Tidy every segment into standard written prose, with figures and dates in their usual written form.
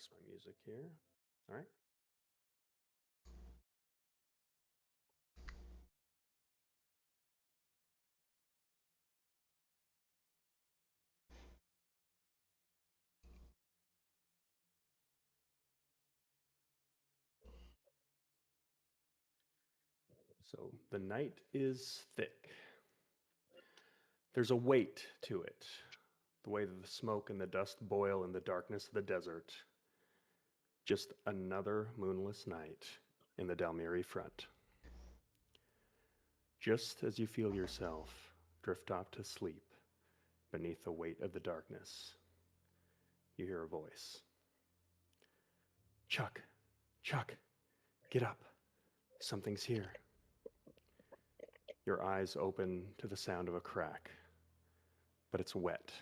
adjust my music here. All right. So the night is thick. There's a weight to it, the way that the smoke and the dust boil in the darkness of the desert. Just another moonless night in the Dalmiri front. Just as you feel yourself drift off to sleep beneath the weight of the darkness, you hear a voice. Chuck, Chuck, get up. Something's here. Your eyes open to the sound of a crack, but it's wet,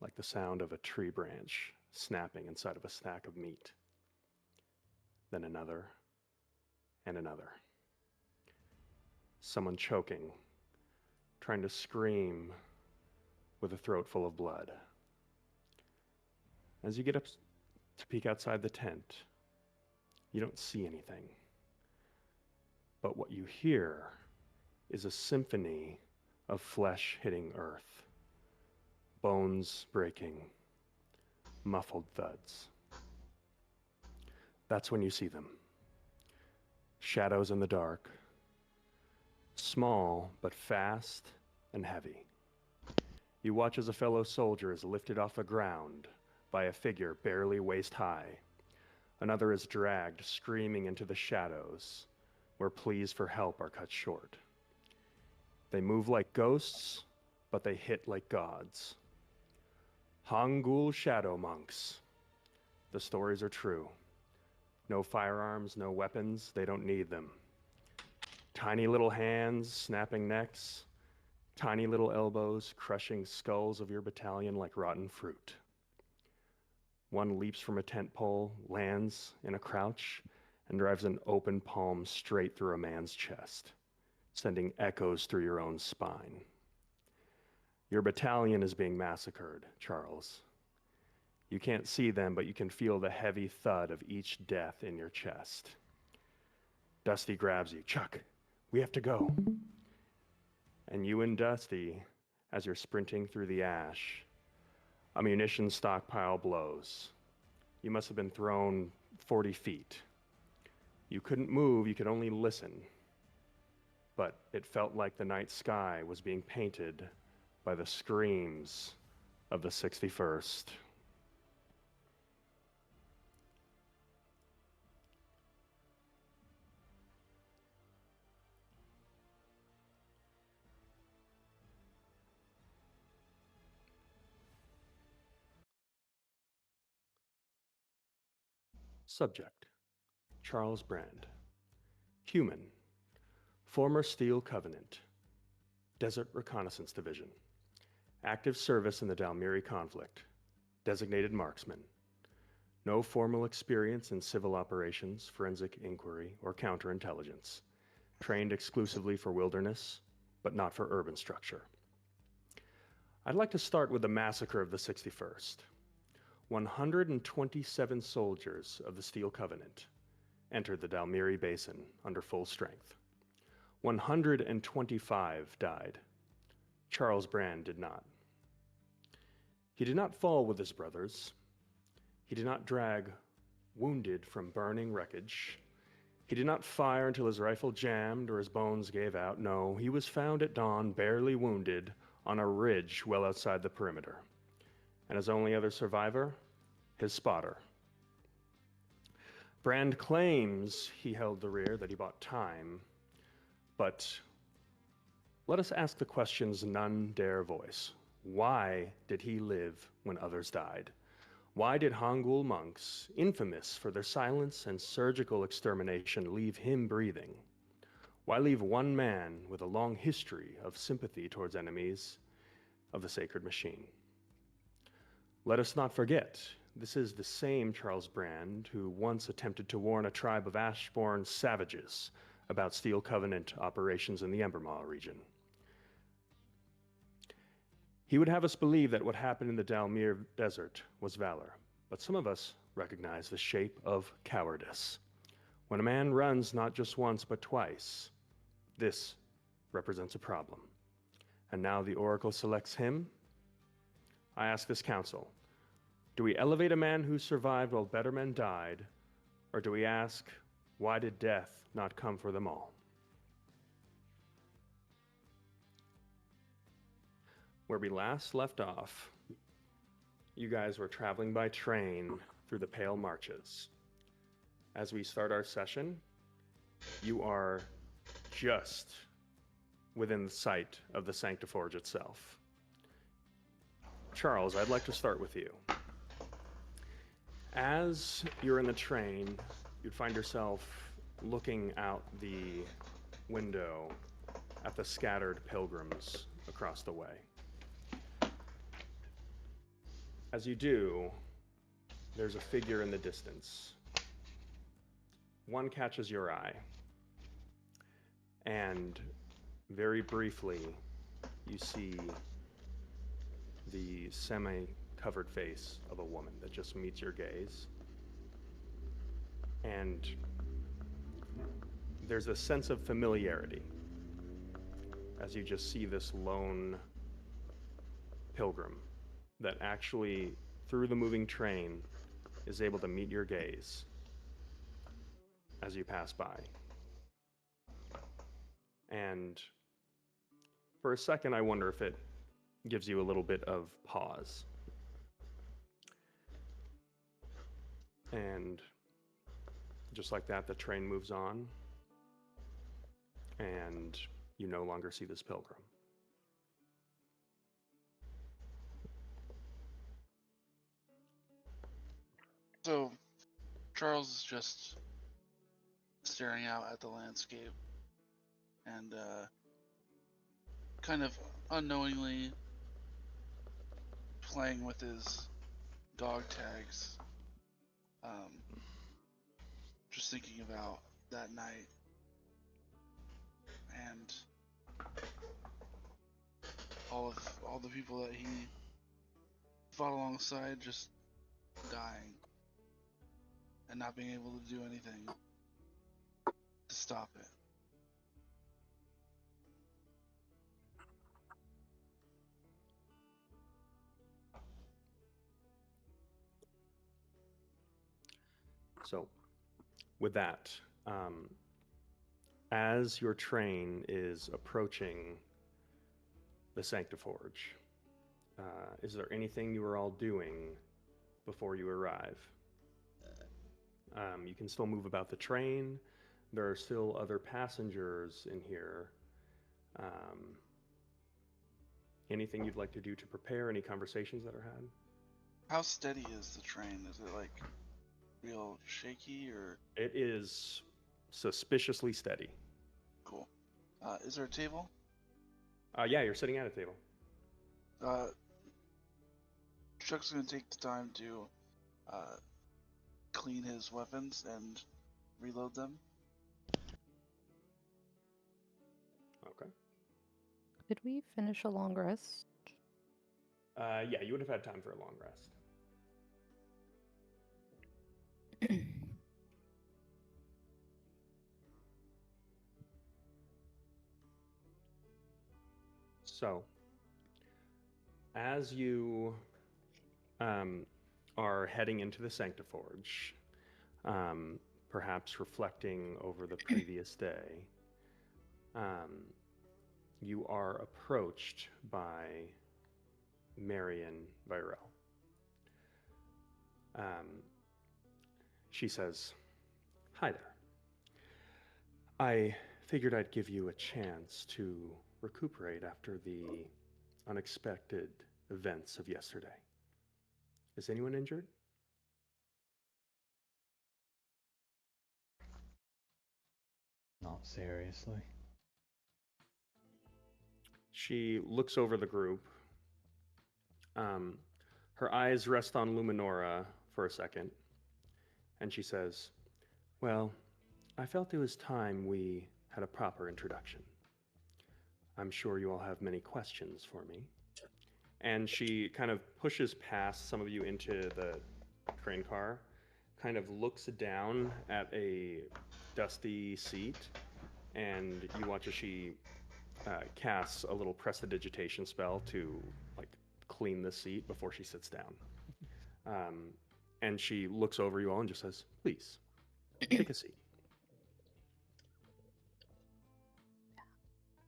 like the sound of a tree branch snapping inside of a stack of meat. Then another and another. Someone choking, trying to scream with a throat full of blood. As you get up to peek outside the tent, you don't see anything. But what you hear is a symphony of flesh hitting earth, bones breaking, muffled thuds. That's when you see them. Shadows in the dark, small but fast and heavy. You watch as a fellow soldier is lifted off the ground by a figure barely waist high. Another is dragged screaming into the shadows, where pleas for help are cut short. They move like ghosts, but they hit like gods. Hangul shadow monks. The stories are true. No firearms, no weapons, they don't need them. Tiny little hands snapping necks, tiny little elbows crushing skulls of your battalion like rotten fruit. One leaps from a tent pole, lands in a crouch, and drives an open palm straight through a man's chest, sending echoes through your own spine. Your battalion is being massacred, Charles. You can't see them, but you can feel the heavy thud of each death in your chest. Dusty grabs you. Chuck, we have to go. And you and Dusty, as you're sprinting through the ash, a munition stockpile blows. You must have been thrown 40 feet. You couldn't move, you could only listen. But it felt like the night sky was being painted by the screams of the 61st. Subject: Charles Brand. Human. Former Steel Covenant. Desert Reconnaissance Division. Active service in the Dalmiri conflict. Designated marksman. No formal experience in civil operations, forensic inquiry, or counterintelligence. Trained exclusively for wilderness, but not for urban structure. I'd like to start with the massacre of the 61st. 127 soldiers of the Steel Covenant entered the Dalmiri Basin under full strength. 125 died. Charles Brand did not. He did not fall with his brothers. He did not drag wounded from burning wreckage. He did not fire until his rifle jammed or his bones gave out. No, he was found at dawn, barely wounded, on a ridge well outside the perimeter. And his only other survivor, his spotter. Brand claims he held the rear, that he bought time, but let us ask the questions none dare voice. Why did he live when others died? Why did Hangul monks, infamous for their silence and surgical extermination, leave him breathing? Why leave one man with a long history of sympathy towards enemies of the sacred machine? Let us not forget, this is the same Charles Brand who once attempted to warn a tribe of Ashbourne savages about Steel Covenant operations in the Embermaw region. He would have us believe that what happened in the Dalmir Desert was valor, but some of us recognize the shape of cowardice. When a man runs not just once but twice, this represents a problem. And now the oracle selects him. I ask this council, do we elevate a man who survived while better men died, or do we ask, why did death not come for them all? Where we last left off, you guys were traveling by train through the Pale Marches. As we start our session, you are just within the sight of the Sanctiforge itself. Charles, I'd like to start with you. As you're in the train, you'd find yourself looking out the window at the scattered pilgrims across the way. As you do, there's a figure in the distance. One catches your eye, and very briefly, you see the semi-covered face of a woman that just meets your gaze. And there's a sense of familiarity as you just see this lone pilgrim that actually, through the moving train, is able to meet your gaze as you pass by. And for a second, I wonder if it gives you a little bit of pause. And just like that, the train moves on, and you no longer see this pilgrim. So, Charles is just staring out at the landscape and kind of unknowingly playing with his dog tags. Just thinking about that night and all the people that he fought alongside just dying and not being able to do anything to stop it. So, with that, as your train is approaching the Sanctiforge, is there anything you are all doing before you arrive? You can still move about the train. There are still other passengers in here. Anything you'd like to do to prepare? Any conversations that are had? How steady is the train? Is it like real shaky or? It is suspiciously steady. Cool. Is there a table? Yeah, you're sitting at a table. Chuck's gonna take the time to clean his weapons and reload them. Okay. Did we finish a long rest? Yeah, you would have had time for a long rest. So, as you are heading into the Sanctiforge, perhaps reflecting over the previous day, you are approached by Marion Virel. She says, "Hi there. I figured I'd give you a chance to recuperate after the unexpected events of yesterday. Is anyone injured?" Not seriously. She looks over the group. Her eyes rest on Luminora for a second, and she says, "Well, I felt it was time we had a proper introduction. I'm sure you all have many questions for me." And she kind of pushes past some of you into the train car kind of looks down at a dusty seat, and you watch as she casts a little prestidigitation spell to like clean the seat before she sits down. And she looks over you all and just says, "Please, take a seat."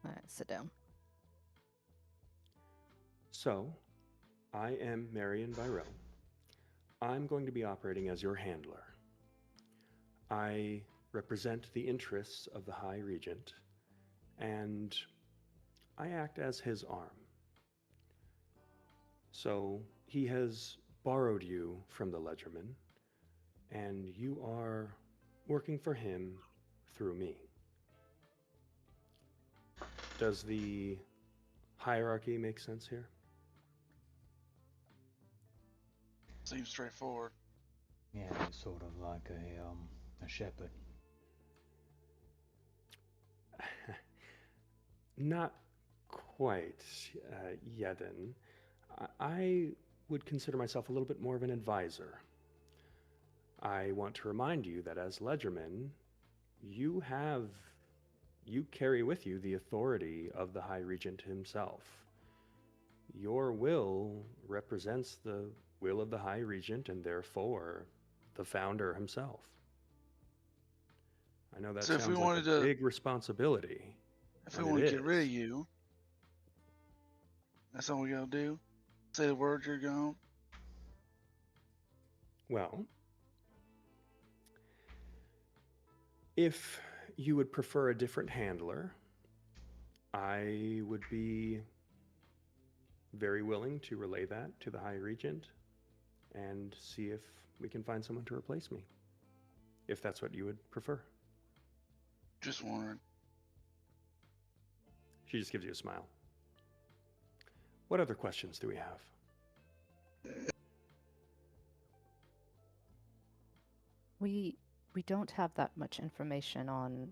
All right, sit down. So, I am Marion Vyrell. I'm going to be operating as your handler. I represent the interests of the High Regent, and I act as his arm. So, he has borrowed you from the Ledgerman, and you are working for him through me. Does the hierarchy make sense here? Seems straightforward. Yeah, it's sort of like a shepherd. Not quite, Yedin. I would consider myself a little bit more of an advisor. I want to remind you that as Ledgerman, you carry with you the authority of the High Regent himself. Your will represents the will of the High Regent and therefore the founder himself. I know that So if we sounds like wanted a to- big responsibility. If we and want it to get rid of is. you, that's all we gotta do. Say the word, you're gone. Well, if you would prefer a different handler, I would be very willing to relay that to the High Regent and see if we can find someone to replace me, if that's what you would prefer. Just wondering. She just gives you a smile. What other questions do we have? We don't have that much information on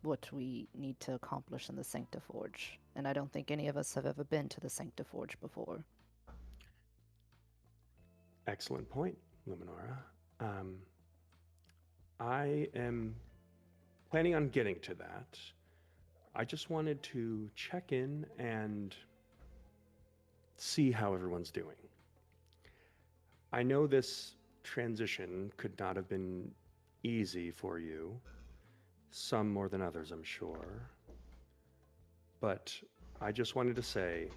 what we need to accomplish in the Sanctiforge, and I don't think any of us have ever been to the Sanctiforge before. Excellent point, Luminora. I am planning on getting to that. I just wanted to check in and see how everyone's doing. I know this transition could not have been easy for you, some more than others, I'm sure. But I just wanted to say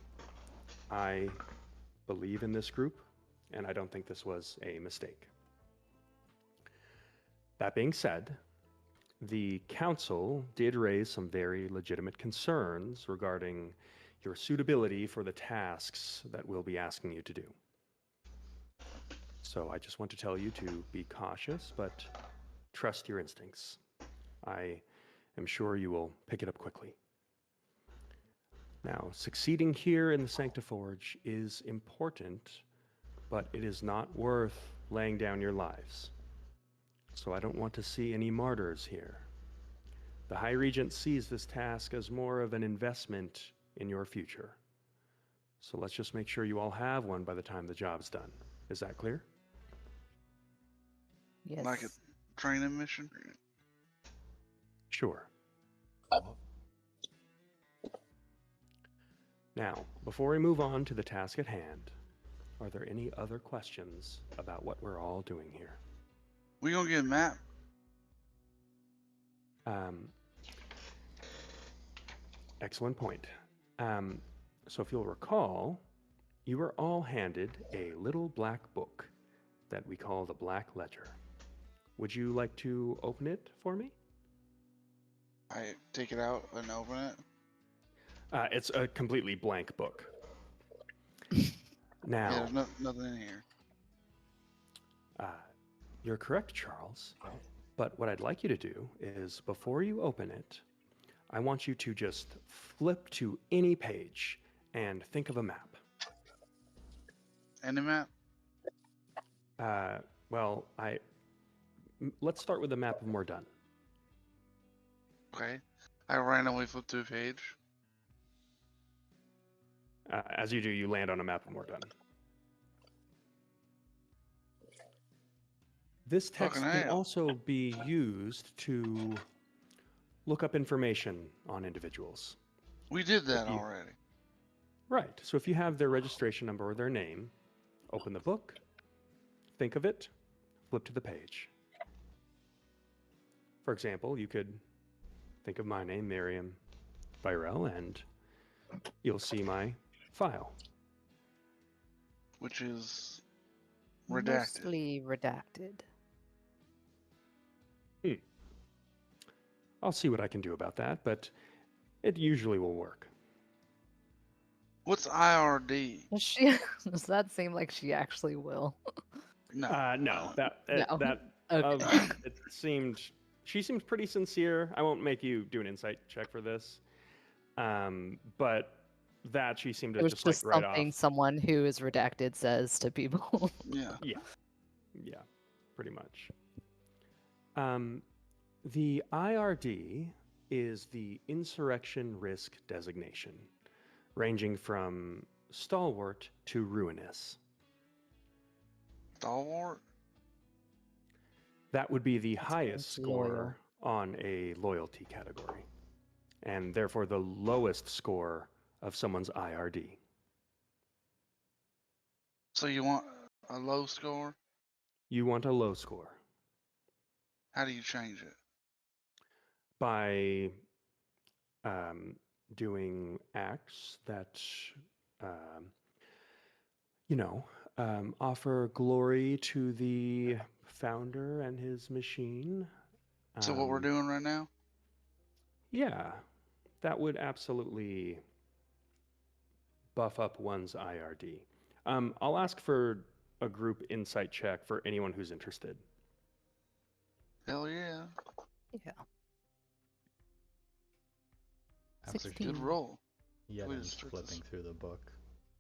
I believe in this group, and I don't think this was a mistake. That being said, the council did raise some very legitimate concerns regarding your suitability for the tasks that we'll be asking you to do. So I just want to tell you to be cautious, but trust your instincts. I am sure you will pick it up quickly. Now, succeeding here in the Sanctiforge is important, but it is not worth laying down your lives. So I don't want to see any martyrs here. The High Regent sees this task as more of an investment in your future. So let's just make sure you all have one by the time the job's done. Is that clear? Yes. Like a training mission. Sure. Now, before we move on to the task at hand, are there any other questions about what we're all doing here? We gonna get a map? Excellent point. So if you'll recall, you were all handed a little black book that we call the Black Ledger. Would you like to open it for me? I take it out and open it. It's a completely blank book. Yeah, Now, there's nothing in here. you're correct, Charles. But what I'd like you to do is, before you open it, I want you to just flip to any page and think of a map. Any map? Well, let's start with the map of Mordun. Okay. I randomly flip to a page. As you do, you land on a map of Mordun. This Fucking text can hell. also be used to look up information on individuals. We did that you- already. Right. So if you have their registration number or their name, open the book, think of it, flip to the page. For example, you could think of my name, Miriam Birel, and you'll see my file. Which is redacted. Mostly redacted. I'll see what I can do about that, but it usually will work. What's IRD? Does that seem like she actually will? No. No, No. Okay. She seems pretty sincere. I won't make you do an insight check for this, but that she seemed to It was just like just right something off. someone who is redacted says to people. Yeah. Yeah, pretty much. The IRD is the insurrection risk designation, ranging from stalwart to ruinous. Stalwart? That would be the highest means loyal. score on a loyalty category, and therefore the lowest score of someone's IRD. So you want a low score? You want a low score How do you change it? by doing acts that, um, offer glory to the founder and his machine. So what we're doing right now? Yeah, that would absolutely buff up one's IRD. I'll ask for a group insight check for anyone who's interested. Hell yeah. Yeah. After 16. Good roll. Yeden's restrict flipping this. through the book,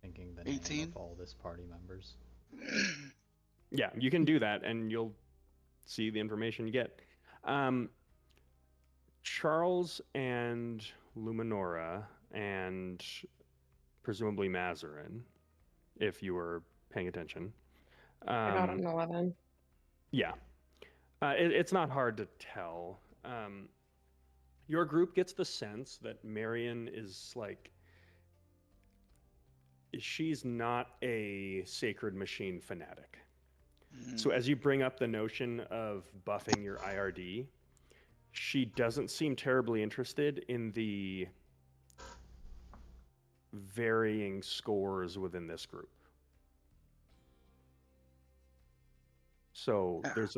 thinking the name 18? of all this party members. Yeah, you can do that, and you'll see the information you get. Charles and Luminora, and presumably Mazarin, if you were paying attention. I got an 11. Yeah. It's not hard to tell. Your group gets the sense that Marion is like, she's not a sacred machine fanatic. So as you bring up the notion of buffing your IRD, she doesn't seem terribly interested in the varying scores within this group. So Yeah. there's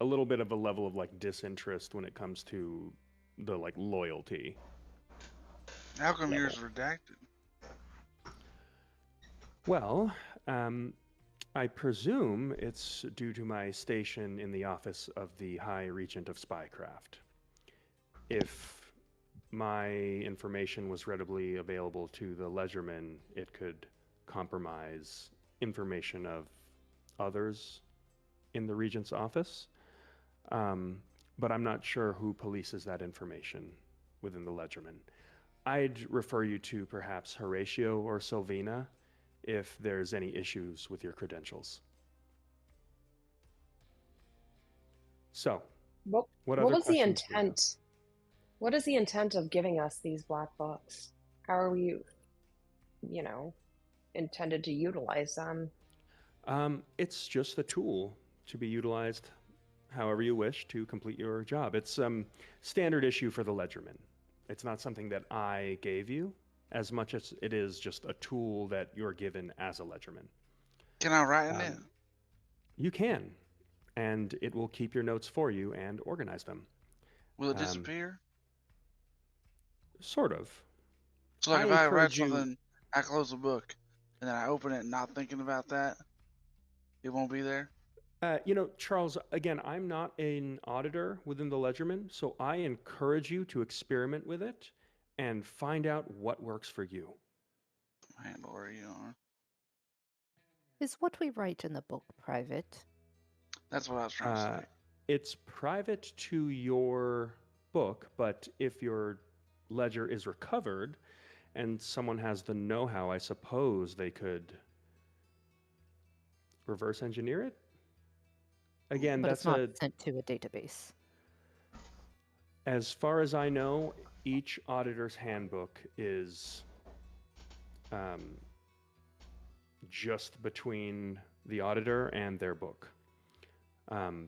a little bit of a level of like disinterest when it comes to the like loyalty. How come yours is redacted? Well, I presume it's due to my station in the office of the High Regent of Spycraft. If my information was readily available to the Ledgerman, it could compromise information of others in the Regent's office. But I'm not sure who polices that information within the Ledgerman. I'd refer you to perhaps Horatio or Sylvina if there's any issues with your credentials. So, What what other was the questions do you have? intent? What is the intent of giving us these black books? How are we, intended to utilize them? It's just a tool to be utilized however you wish to complete your job. It's standard issue for the Ledgerman. It's not something that I gave you as much as it is just a tool that you're given as a Ledgerman. Can I write in it? You can, and it will keep your notes for you and organize them. Will it disappear? Sort of. So like I if I write encourage you- something, I close the book, and then I open it not thinking about that, it won't be there? Charles, again, I'm not an auditor within the Ledgerman, so I encourage you to experiment with it and find out what works for you. Handle where you are. Is what we write in the book private? That's what I was trying to say. It's private to your book, but if your ledger is recovered and someone has the know-how, I suppose they could reverse engineer it. Again, But it's that's not a, sent to a database. as far as I know, each auditor's handbook is just between the auditor and their book.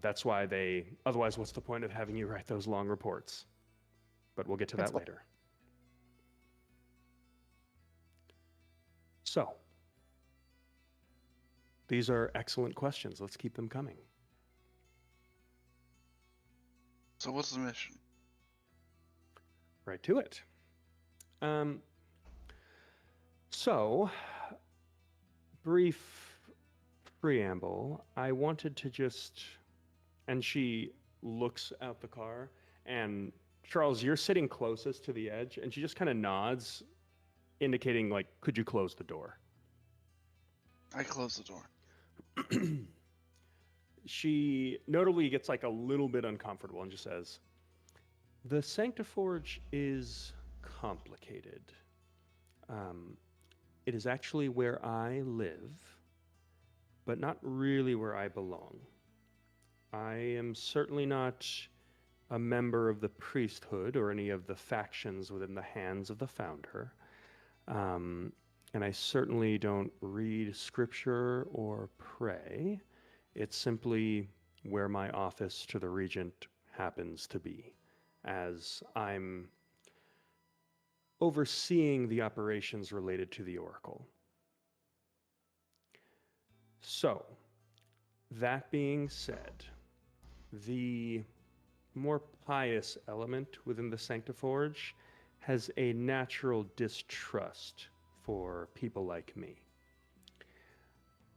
That's why otherwise, what's the point of having you write those long reports? But we'll get to that Principal. later. So, these are excellent questions. Let's keep them coming. So what's the mission? Right to it. So, brief preamble. I wanted to just, and she looks out the car, and Charles, you're sitting closest to the edge, and she just kind of nods, indicating, like, could you close the door? I close the door. She notably gets like a little bit uncomfortable and just says, the Sanctiforge is complicated. It is actually where I live, but not really where I belong. I am certainly not a member of the priesthood or any of the factions within the hands of the founder. And I certainly don't read scripture or pray. It's simply where my office to the regent happens to be, as I'm overseeing the operations related to the oracle. So, that being said, the more pious element within the Sanctiforge has a natural distrust for people like me.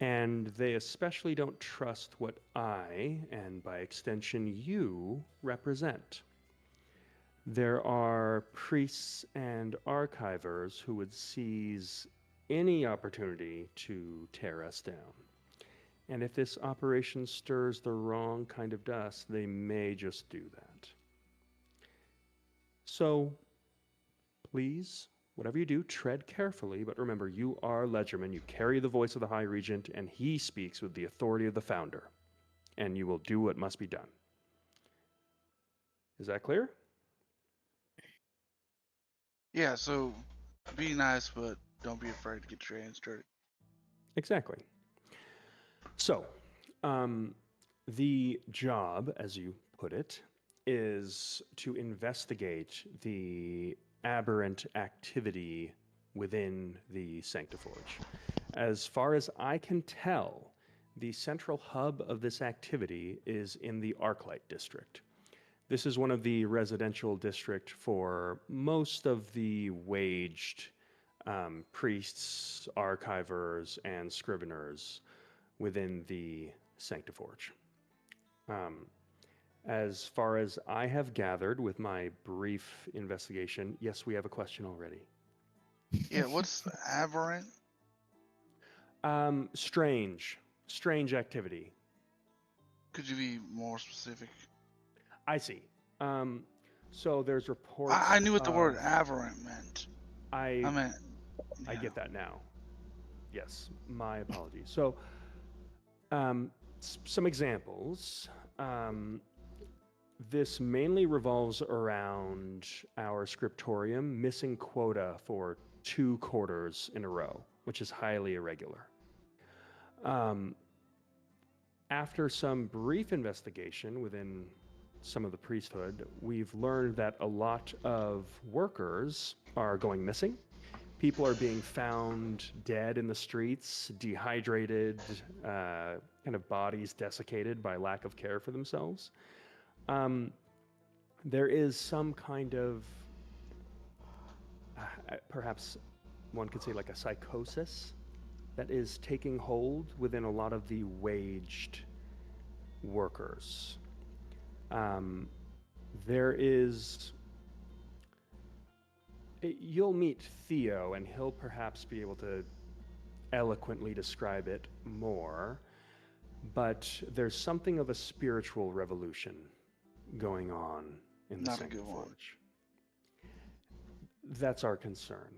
And they especially don't trust what I, and by extension you, represent. There are priests and archivers who would seize any opportunity to tear us down. And if this operation stirs the wrong kind of dust, they may just do that. So, please, whatever you do, tread carefully, but remember, you are Ledgerman. You carry the voice of the High Regent, and he speaks with the authority of the Founder. And you will do what must be done. Is that clear? Yeah, so be nice, but don't be afraid to get your hands dirty. Exactly. So, the job, as you put it, is to investigate the aberrant activity within the Sanctiforge. As far as I can tell, the central hub of this activity is in the Arclight district. This is one of the residential district for most of the waged priests, archivers, and scriveners within the Sanctiforge. As far as I have gathered with my brief investigation, yes, we have a question already. Yeah, what's aberrant? Strange activity. Could you be more specific? I see. So there's reports. I knew what the word aberrant meant. I meant. I Yeah. get that now. Yes, my apologies. So, some examples. This mainly revolves around our scriptorium missing quota for 2 quarters in a row, which is highly irregular. After some brief investigation within some of the priesthood, we've learned that a lot of workers are going missing. People are being found dead in the streets, dehydrated, kind of bodies desiccated by lack of care for themselves. There is some kind of, perhaps one could say like a psychosis that is taking hold within a lot of the waged workers. There is, you'll meet Theo and he'll perhaps be able to eloquently describe it more, but there's something of a spiritual revolution going on in the Not a good one. Sanctiforge. That's our concern.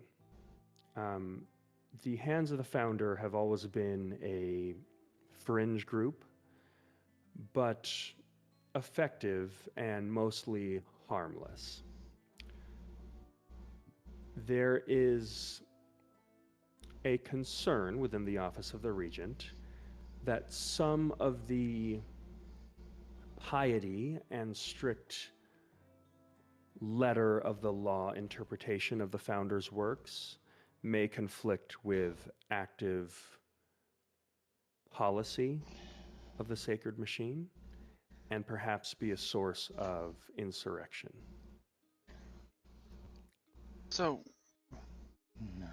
The Hands of the Founder have always been a fringe group, but effective and mostly harmless. There is a concern within the Office of the Regent that some of the piety and strict letter of the law interpretation of the founder's works may conflict with active policy of the sacred machine and perhaps be a source of insurrection. So, No.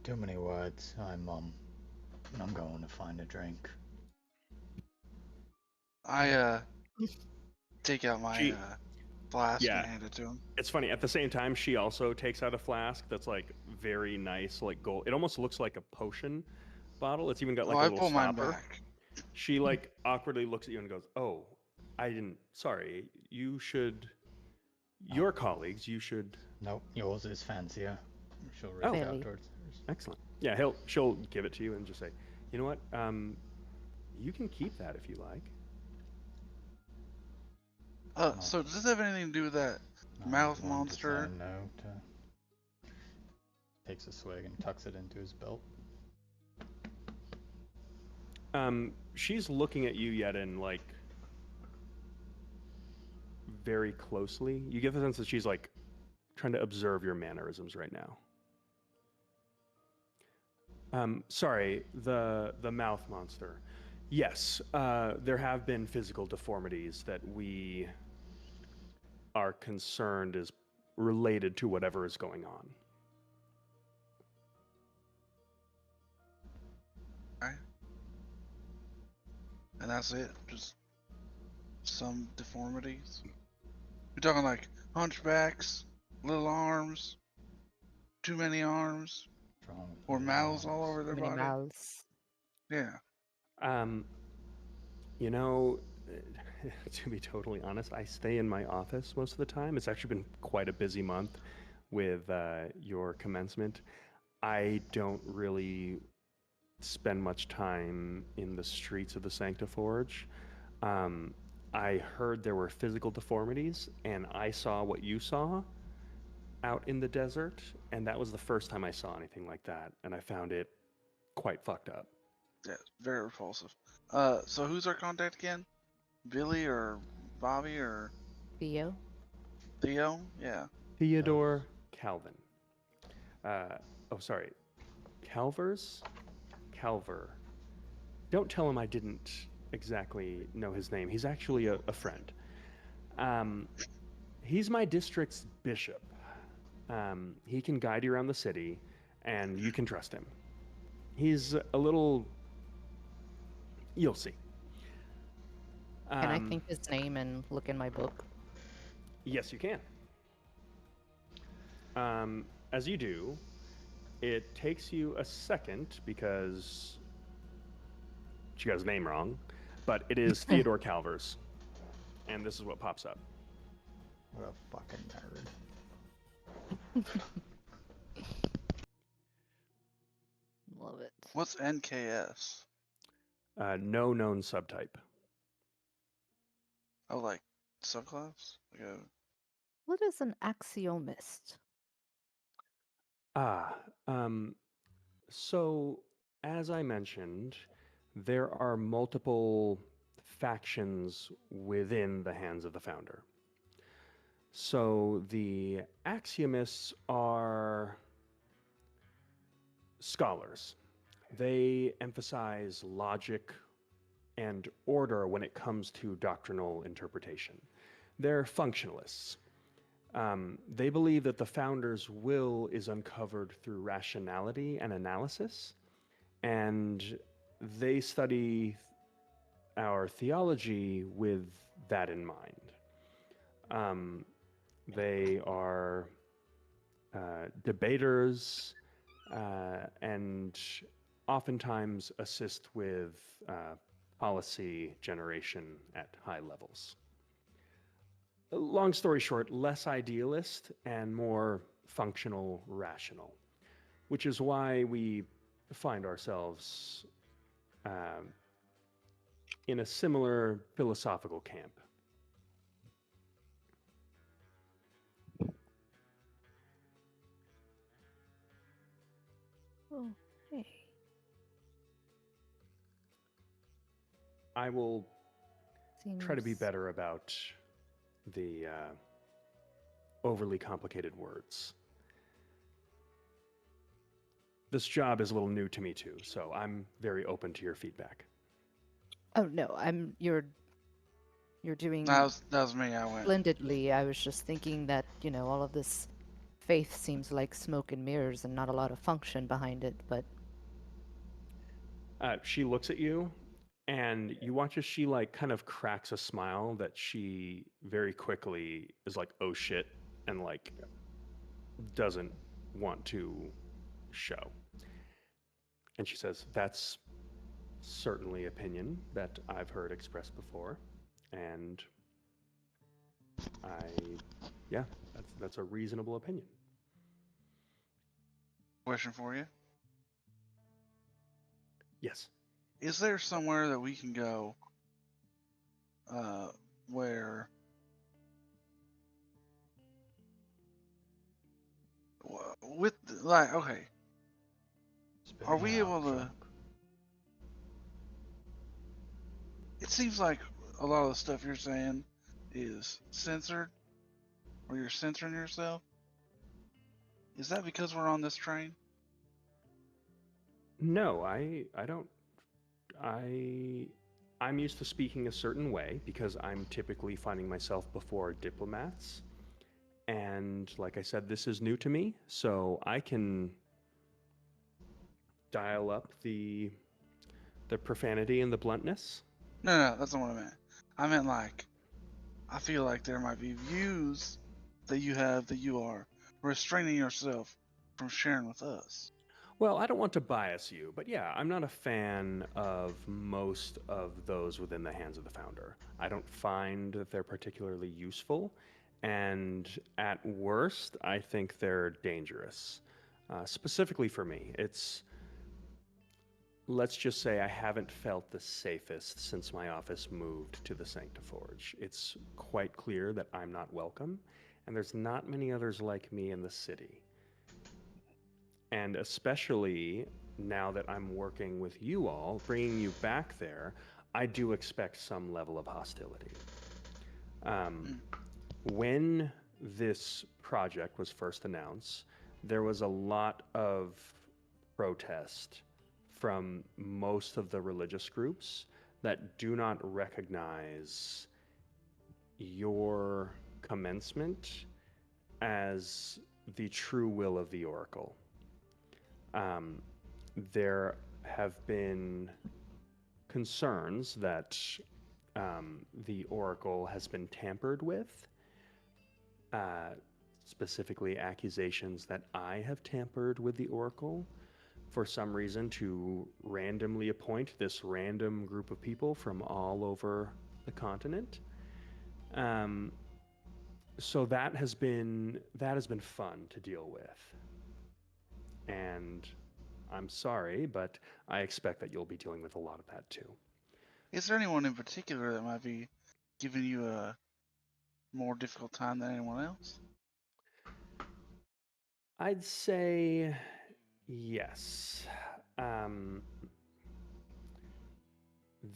Too many words. I'm going to find a drink. I take out my She- flask Yeah. and hand it to him. It's funny, at the same time, she also takes out a flask that's like very nice, like gold. It almost looks like a potion bottle. It's even got like Oh, a I little pull mine stopper. back. She like awkwardly looks at you and goes, "Oh, I didn't. Sorry. You should. Your colleagues. You should." Nope, yours is fancier. She'll reach Oh. Really? afterwards. Excellent. Yeah, she'll give it to you and just say, "You know what? You can keep that if you like." So does this have anything to do with that I'm mouth going to say monster? no to... Takes a swig and tucks it into his belt. She's looking at you, Yedin, like very closely. You get the sense that she's like trying to observe your mannerisms right now. Sorry, the mouth monster. Yes, there have been physical deformities that we are concerned is related to whatever is going on. Right. And that's it? Just some deformities? You're talking like hunchbacks, little arms, too many arms, Wrong with or little mouths all arms? over their Many body? mouths. Yeah. You know, to be totally honest, I stay in my office most of the time. It's actually been quite a busy month with your commencement. I don't really spend much time in the streets of the Sanctiforge. I heard there were physical deformities, and I saw what you saw out in the desert, and that was the first time I saw anything like that, and I found it quite fucked up. Yeah, very repulsive. So who's our contact again? Billy or Bobby or Theo? Theo? Yeah. Theodore Calvin. Sorry. Calvers? Calver. Don't tell him I didn't exactly know his name. He's actually a friend. He's my district's bishop. He can guide you around the city, and you can trust him. He's a little... You'll see. Can I think his name and look in my book? Yes, you can. As you do, it takes you a second because she got his name wrong, but it is Theodore Calvers, and this is what pops up. What a fucking nerd. Love it. What's NKS? No known subtype. Oh, like subclass? Like a... What is an axiomist? So as I mentioned, there are multiple factions within the Hands of the Founder. So the axiomists are scholars. They emphasize logic and order when it comes to doctrinal interpretation. They're functionalists. They believe that the founder's will is uncovered through rationality and analysis, and they study our theology with that in mind. They are debaters and oftentimes assist with policy generation at high levels. Long story short, less idealist and more functional, rational, which is why we find ourselves in a similar philosophical camp. Oh, hey. I will try to be Seems better about the overly complicated words. This job is a little new to me too, so I'm very open to your feedback. Oh no, you're doing That was me. I went. splendidly. I was just thinking that, all of this faith seems like smoke and mirrors and not a lot of function behind it, but She looks at you, and you watch as she like kind of cracks a smile that she very quickly is like, "Oh shit," and like doesn't want to show. And she says, "That's certainly opinion that I've heard expressed before, and yeah, that's a reasonable opinion." Question for you: Yes. is there somewhere that we can go, where with like okay, Spit are me we out, able to? Chunk. It seems like a lot of the stuff you're saying is censored, or you're censoring yourself. Is that because we're on this train? No, I don't. I'm used to speaking a certain way because I'm typically finding myself before diplomats. And like I said, this is new to me, so I can dial up the profanity and the bluntness. No, that's not what I meant. I meant like, I feel like there might be views that you have that you are restraining yourself from sharing with us. Well, I don't want to bias you, but yeah, I'm not a fan of most of those within the hands of the founder. I don't find that they're particularly useful, and at worst, I think they're dangerous. Specifically for me, let's just say I haven't felt the safest since my office moved to the Sanctiforge. It's quite clear that I'm not welcome, and there's not many others like me in the city. And especially now that I'm working with you all, bringing you back there, I do expect some level of hostility. Um, when this project was first announced, there was a lot of protest from most of the religious groups that do not recognize your commencement as the true will of the Oracle. There have been concerns that the Oracle has been tampered with, specifically accusations that I have tampered with the Oracle for some reason to randomly appoint this random group of people from all over the continent. So that has been fun to deal with, and I'm sorry, but I expect that you'll be dealing with a lot of that too. Is there anyone in particular that might be giving you a more difficult time than anyone else? I'd say yes.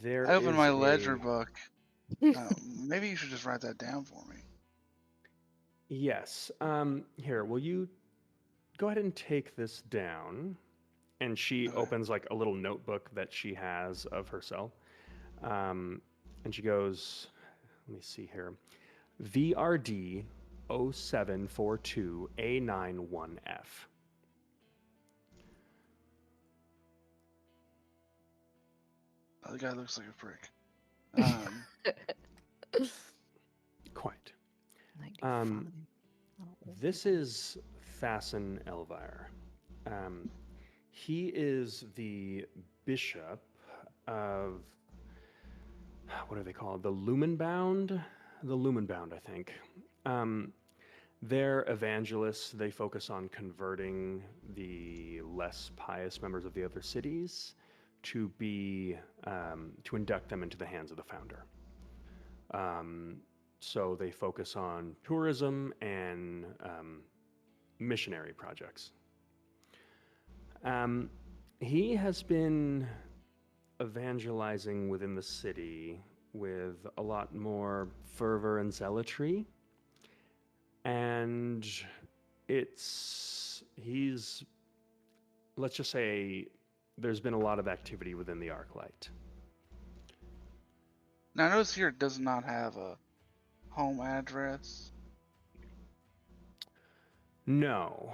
There I opened my is ledger book. Maybe you should just write that down for me. Yes. Here, will you go ahead and take this down? And she Okay. opens like a little notebook that she has of herself. And she goes, let me see here. VRD 0742A91F. The guy looks like a prick. Quite. Might do fun. Oh, This is Fasten Elvire. He is the bishop of, what are they called? The Lumenbound? The Lumenbound, I think. They're evangelists. They focus on converting the less pious members of the other cities to be to induct them into the hands of the founder. So they focus on tourism and missionary projects. He has been evangelizing within the city with a lot more fervor and zealotry, and he's, let's just say, there's been a lot of activity within the Arclight. Now, notice here it does not have a home address. No.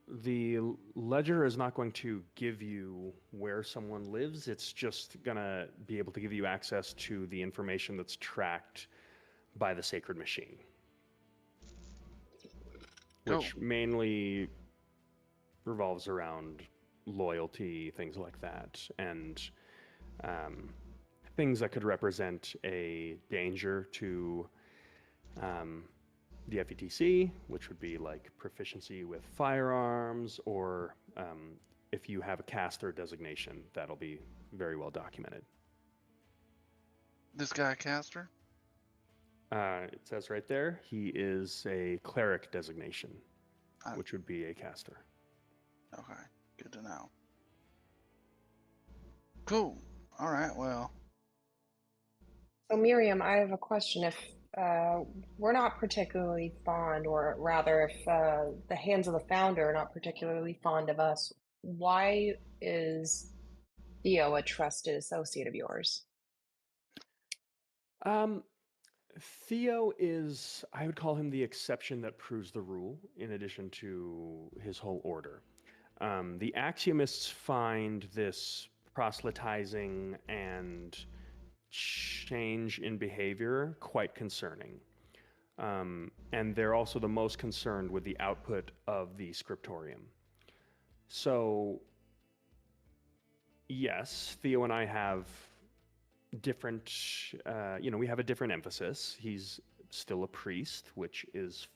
The ledger is not going to give you where someone lives. It's just going to be able to give you access to the information that's tracked by the sacred machine. Which mainly revolves around loyalty, things like that, and things that could represent a danger to the FETC, which would be like proficiency with firearms, or if you have a caster designation, that'll be very well documented. This guy a caster? It says right there, he is a cleric designation, which would be a caster. Okay, good to know. Cool. All right, well. So Miriam, I have a question. If we're not particularly fond, or rather if the hands of the founder are not particularly fond of us, why is Theo a trusted associate of yours? Theo is, I would call him the exception that proves the rule, in addition to his whole order. The Axiomists find this proselytizing and change in behavior quite concerning. And they're also the most concerned with the output of the scriptorium. So, yes, Theo and I have different, we have a different emphasis. He's still a priest, which is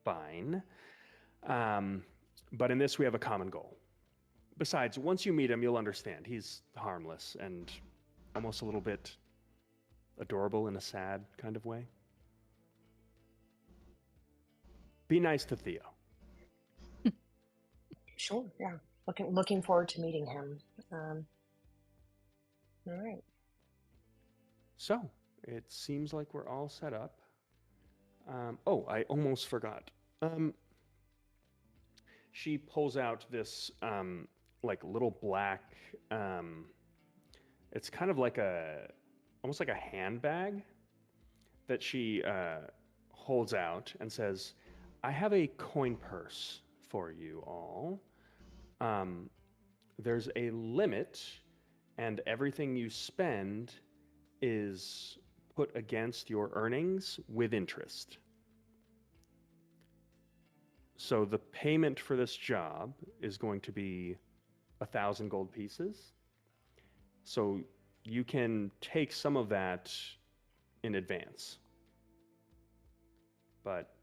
fine. But in this, we have a common goal. Besides, once you meet him, you'll understand. He's harmless and almost a little bit adorable in a sad kind of way. Be nice to Theo. Sure, yeah. Looking forward to meeting him. All right. So, it seems like we're all set up. Oh, I almost forgot. She pulls out this like little black, it's kind of like almost like a handbag that she holds out and says, I have a coin purse for you all. There's a limit, and everything you spend is put against your earnings with interest. So the payment for this job is going to be 1,000 gold pieces. So you can take some of that in advance. But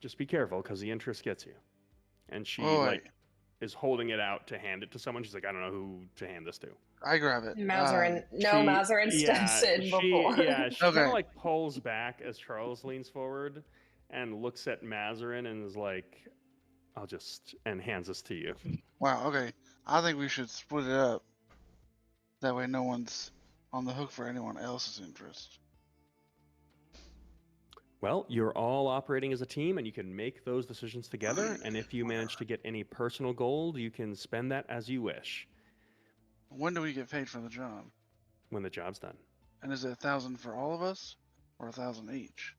just be careful, because the interest gets you. And she is holding it out to hand it to someone. She's like, I don't know who to hand this to. I grab it. Mazarin steps in before. She kind of like pulls back as Charles leans forward and looks at Mazarin and is like, and hands this to you. Wow, okay. I think we should split it up. That way no one's on the hook for anyone else's interest. Well, you're all operating as a team, and you can make those decisions together. And if you manage to get any personal gold, you can spend that as you wish. When do we get paid for the job? When the job's done. And is it 1,000 for all of us, or 1,000 each?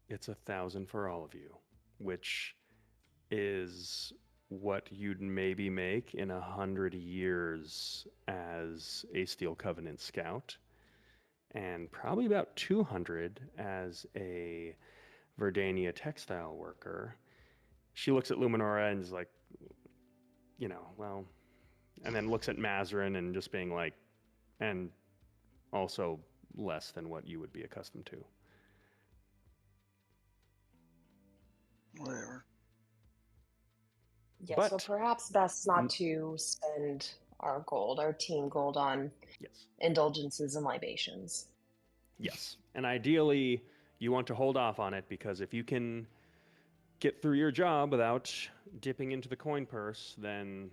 It's 1,000 for all of you, which is what you'd maybe make in 100 years as a Steel Covenant scout, and probably about 200 as a Verdania textile worker. She looks at Luminora and is like, well, and then looks at Mazarin and just being like, and also less than what you would be accustomed to. Whatever. Yeah, so perhaps best not to spend our gold, our team gold on Yes. indulgences and libations. Yes. And ideally, you want to hold off on it because if you can get through your job without dipping into the coin purse, then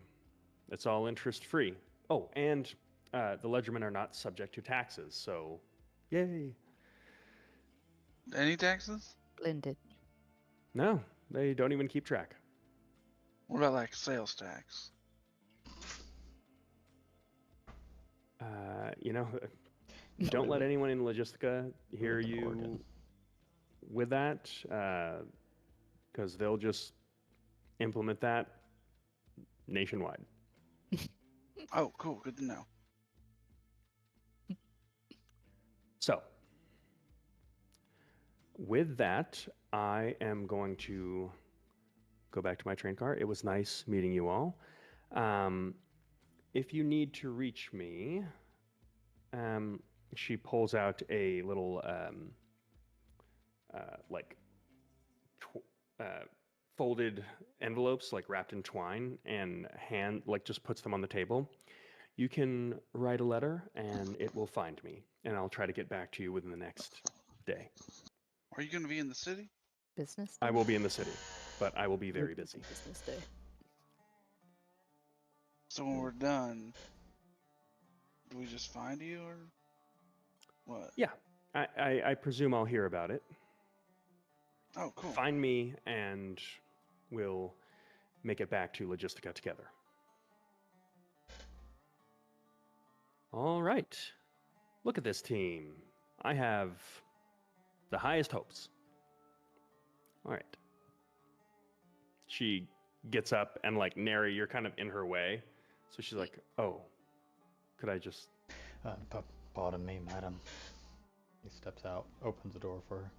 it's all interest free. Oh, and the ledgermen are not subject to taxes, so yay. Any taxes? Blended. No, they don't even keep track. What about like sales tax? You know, don't let anyone in Logistica hear Live in you Oregon. with that, because they'll just implement that nationwide. Oh, cool. Good to know. So, with that, I am going to go back to my train car. It was nice meeting you all. If you need to reach me, she pulls out a little like folded envelopes, like wrapped in twine, and just puts them on the table. You can write a letter, and it will find me, and I'll try to get back to you within the next day. Are you going to be in the city? Business day? I will be in the city, but I will be very busy. Business day. So when we're done, do we just find you or what? Yeah, I presume I'll hear about it. Oh, cool. Find me, and we'll make it back to Logistica together. All right. Look at this team. I have the highest hopes. All right. She gets up and like Neri, you're kind of in her way. So she's like, oh, could I just... Pardon me, madam. He steps out, opens the door for her.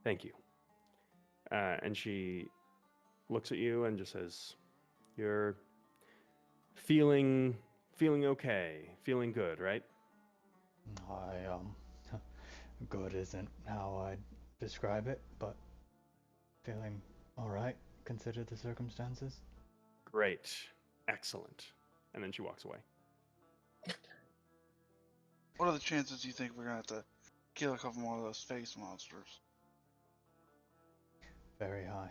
Thank you. And she looks at you and just says, you're feeling okay, feeling good, right? Good isn't how I'd describe it, but feeling alright, consider the circumstances. Great. Excellent. And then she walks away. What are the chances you think we're going to have to kill a couple more of those face monsters? Very high.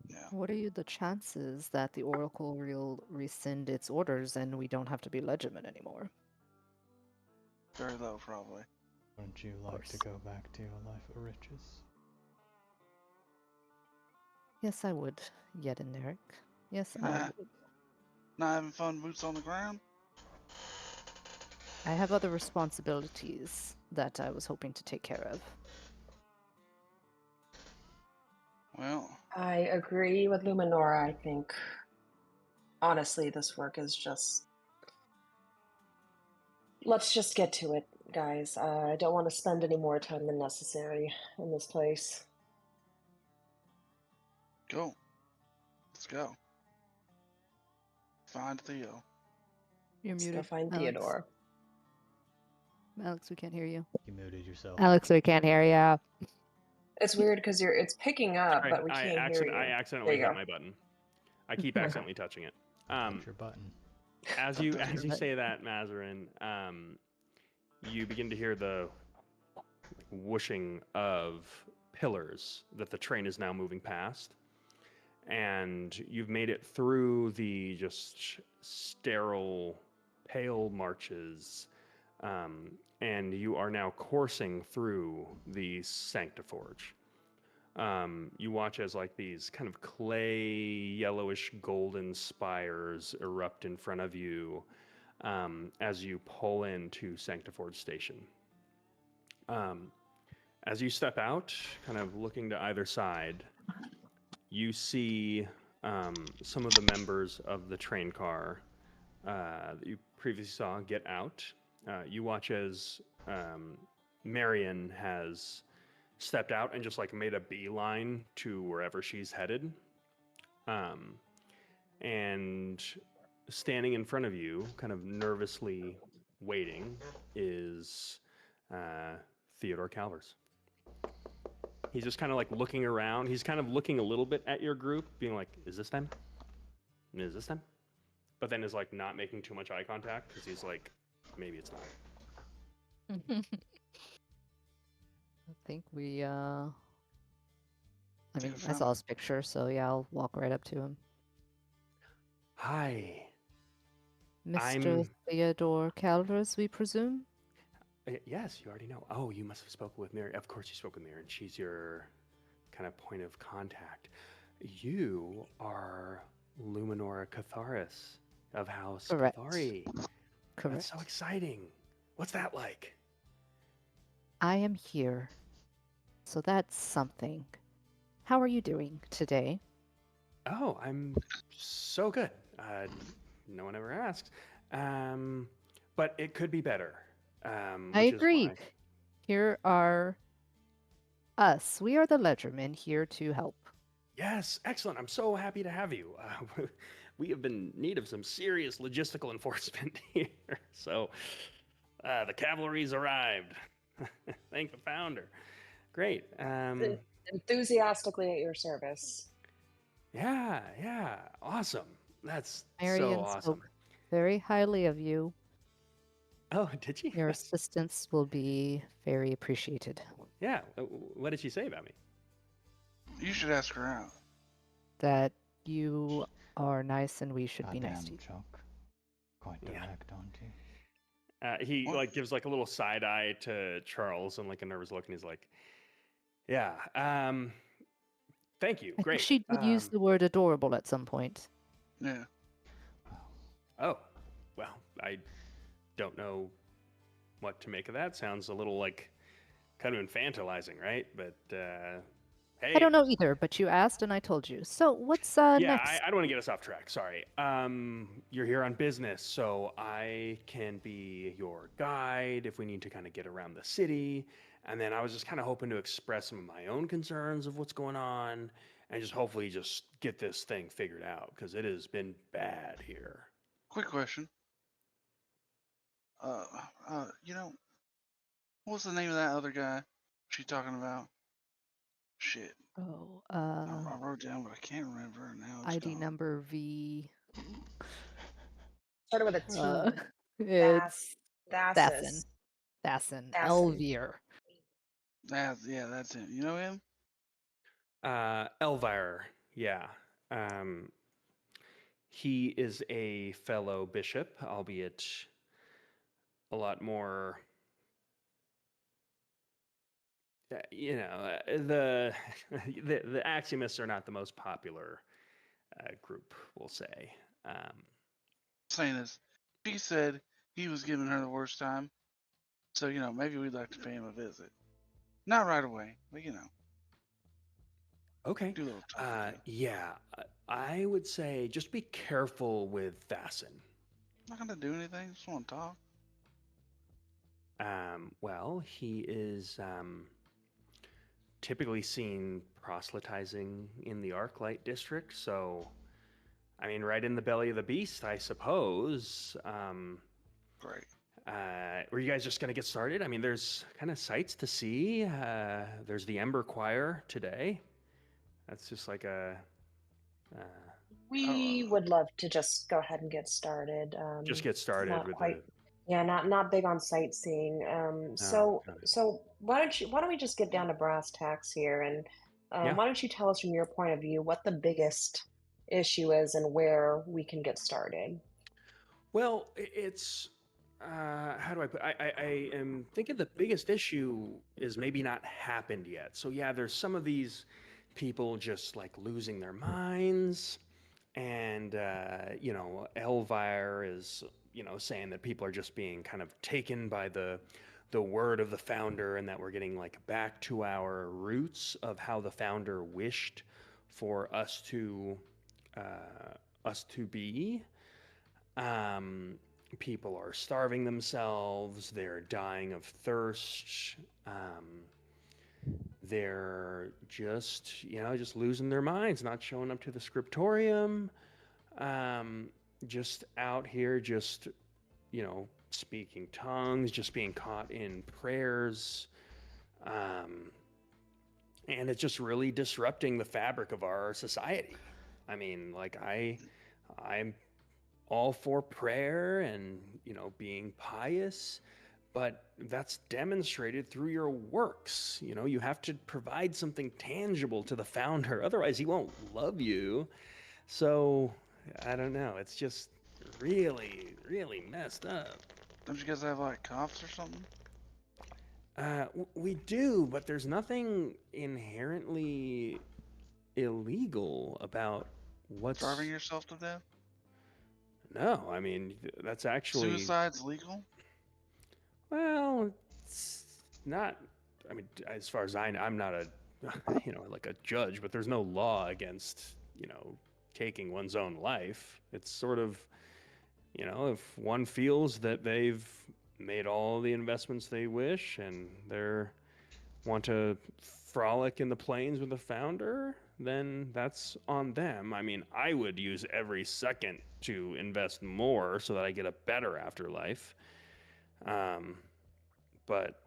Yeah. What are the chances that the Oracle will rescind its orders and we don't have to be Legerdman anymore? Very low, probably. Wouldn't you like to course. go back to your life of riches? Yes, I would, Yedineric. Yes, I Nah. would. Not having fun, boots on the ground? I have other responsibilities that I was hoping to take care of. Well, I agree with Luminora. I think, honestly, this work is just. Let's just get to it, guys. I don't want to spend any more time than necessary in this place. go. Let's go. Find Theo. You're Let's go muted, find Alex. Theodore. Alex, we can't hear you. You muted yourself. Alex, we can't hear you. It's weird because it's picking up, Sorry, but we can't hear you. I There accidentally you hit go. my button. I keep accidentally touching it. Push your button. As you say that, Mazarin, you begin to hear the whooshing of pillars that the train is now moving past, and you've made it through the just sterile, pale marches, and you are now coursing through the Sanctiforge. You watch as like these kind of clay, yellowish, golden spires erupt in front of you as you pull into Sanctiforge Station. As you step out, kind of looking to either side, you see some of the members of the train car that you previously saw get out. You watch as Marion has stepped out and just like made a beeline to wherever she's headed. And standing in front of you, kind of nervously waiting, is Theodore Calvers. He's just kind of like looking around. He's kind of looking a little bit at your group, being like, is this them? Is this them? but then is like not making too much eye contact because he's like, maybe it's not. I think we, I mean, I saw his picture, so yeah, I'll walk right up to him. Hi. Mr. Theodore Calvers, we presume? Yes, you already know. Oh, you must have spoken with Mary. Of course you spoke with Mary, and she's your kind of point of contact. You are Luminora Catharis of House Correct. Cathari. Correct. That's so exciting. What's that like? I am here. So that's something. How are you doing today? Oh, I'm so good. No one ever asks. But it could be better. I Which agree. is why. Here are us. We are the Ledgermen here to help. Yes, excellent. I'm so happy to have you. We have been in need of some serious logistical enforcement here. So the cavalry's arrived. Thank the founder. Great. Enthusiastically at your service. Yeah. Awesome. That's Marion so awesome. spoke very highly of you. Oh, did she? Your assistance will be very appreciated. Yeah. What did she say about me? You should ask her out. That you are nice and we should be nice to you. Chuck. Quite direct, aren't you? He What? like gives like a little side eye to Charles and like a nervous look, and he's like, "Yeah, thank you, I great." think she did use the word adorable at some point. Yeah. Oh, well, I don't know what to make of that. Sounds a little like kind of infantilizing, right? But hey, I don't know either, but you asked and I told you. So what's yeah, next? I don't want to get us off track. Sorry. You're here on business, so I can be your guide if we need to kind of get around the city. And then I was just kind of hoping to express some of my own concerns of what's going on, and just hopefully just get this thing figured out because it has been bad here. Quick question. You know, what's the name of that other guy she's talking about? Shit. Oh, I wrote it down, but I can't remember now. It's ID gone. number V. Started with a T. It's Thassus. Thassin. Thassin. Elvir. That's him. You know him? Elvire, yeah. He is a fellow bishop, albeit a lot more. The the Axiomats are not the most popular group, we'll say. Saying this, she said he was giving her the worst time. So maybe we'd like to pay him a visit. Not right away, but Okay. do a little talking. Yeah, I would say just be careful with Thassin. I'm not gonna do anything. Just want to talk. Well, he is typically seen proselytizing in the Arclight district, so I mean, right in the belly of the beast, I suppose. Great. Were you guys just going to get started? I mean, there's kind of sights to see. There's the Ember Choir today. That's just like a. We would love to just go ahead and get started. Just get started Not with quite. the. Yeah, not big on sightseeing. So got it. why don't we just get down to brass tacks here, and Yeah. why don't you tell us from your point of view what the biggest issue is and where we can get started? Well, it's. How do I put? I am thinking the biggest issue is maybe not happened yet. So yeah, there's some of these people just like losing their minds, and Elvire is saying that people are just being kind of taken by the word of the founder, and that we're getting like back to our roots of how the founder wished for us to be. People are starving themselves. They're dying of thirst. They're just losing their minds, not showing up to the scriptorium. Just out here, just speaking tongues, just being caught in prayers. And it's just really disrupting the fabric of our society. I mean, like I'm all for prayer and, being pious, but that's demonstrated through your works. You have to provide something tangible to the founder, otherwise he won't love you. So, I don't know. It's just really, really messed up. Don't you guys have like cops or something? We do, but there's nothing inherently illegal about what's. Starving yourself to death? No, I mean, that's actually. Suicide's legal? Well, it's not. I mean, as far as I'm not a, like a judge, but there's no law against, taking one's own life. It's sort of, if one feels that they've made all the investments they wish and they're want to frolic in the plains with the founder, then that's on them. I mean, I would use every second to invest more so that I get a better afterlife. But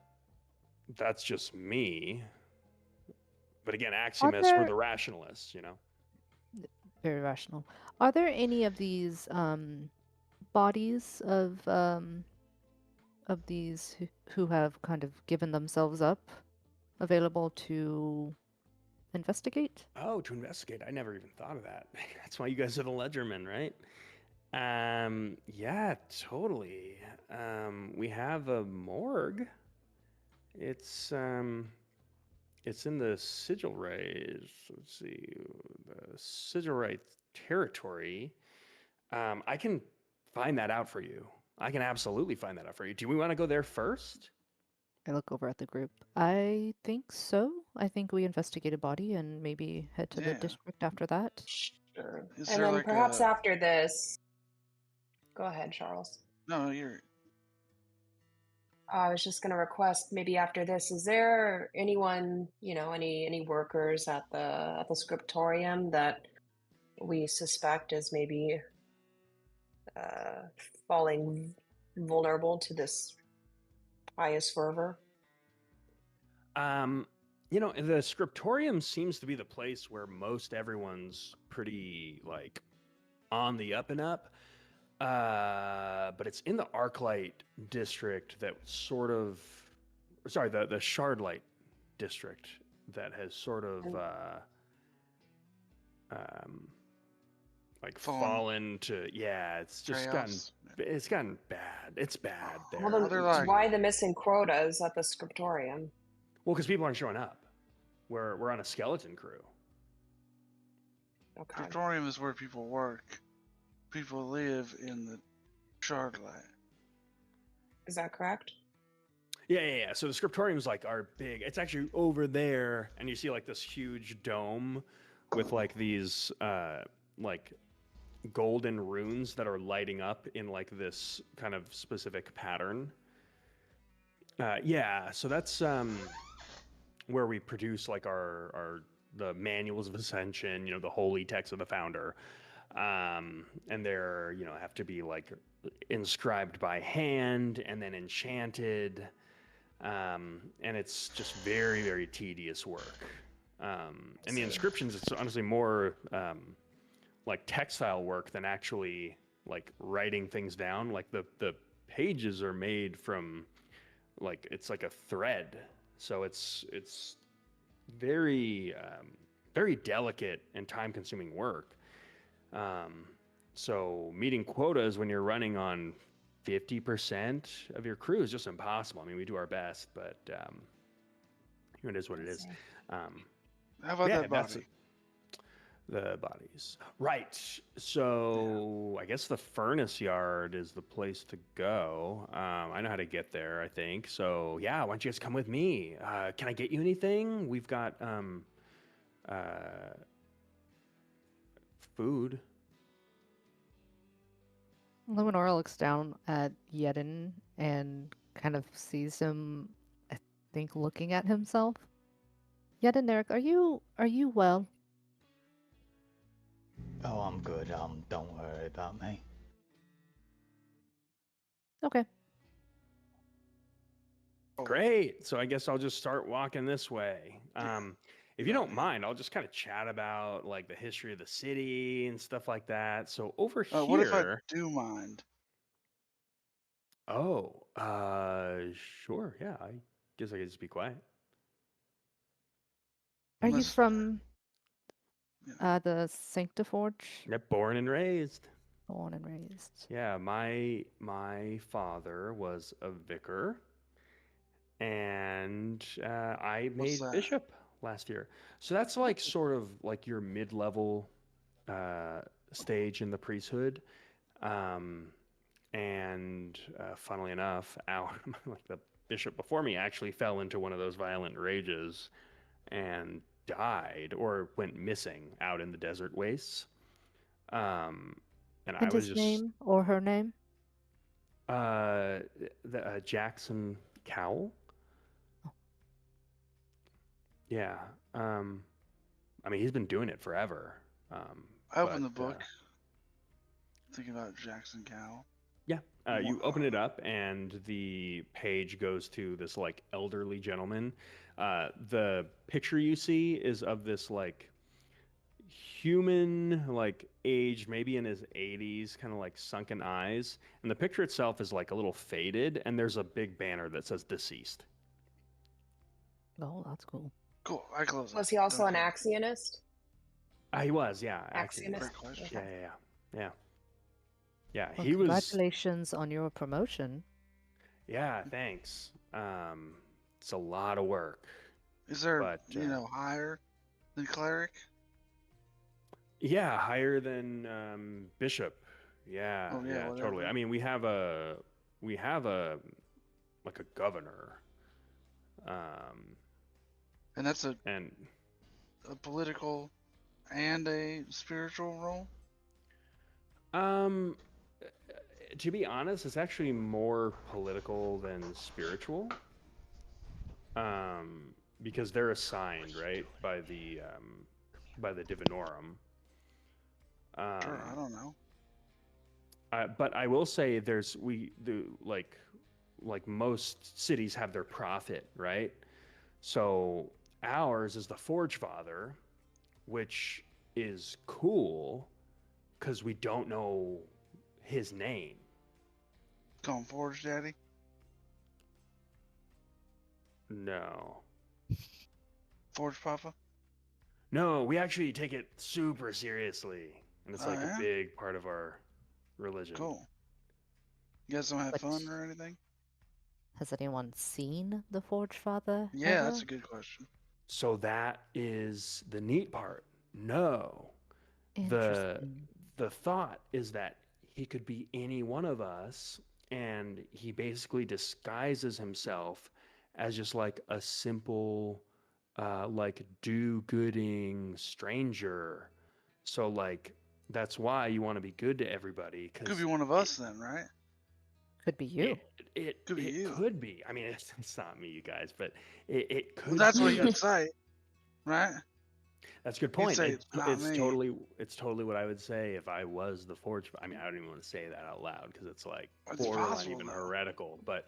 that's just me. But again, Are Aximus, we're there the rationalists, very rational? Are there any of these bodies of these who have kind of given themselves up available to investigate? Oh, to investigate. I never even thought of that. That's why you guys are the ledgermen, right? Yeah, totally. We have a morgue. It's in the sigil right. Let's see, the sigil right territory. I can find that out for you. I can absolutely find that out for you. Do we want to go there first? I look over at the group. I think so. I think we investigate a body and maybe head to the Yeah. district after that. Sure. Is And there then like perhaps a... after this, go ahead, Charles. No, you're... I was just going to request maybe after this, is there anyone, any workers at the scriptorium that we suspect is maybe uh, falling vulnerable to this pious fervor? The scriptorium seems to be the place where most everyone's pretty like on the up and up. But it's in the Arclight district that sort of, sorry, the Shardlight district that has sort of like fallen to, yeah, it's just Chaos. gotten bad. It's bad there. Well, then they're like- why the missing quotas at the scriptorium? Well, because people aren't showing up. We're on a skeleton crew. Okay. Scriptorium is where people work. People live in the Shardlight. Is that correct? Yeah. So the scriptorium is like our big. It's actually over there, and you see like this huge dome with like these like golden runes that are lighting up in like this kind of specific pattern. Yeah. So that's where we produce like the manuals of ascension. The holy text of the founder. And they're have to be like inscribed by hand and then enchanted, and it's just very, very tedious work. And the inscriptions, it's honestly more like textile work than actually like writing things down. Like the pages are made from like, it's like a thread, so it's very very delicate and time consuming work. So meeting quotas when you're running on 50% of your crew is just impossible. I mean, we do our best, but it is what it is. How about Yeah, that that's body? the bodies. Right. So I guess the furnace yard is the place to go. I know how to get there, I think. So yeah, why don't you guys come with me? Can I get you anything? We've got food. Luminora looks down at Yedin and kind of sees him, I think, looking at himself. Yedin, Eric, are you well? Oh, I'm good. Don't worry about me. Okay. Great. So I guess I'll just start walking this way. if you don't mind, I'll just kind of chat about like the history of the city and stuff like that. So over What if I here, do mind? oh, sure, yeah, I guess I could just be quiet. Are you Unless- from Yeah. the Sanctiforge? Yep, born and raised. Born and raised. Yeah, my father was a vicar, and I What's made that? bishop last year. So that's like sort of like your mid-level stage in the priesthood. And funnily enough, like the bishop before me actually fell into one of those violent rages and died or went missing out in the desert wastes. And I And was his just name or her name? Jackson Cowell. Oh. Yeah. I mean, he's been doing it forever. I opened the but, book, thinking about Jackson Cowell. Yeah. You Wow. open it up, and the page goes to this like elderly gentleman. The picture you see is of this like human, like aged, maybe in his 80s, kind of like sunken eyes. And the picture itself is like a little faded, and there's a big banner that says deceased. Oh, that's cool. Cool. I close it. Was he also Don't an close axionist? He was, yeah, it. actually. Great question. Yeah, yeah. Yeah, Well, he was. congratulations on your promotion. Yeah, thanks. It's a lot of work. Is there, But, higher than cleric? Yeah, higher than bishop. Yeah, Oh, yeah, yeah, totally. whatever. I mean, we have a like a governor, And that's a and political and a spiritual role? um, to be honest, it's actually more political than spiritual. Because they're assigned right by the divinorum. Sure, I don't know. But I will say like most cities have their prophet, right? So ours is the Forge Father, which is cool because we don't know his name. Call him Forge Daddy? No. Forge Papa? No, we actually take it super seriously. And it's Oh, like yeah? a big part of our religion. Cool. You guys don't have But- fun or anything? Has anyone seen the Forge Father? Yeah, ever? that's a good question. So that is the neat part. No. Interesting. The thought is that he could be any one of us, and he basically disguises himself as just like a simple like do-gooding stranger. So like that's why you want to be good to everybody, Could because be one of us then, right? Could be you. it Could be it you. could be. I mean, it's not me, you guys, but it could Well, that's be. what he would say, right? That's a good He'd point. say, "It's not me." It's totally what I would say if I was the Forge. I mean, I don't even want to say that out loud because it's like It's borderline possible, even though. heretical. But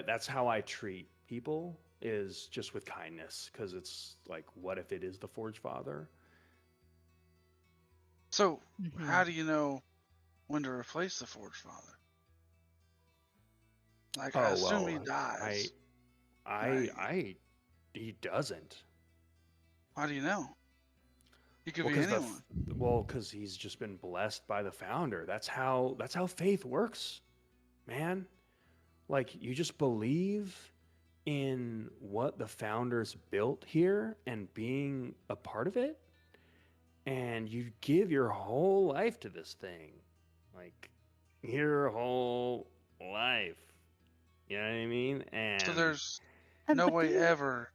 that's how I treat people, is just with kindness, because it's like, what if it is the Forge Father? So, Mhm. how do you know when to replace the Forge Father? Like, I assume he dies. He doesn't. How do you know? He could Well, be anyone. because he's just been blessed by the founder. That's how faith works, man. Like, you just believe in what the founders built here and being a part of it, and you give your whole life to this thing. Like, your whole life. You know what I mean? And So there's And no but way do you- ever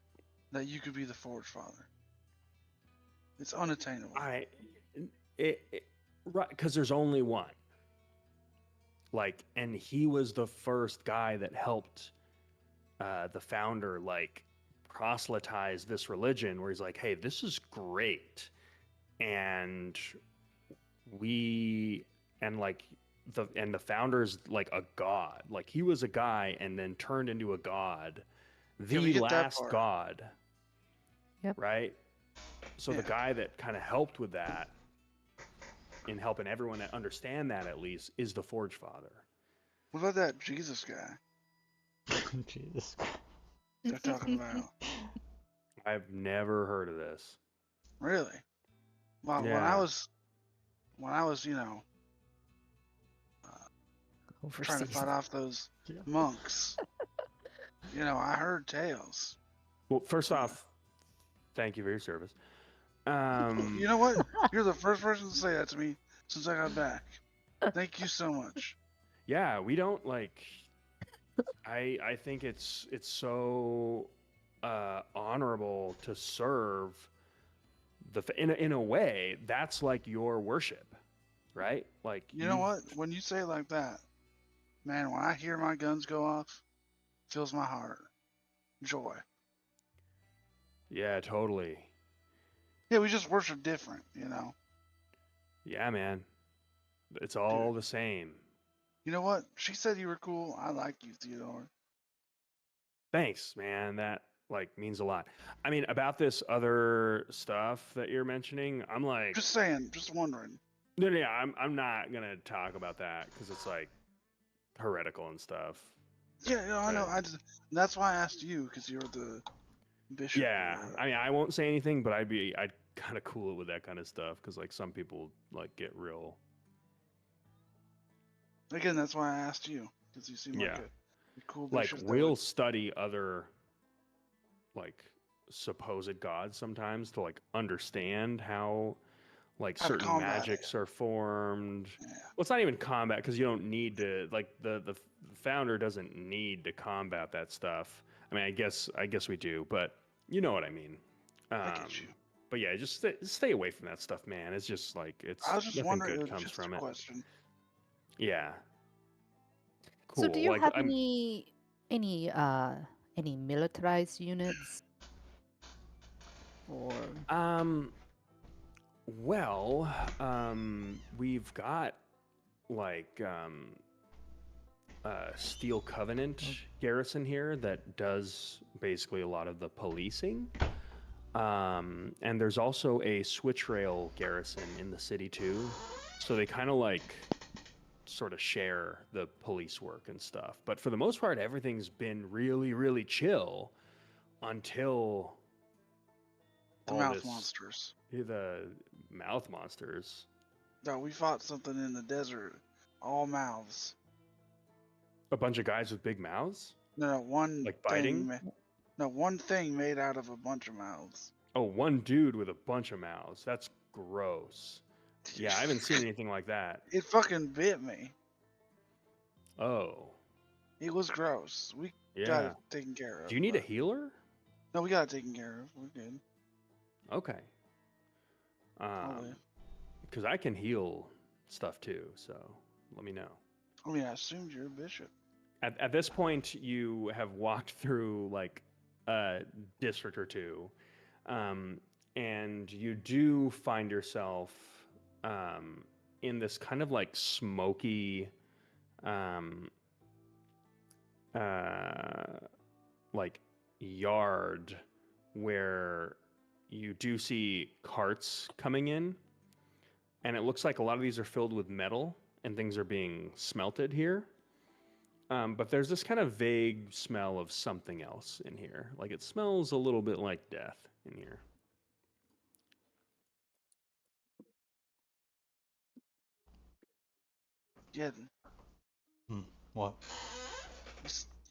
that you could be the Forge Father. It's unattainable. right, because there's only one. Like, and he was the first guy that helped the founder like proselytize this religion, where he's like, hey, this is great, and the founder's like a god. Like, he was a guy and then turned into a god, Yeah, we the get that last part. god. Yep. Right? So Yeah. the guy that kind of helped with that, in helping everyone understand that at least, is the Forge Father. What about that Jesus guy Jesus. they're talking about? I've never heard of this. Really? Well, Yeah. when I was, trying to Overseas. fight off those Yeah. monks, I heard tales. Well, first Yeah. off, thank you for your service. You know what? You're the first person to say that to me since I got back. Thank you so much. Yeah, we don't like. I think it's so honorable to serve in a way that's like your worship, right? Like You know what? When you say it like that, man, when I hear my guns go off, fills my heart. Joy. Yeah, totally. Yeah, we just worship different, Yeah, man. It's all the same. You know what? She said you were cool. I like you, Theodore. Thanks, man. That like means a lot. I mean, about this other stuff that you're mentioning, I'm like, Just saying, just wondering. no, I'm not gonna talk about that because it's like heretical and stuff. Yeah, I know. Right. That's why I asked you because you're the bishop. Yeah, I mean, I won't say anything, but I'd kind of cool it with that kind of stuff because like some people like get real. Again, that's why I asked you because you seem like Yeah. a cool Like bishop. we'll study other like supposed gods sometimes to like understand how like How to certain combat magics are formed. Yeah. Well, it's not even combat because you don't need to like the founder doesn't need to combat that stuff. I mean, I guess we do, but you know what I mean. I get you. But yeah, just stay away from that stuff, man. It's just like it's I was just nothing wondering. It good was comes just from a it. question. Yeah. Cool. So do you like have I'm any militarized units? Or well, we've got like Steel Covenant garrison here that does basically a lot of the policing. And there's also a switch rail garrison in the city too. So they kind of like sort of share the police work and stuff. But for the most part, everything's been really, really chill until The all mouth this, monsters. the mouth monsters. No, we fought something in the desert. All mouths. A bunch of guys with big mouths? No, one Like thing. biting? No, one thing made out of a bunch of mouths. Oh, one dude with a bunch of mouths. That's gross. Yeah, I haven't seen anything like that. It fucking bit me. Oh, It was gross. We got yeah. it taken care of. Do you need a but- healer? No, we got it taken care of. We're good. Okay. live. Because I can heal stuff too, so let me know. I mean, I assumed you're a bishop. At this point, you have walked through like a district or two, and you do find yourself in this kind of like smoky, like yard where you do see carts coming in, and it looks like a lot of these are filled with metal and things are being smelted here. But there's this kind of vague smell of something else in here. Like it smells a little bit like death in here. Yeah, What?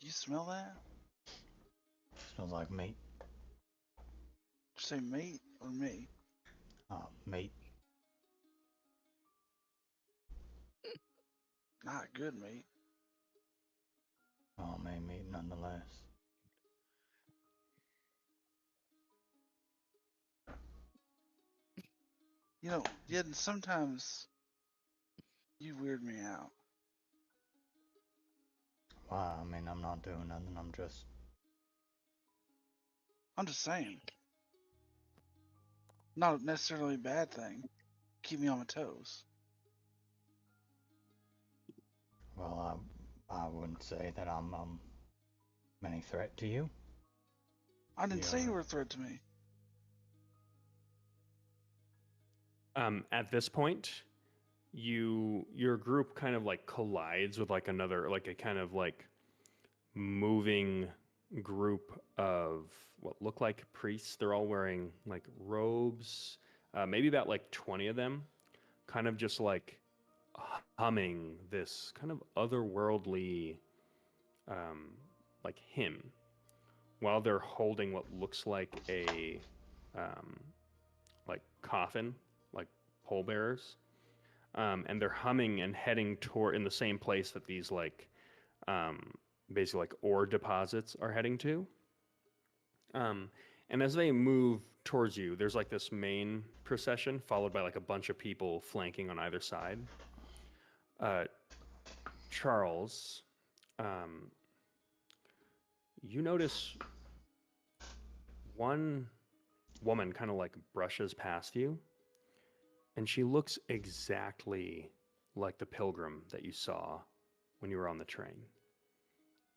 you smell that? Smells like meat. Did you say mate or me? Meat. Not good, mate. Oh, man, meat nonetheless. Yeah, sometimes you weird me out. Why? I mean, I'm not doing nothing. I'm just saying. Not necessarily a bad thing. Keep me on my toes. Well, I wouldn't say that I'm any threat to you. I didn't say Yeah. you were a threat to me. At this point, your group kind of like collides with like another, like a kind of like moving group of what look like priests. They're all wearing like robes, maybe about like 20 of them, kind of just like humming this kind of otherworldly like hymn while they're holding what looks like a like coffin, like pallbearers, and they're humming and heading toward in the same place that these like basically like ore deposits are heading to. And as they move towards you, there's like this main procession followed by like a bunch of people flanking on either side. Charles, um, you notice one woman kind of like brushes past you, and she looks exactly like the pilgrim that you saw when you were on the train.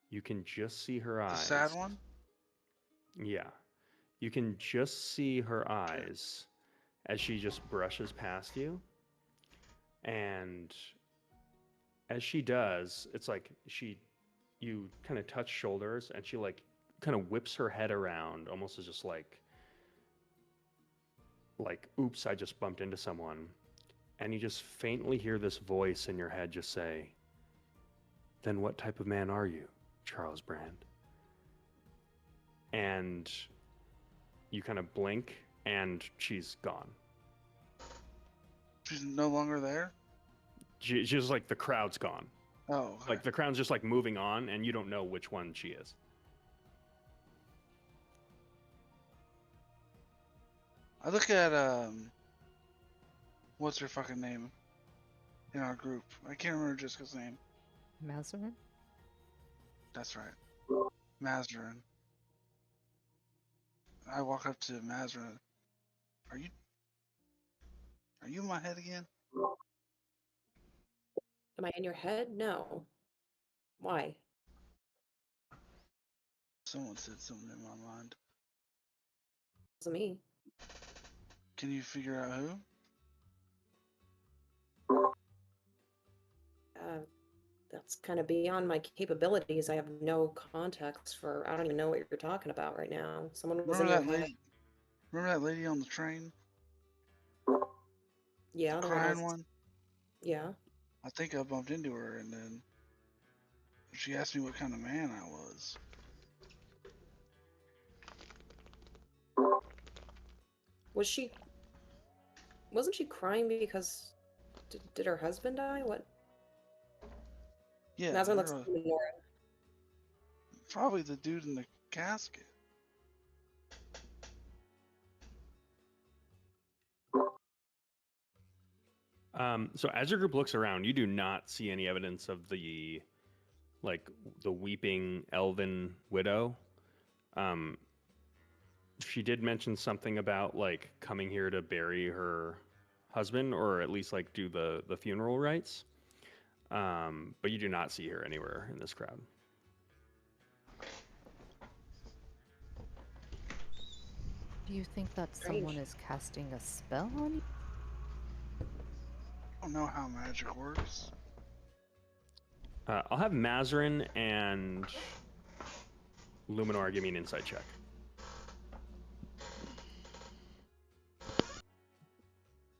You can just see her eyes. The sad one? Yeah. You can just see her eyes as she just brushes past you. And as she does, it's like you kind of touch shoulders, and she like kind of whips her head around almost as just like, oops, I just bumped into someone. And you just faintly hear this voice in your head just say, "Then what type of man are you, Charles Brand?" And you kind of blink, and she's gone. She's no longer there? She's just like, the crowd's gone. Oh, okay. Like the crowd's just like moving on, and you don't know which one she is. I look at what's her fucking name in our group? I can't remember Jessica's name. Mazarin? That's right, Mazarin. I walk up to Mazarin. Are you in my head again? Am I in your head? No. Why? Someone said something in my mind. It wasn't me. Can you figure out who? That's kind of beyond my capabilities. I have no context for. I don't even know what you're talking about right now. Someone was in Remember your that head. lady? Remember that lady on the train? Yeah, The the crying one. one? Yeah. I think I bumped into her, and then she asked me what kind of man I was. Was she? Wasn't she crying because? Did her husband die? What? Yeah, Mazarin looks her, like Nora. probably the dude in the casket. So as your group looks around, you do not see any evidence of the weeping elven widow. She did mention something about like coming here to bury her husband, or at least like do the funeral rites. But you do not see her anywhere in this crowd. Do you think that Strange. someone is casting a spell on you? I don't know how magic works. I'll have Mazarin and Luminor give me an insight check.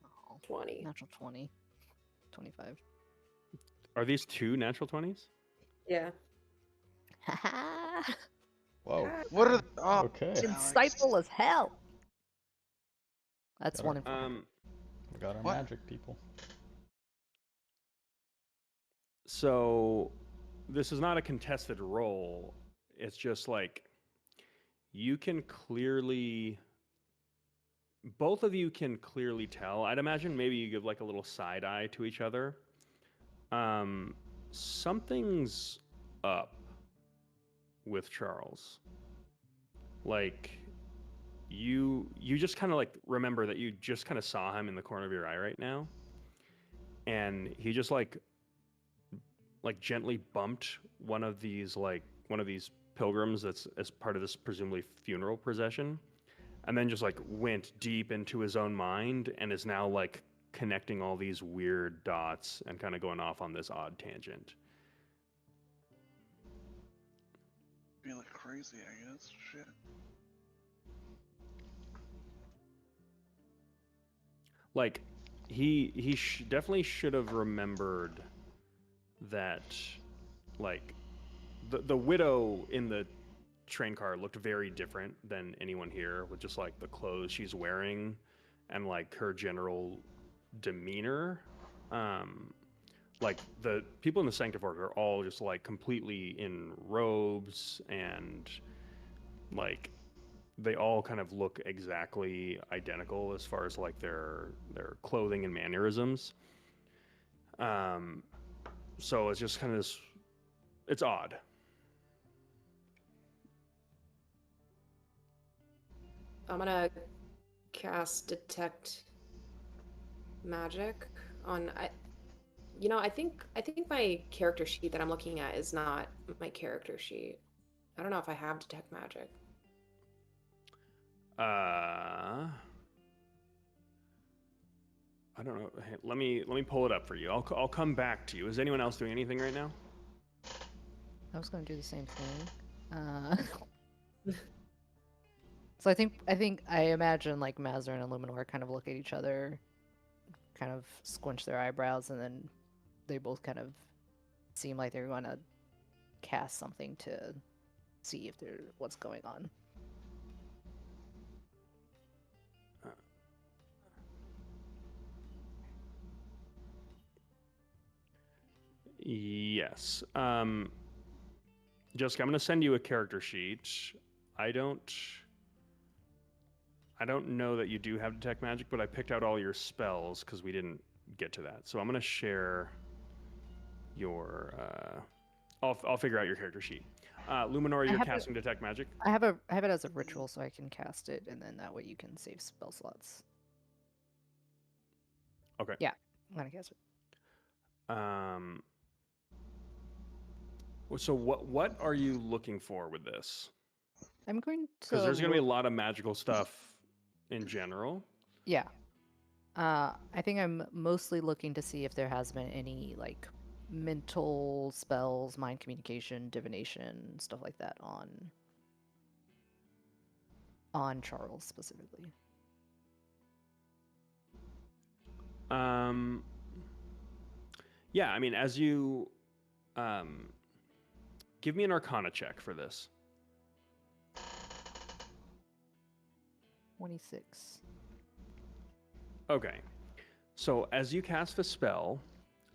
Oh, 20. natural 20. 25. Are these two natural 20s? Yeah. Haha! Whoa. What are? Oh, Okay. Alex. Insightful as hell! That's Got 1 it. in 4. We got our What? magic people. So this is not a contested roll. It's just like you can clearly, both of you can clearly tell. I'd imagine maybe you give like a little side eye to each other. Something's up with Charles. Like you just kind of like remember that you just kind of saw him in the corner of your eye right now, and he just like gently bumped one of these pilgrims that's as part of this presumably funeral procession, and then just like went deep into his own mind and is now like connecting all these weird dots and kind of going off on this odd tangent. Be like crazy, I guess. Shit. Like he definitely should have remembered that, like, the widow in the train car looked very different than anyone here, with just like the clothes she's wearing and like her general demeanor. Like the people in the Sanctiforge are all just like completely in robes, and like they all kind of look exactly identical as far as like their clothing and mannerisms. So it's just kind of this, it's odd. I'm gonna cast detect magic on I think my character sheet that I'm looking at is not my character sheet. I don't know if I have detect magic. I don't know. Hey, let me pull it up for you. I'll come back to you. Is anyone else doing anything right now? I was going to do the same thing. So I imagine like Mazarin and Luminor kind of look at each other, kind of squinch their eyebrows, and then they both kind of seem like they're going to cast something to see if they're what's going on. Yes. Jessica, I'm going to send you a character sheet. I don't know that you do have detect magic, but I picked out all your spells because we didn't get to that. So I'm going to share your. I'll figure out your character sheet. Luminor, you're casting detect magic. I have it as a ritual, so I can cast it, and then that way you can save spell slots. Okay. Yeah, I'm gonna cast it. So what are you looking for with this? I'm going to because there's going to be a lot of magical stuff in general. Yeah. I think I'm mostly looking to see if there has been any like mental spells, mind communication, divination, stuff like that on Charles specifically. Yeah, I mean, as you give me an Arcana check for this. 26. Okay. So as you cast the spell,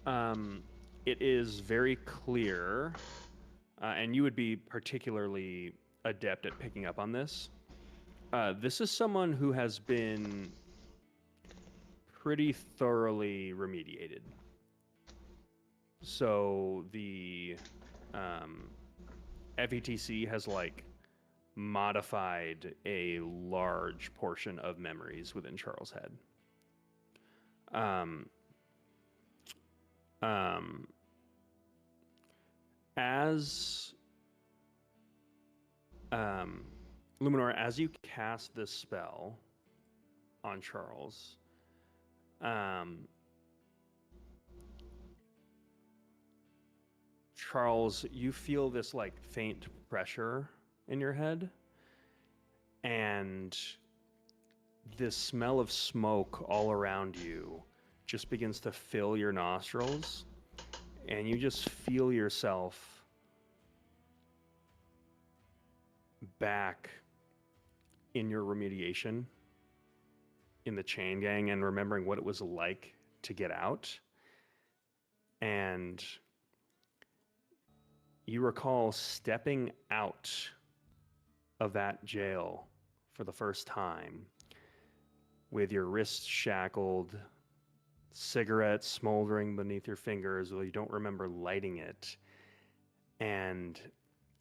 it is very clear, and you would be particularly adept at picking up on this. This is someone who has been pretty thoroughly remediated. So the FETC has like modified a large portion of memories within Charles' head. As Luminor, as you cast this spell on Charles, Charles, you feel this like faint pressure in your head, and this smell of smoke all around you just begins to fill your nostrils, and you just feel yourself back in your remediation in the chain gang and remembering what it was like to get out. And you recall stepping out of that jail for the first time with your wrists shackled, cigarette smoldering beneath your fingers, though you don't remember lighting it. And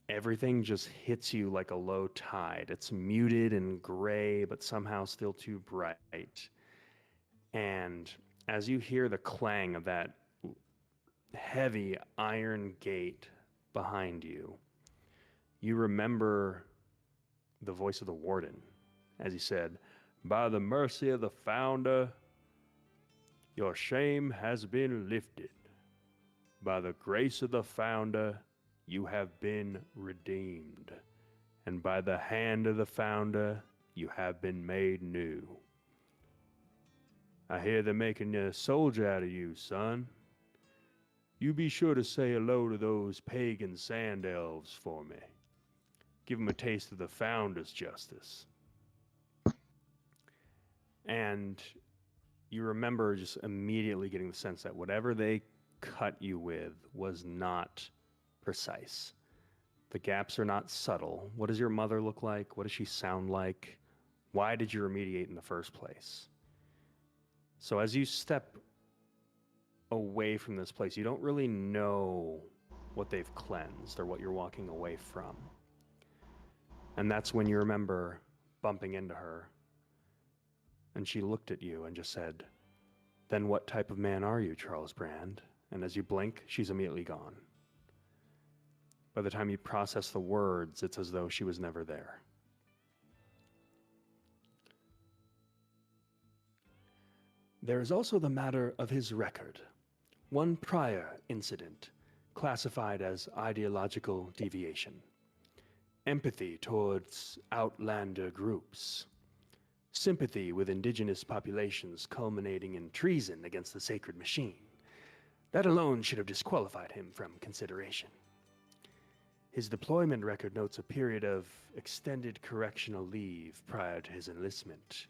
everything just hits you like a low tide. It's muted and gray, but somehow still too bright. And as you hear the clang of that heavy iron gate behind you, you remember the voice of the warden as he said, "By the mercy of the Founder, your shame has been lifted. By the grace of the Founder, you have been redeemed. And by the hand of the Founder, you have been made new. I hear they're making a soldier out of you, son. You be sure to say hello to those pagan sand elves for me. Give them a taste of the Founder's justice." And you remember just immediately getting the sense that whatever they cut you with was not precise. The gaps are not subtle. What does your mother look like? What does she sound like? Why did you remediate in the first place? So as you step away from this place, you don't really know what they've cleansed or what you're walking away from. And that's when you remember bumping into her. And she looked at you and just said, "Then what type of man are you, Charles Brand?" And as you blink, she's immediately gone. By the time you process the words, it's as though she was never there. There is also the matter of his record. One prior incident, classified as ideological deviation. Empathy towards outlander groups. Sympathy with indigenous populations culminating in treason against the sacred machine. That alone should have disqualified him from consideration. His deployment record notes a period of extended correctional leave prior to his enlistment.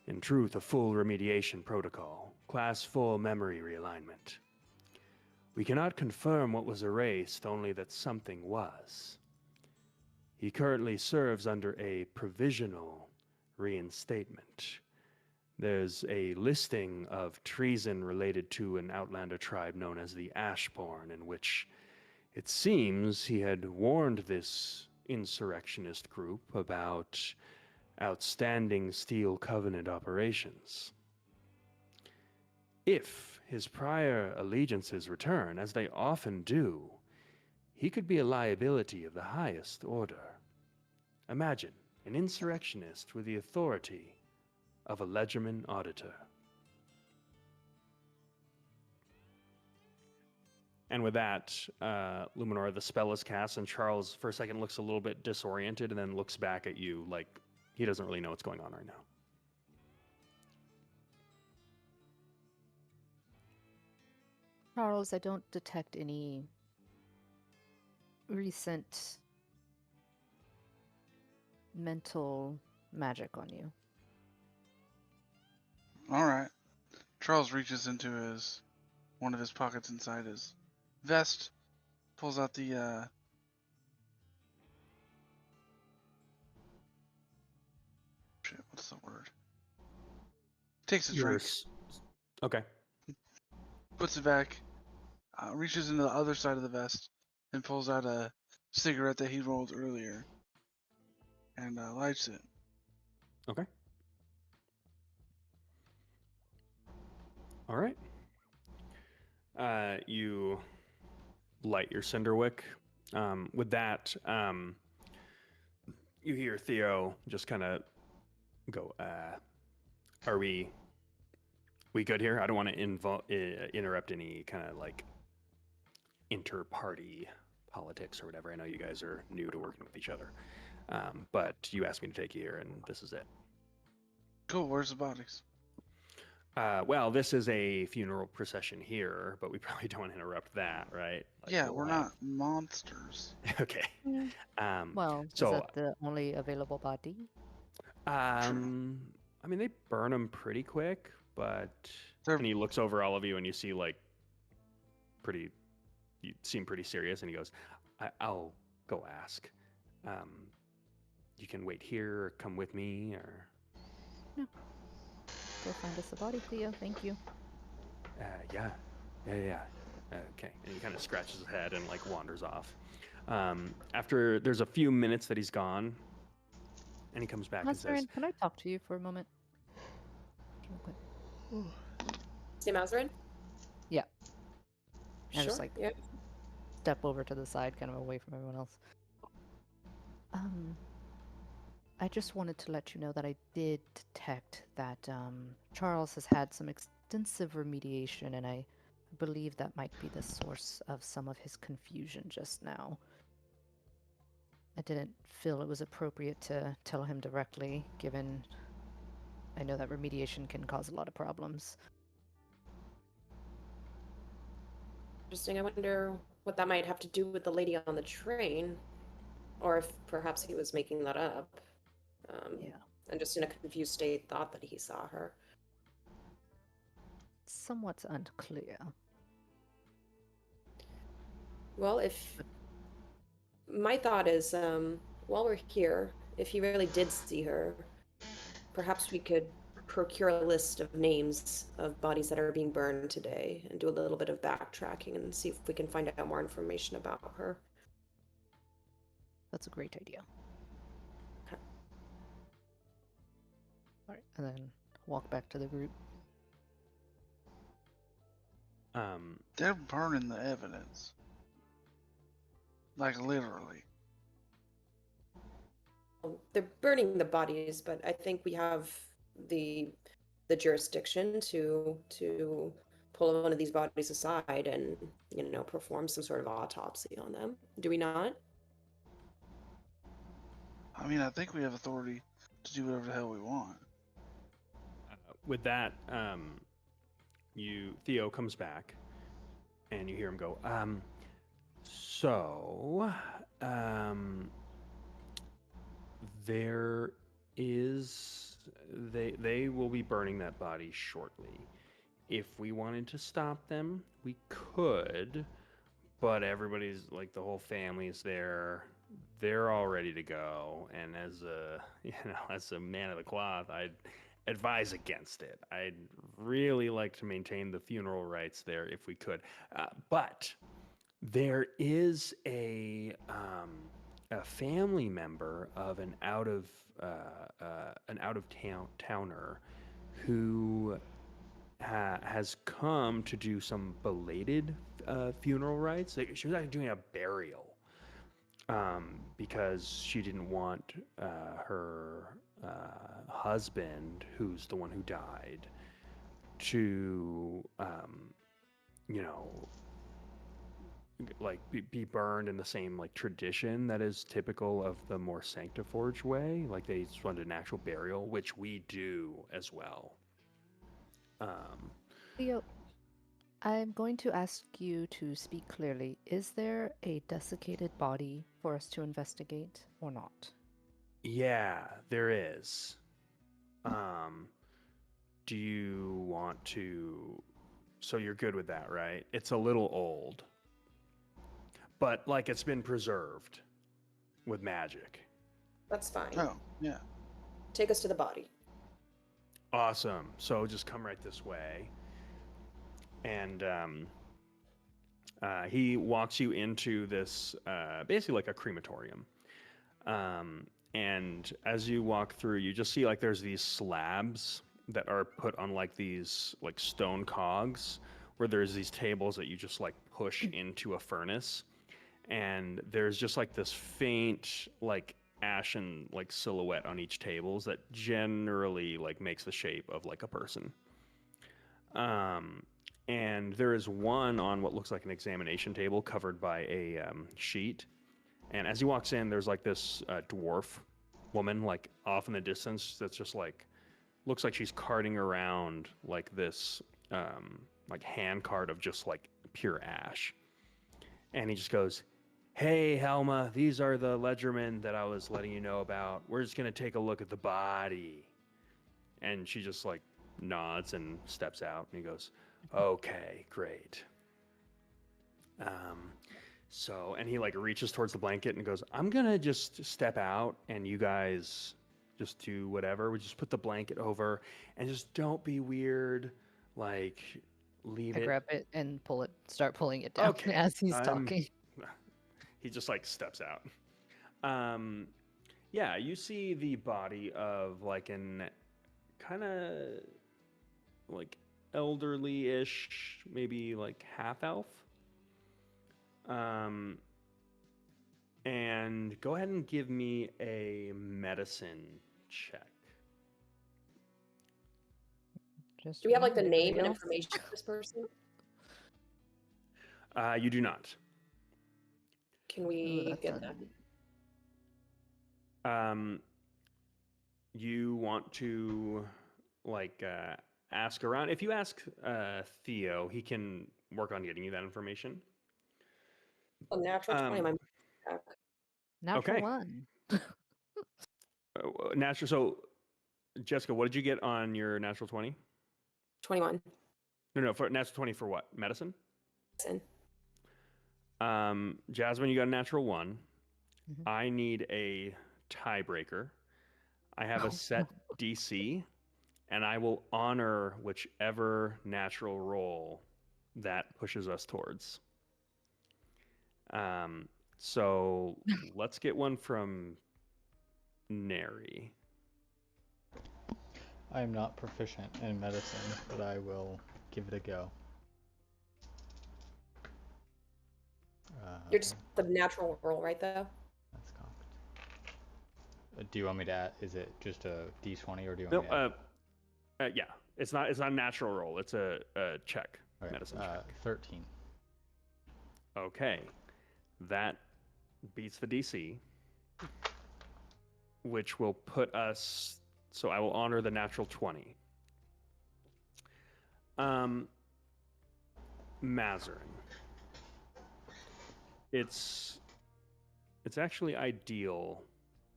In truth, a full remediation protocol, Class 4 memory realignment. We cannot confirm what was erased, only that something was. He currently serves under a provisional reinstatement. There's a listing of treason related to an outlander tribe known as the Ashborn, in which it seems he had warned this insurrectionist group about outstanding Steel Covenant operations. If his prior allegiances return, as they often do, he could be a liability of the highest order. Imagine an insurrectionist with the authority of a Legerman auditor. And with that, Luminor, the spell is cast, and Charles, for a second, looks a little bit disoriented and then looks back at you like he doesn't really know what's going on right now. Charles, I don't detect any recent mental magic on you. All right. Charles reaches into one of his pockets inside his vest, pulls out the shit. What's the word? Takes a drink, Okay. puts it back, reaches into the other side of the vest, and pulls out a cigarette that he rolled earlier, and lights it. Okay. All right. You light your cinder wick. With that, you hear Theo just kind of go, "Are we good here? I don't want to interrupt any kind of like inter-party politics or whatever. I know you guys are new to working with each other, but you asked me to take you here, and this is it." Cool. Where's the bodies? Well, this is a funeral procession here, but we probably don't want to interrupt that, right? Like, Yeah, we'll we're have- not monsters. Okay. Well, so, is that the only available body? I mean, they burn them pretty quick, but They're- and he looks over all of you, and you see like you seem pretty serious, and he goes, "I'll go ask. You can wait here, or come with me, or." No. Go find us a body, Theo. Thank you. Yeah. Okay. And he kind of scratches his head and like wanders off. After there's a few minutes that he's gone, and he comes back and says, Mazarin, can I talk to you for a moment? Real quick. Say Mazarin? Yeah. And Sure. just like Yeah. step over to the side, kind of away from everyone else. I just wanted to let you know that I did detect that Charles has had some extensive remediation, and I believe that might be the source of some of his confusion just now. I didn't feel it was appropriate to tell him directly, given I know that remediation can cause a lot of problems. Interesting. I wonder what that might have to do with the lady on the train, or if perhaps he was making that up. Yeah. And just in a confused state thought that he saw her. Somewhat unclear. Well, if my thought is, while we're here, if he really did see her, perhaps we could procure a list of names of bodies that are being burned today and do a little bit of backtracking and see if we can find out more information about her. That's a great idea. Okay. All right, and then walk back to the group. They're burning the evidence. Like literally. They're burning the bodies, but I think we have the jurisdiction to pull one of these bodies aside and perform some sort of autopsy on them. Do we not? I mean, I think we have authority to do whatever the hell we want. With that, Theo comes back, and you hear him go, there is, they will be burning that body shortly. If we wanted to stop them, we could, but everybody's, like, the whole family's there. They're all ready to go, and as a man of the cloth, I'd advise against it. I'd really like to maintain the funeral rites there if we could, but there is a family member of an out of towner who has come to do some belated funeral rites. She was actually doing a burial because she didn't want her husband, who's the one who died, to like be burned in the same like tradition that is typical of the more Sanctiforge way. Like they just wanted an actual burial, which we do as well. Theo, I'm going to ask you to speak clearly. Is there a desiccated body for us to investigate or not? Yeah, there is. Do you want to? So you're good with that, right? It's a little old, but like it's been preserved with magic. That's fine. Oh, yeah. Take us to the body. Awesome. So just come right this way. And he walks you into this, basically like a crematorium. And as you walk through, you just see like there's these slabs that are put on like these like stone cogs, where there's these tables that you just like push into a furnace. And there's just like this faint like ashen like silhouette on each tables that generally like makes the shape of like a person. And there is one on what looks like an examination table covered by a sheet. And as he walks in, there's like this dwarf woman like off in the distance that's just like looks like she's carting around like this like hand cart of just like pure ash. And he just goes, "Hey, Helma, these are the ledgermen that I was letting you know about. We're just gonna take a look at the body." And she just like nods and steps out, and he goes, "Okay, great." And he like reaches towards the blanket and goes, "I'm gonna just step out, and you guys just do whatever. We just put the blanket over, and just don't be weird. Like, leave I it." grab it and start pulling it down Okay, as he's talking. He just like steps out. Yeah, you see the body of like an kind of like elderly-ish, maybe like half elf. And go ahead and give me a medicine check. Just Do we have me, like the name anybody and else? information of this person? You do not. Can Ooh, we that's get a- that? You want to like ask around. If you ask Theo, he can work on getting you that information. A natural 20 Um, on my back. Natural Okay. one. Natural. So, Jessica, what did you get on your natural 20? 21. No, for natural 20 for what? Medicine? Listen. Jasmine, you got a natural 1. Mhm. I need a tiebreaker. I have a set DC, and I will honor whichever natural roll that pushes us towards. So let's get one from Neri. I am not proficient in medicine, but I will give it a go. You're just the natural roll, right, though? That's cocked. Do you want me to add, is it just a d20 or do you No, want me to add? yeah, it's not a natural roll. It's a check, Okay, medicine check. 13. Okay, that beats the DC, which will put us. So I will honor the natural 20. Mazarin. It's actually ideal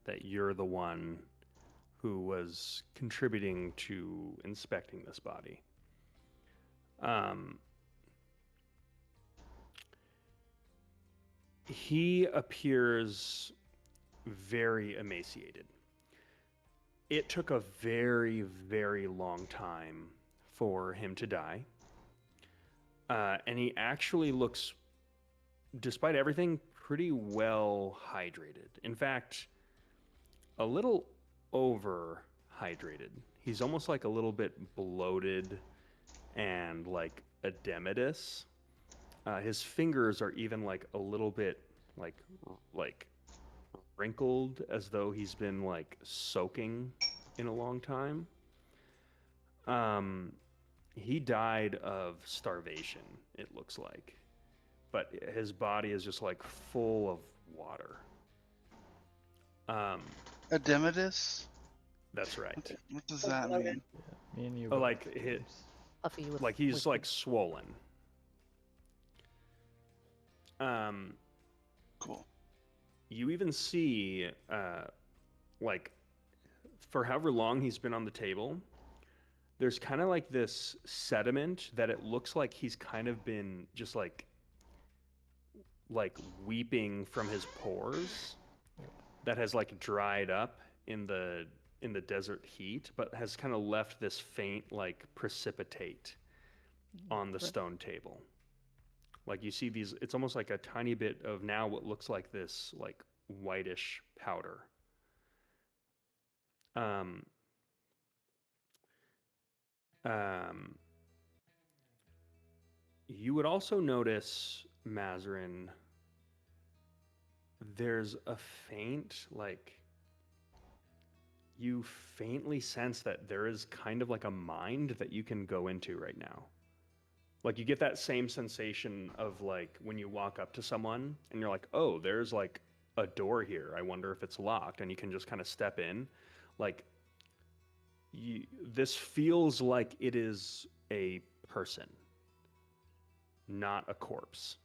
that you're the one who was contributing to inspecting this body. He appears very emaciated. It took a very, very long time for him to die. And he actually looks, despite everything, pretty well hydrated. In fact, a little over hydrated. He's almost like a little bit bloated and like edematous. His fingers are even like a little bit like wrinkled, as though he's been like soaking in a long time. He died of starvation, it looks like, but his body is just like full of water. Edematous? That's right. What does that mean? Yeah, me and you. Oh, both. like Puffy with like he's with like swollen. Cool. You even see, like, for however long he's been on the table, there's kind of like this sediment that it looks like he's kind of been just like weeping from his pores, that has like dried up in the desert heat, but has kind of left this faint like precipitate on the stone table. Like you see these, it's almost like a tiny bit of now what looks like this like whitish powder. You would also notice, Mazarin, there's a faint, like, you faintly sense that there is kind of like a mind that you can go into right now. Like you get that same sensation of like when you walk up to someone and you're like, oh, there's like a door here. I wonder if it's locked, and you can just kind of step in. Like this feels like it is a person, not a corpse.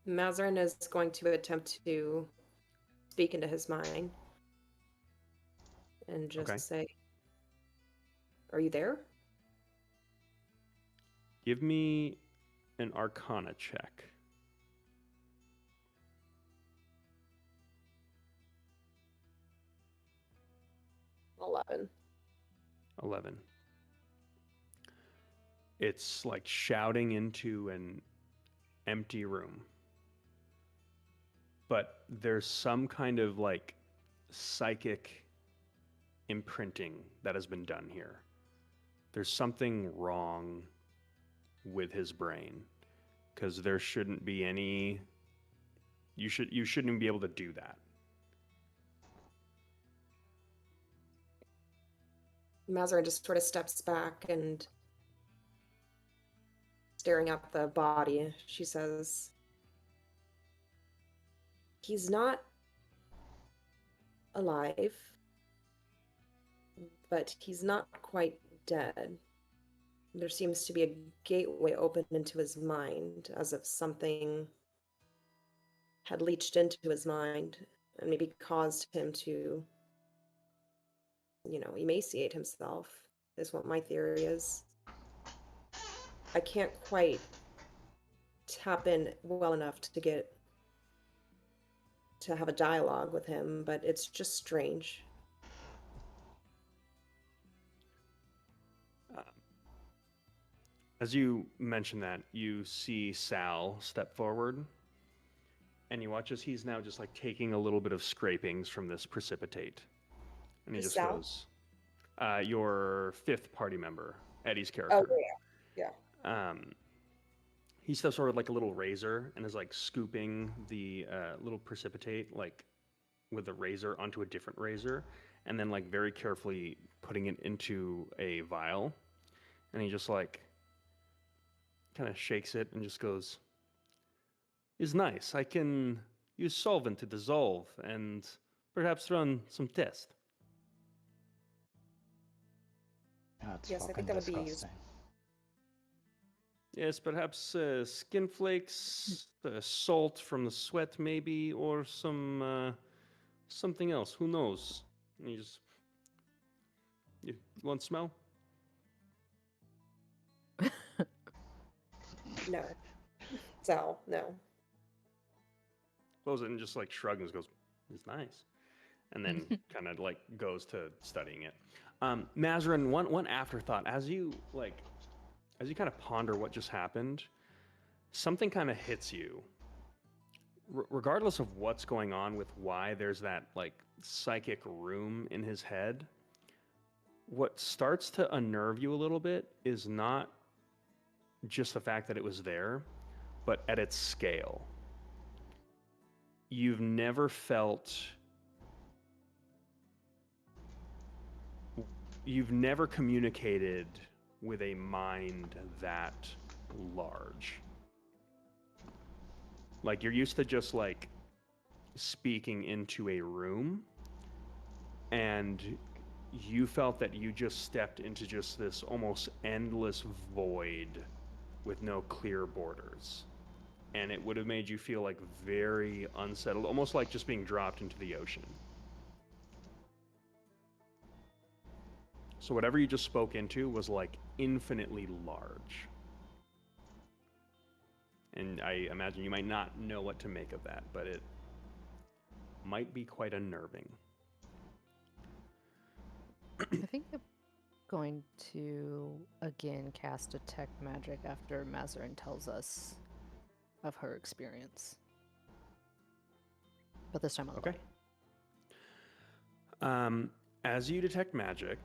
Mazarin is going to attempt to speak into his mind and just say, are you there? Give me an Arcana check. 11. It's like shouting into an empty room. But there's some kind of like psychic imprinting that has been done here. There's something wrong with his brain, because there shouldn't be any. You shouldn't be able to do that. Mazarin just sort of steps back and staring at the body, she says, "He's not alive, but he's not quite dead. There seems to be a gateway open into his mind, as if something had leached into his mind and maybe caused him to, emaciate himself, is what my theory is. I can't quite tap in well enough to have a dialogue with him, but it's just strange." As you mention that, you see Sal step forward, and you watch as he's now just like taking a little bit of scrapings from this precipitate. And he Who's just Sal? goes, your fifth party member, Eddie's Oh, character. yeah. He steps forward like a little razor and is like scooping the little precipitate like with a razor onto a different razor, and then like very carefully putting it into a vial. And he just like kind of shakes it and just goes, "Is nice. I can use solvent to dissolve and perhaps run some tests." That's Yes, I think fucking that would be disgusting. Yes, perhaps skin flakes, salt from the sweat, maybe, or some something else. Who knows? And you just, you want to smell? No. Sal, no. Close it and just like shrugs and goes, "It's nice," and then kind of like goes to studying it. Mazarin, one afterthought as you kind of ponder what just happened, something kind of hits you. Regardless of what's going on with why there's that like psychic room in his head, what starts to unnerve you a little bit is not just the fact that it was there, but at its scale. You've never communicated with a mind that large. Like, you're used to just like speaking into a room, and you felt that you just stepped into just this almost endless void with no clear borders. And it would have made you feel like very unsettled, almost like just being dropped into the ocean. So whatever you just spoke into was like infinitely large. And I imagine you might not know what to make of that, but it might be quite unnerving. I think I'm going to again cast Detect Magic after Mazarin tells us of her experience. But this time on the Okay. body. As you detect magic,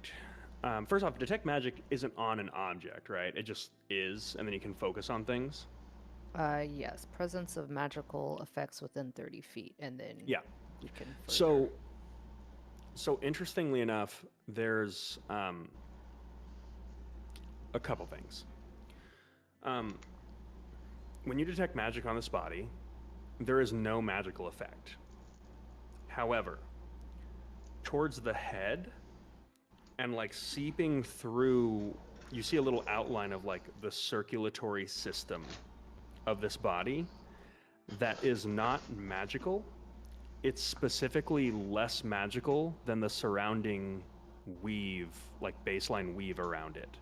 first off, detect magic isn't on an object, right? It just is, and then you can focus on things. Yes, presence of magical effects within 30 feet, and then Yeah. you can further. So interestingly enough, there's a couple things. When you detect magic on this body, there is no magical effect. However, towards the head and like seeping through, you see a little outline of like the circulatory system of this body that is not magical. It's specifically less magical than the surrounding weave, like baseline weave around it.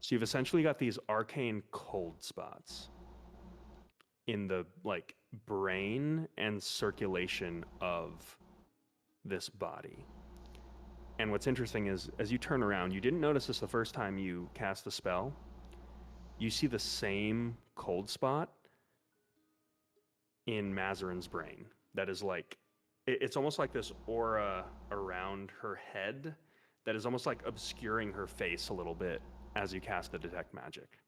So you've essentially got these arcane cold spots in the like brain and circulation of this body. And what's interesting is, as you turn around, you didn't notice this the first time you cast the spell. You see the same cold spot in Mazarin's brain. That is like, it's almost like this aura around her head that is almost like obscuring her face a little bit as you cast the Detect Magic.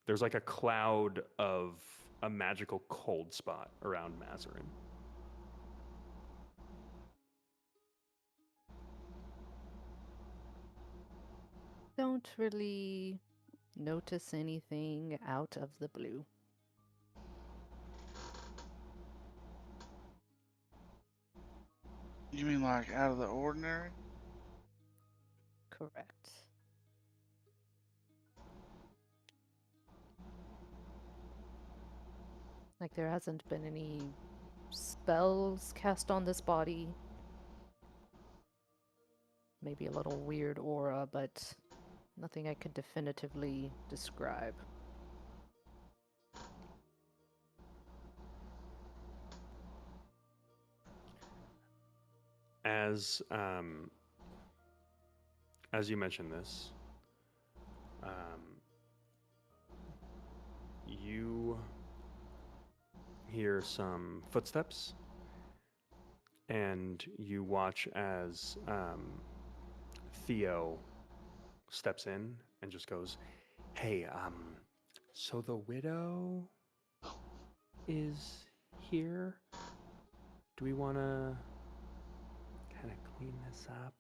There's like a cloud of a magical cold spot around Mazarin. don't really notice anything out of the blue. You mean like out of the ordinary? Correct. Like there hasn't been any spells cast on this body. Maybe a little weird aura, but nothing I could definitively describe. As you mentioned this, you hear some footsteps, and you watch as Theo steps in and just goes, "Hey, so the widow is here. Do we want to kind of clean this up,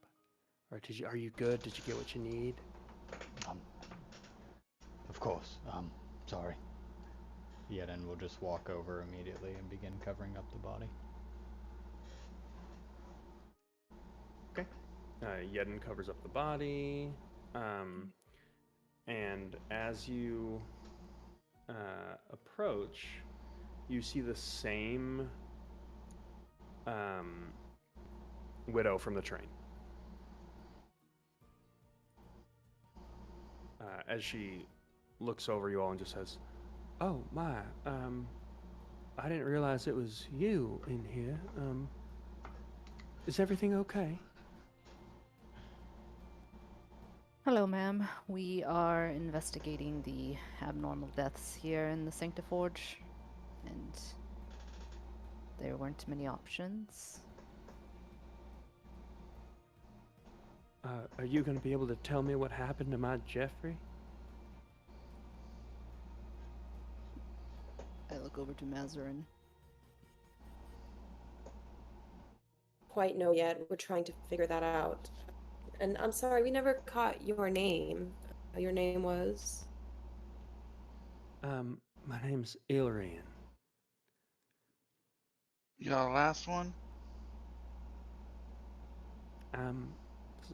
or are you good? Did you get what you need?" Of course. Sorry. Yeden will just walk over immediately and begin covering up the body. Okay. Yeden covers up the body, and as you approach, you see the same widow from the train. As she looks over you all and just says, "Oh my, I didn't realize it was you in here. Is everything okay?" Hello, ma'am. We are investigating the abnormal deaths here in the Sanctiforge, and there weren't many options. Are you going to be able to tell me what happened to my Jeffrey? I look over to Mazarin. Quite know yet. We're trying to figure that out. And I'm sorry, we never caught your name. Your name was? My name's Ilrian. You got a last one?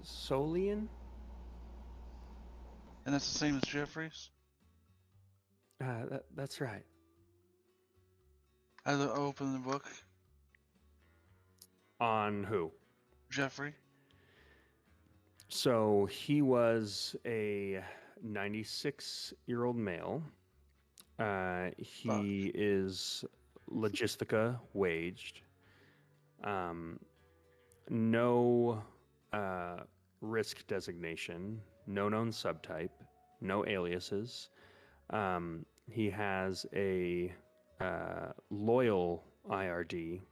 Solian? And that's the same as Jeffrey's? That's right. I open the book. On who? Jeffrey. So he was a 96-year-old male. He is Logistica waged. No risk designation, no known subtype, no aliases. He has a loyal IRD,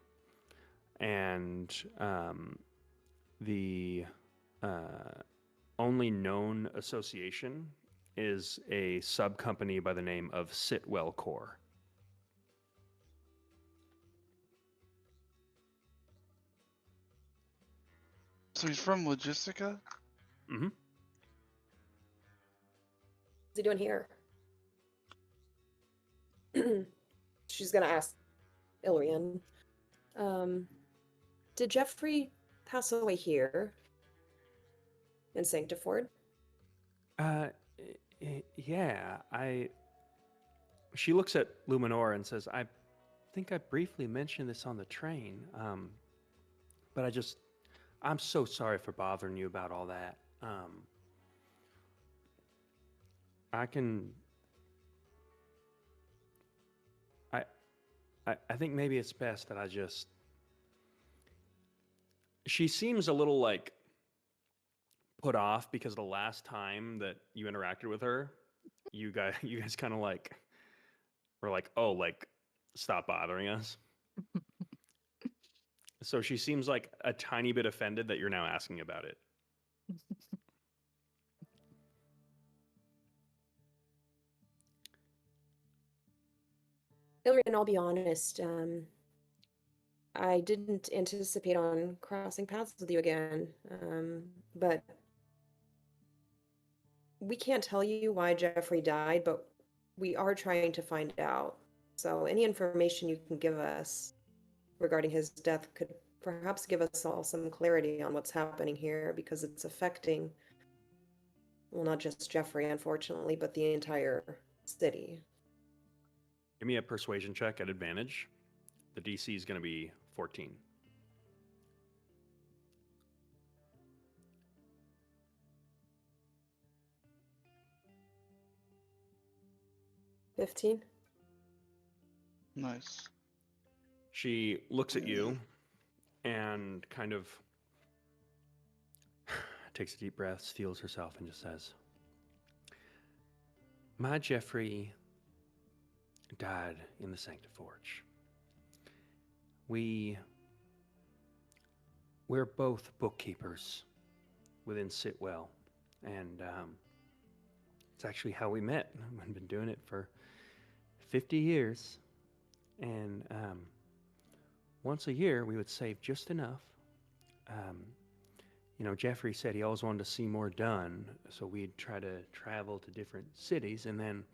and the only known association is a sub-company by the name of Sitwell Corps. So he's from Logistica? Mm-hmm. What's he doing here? She's gonna ask Ilrian. Did Jeffrey pass away here in Sanctiford? Yeah, She looks at Luminor and says, "I think I briefly mentioned this on the train, but I'm so sorry for bothering you about all that. I think maybe it's best that She seems a little like put off because the last time that you interacted with her, you guys kind of like were like, "Oh, like stop bothering us." So she seems like a tiny bit offended that you're now asking about it. Ilrian, I'll be honest. I didn't anticipate on crossing paths with you again. But we can't tell you why Jeffrey died, but we are trying to find out. So any information you can give us regarding his death could perhaps give us all some clarity on what's happening here, because it's affecting, well, not just Jeffrey, unfortunately, but the entire city. Give me a persuasion check at advantage. The DC is going to be 14. 15? Nice. She looks at you and kind of takes a deep breath, steels herself, and just says, "My Jeffrey died in the Sanctiforge. We're both bookkeepers within Sitwell, and it's actually how we met. We've been doing it for 50 years, and once a year we would save just enough. Jeffrey said he always wanted to see more done, so we'd try to travel to different cities, and then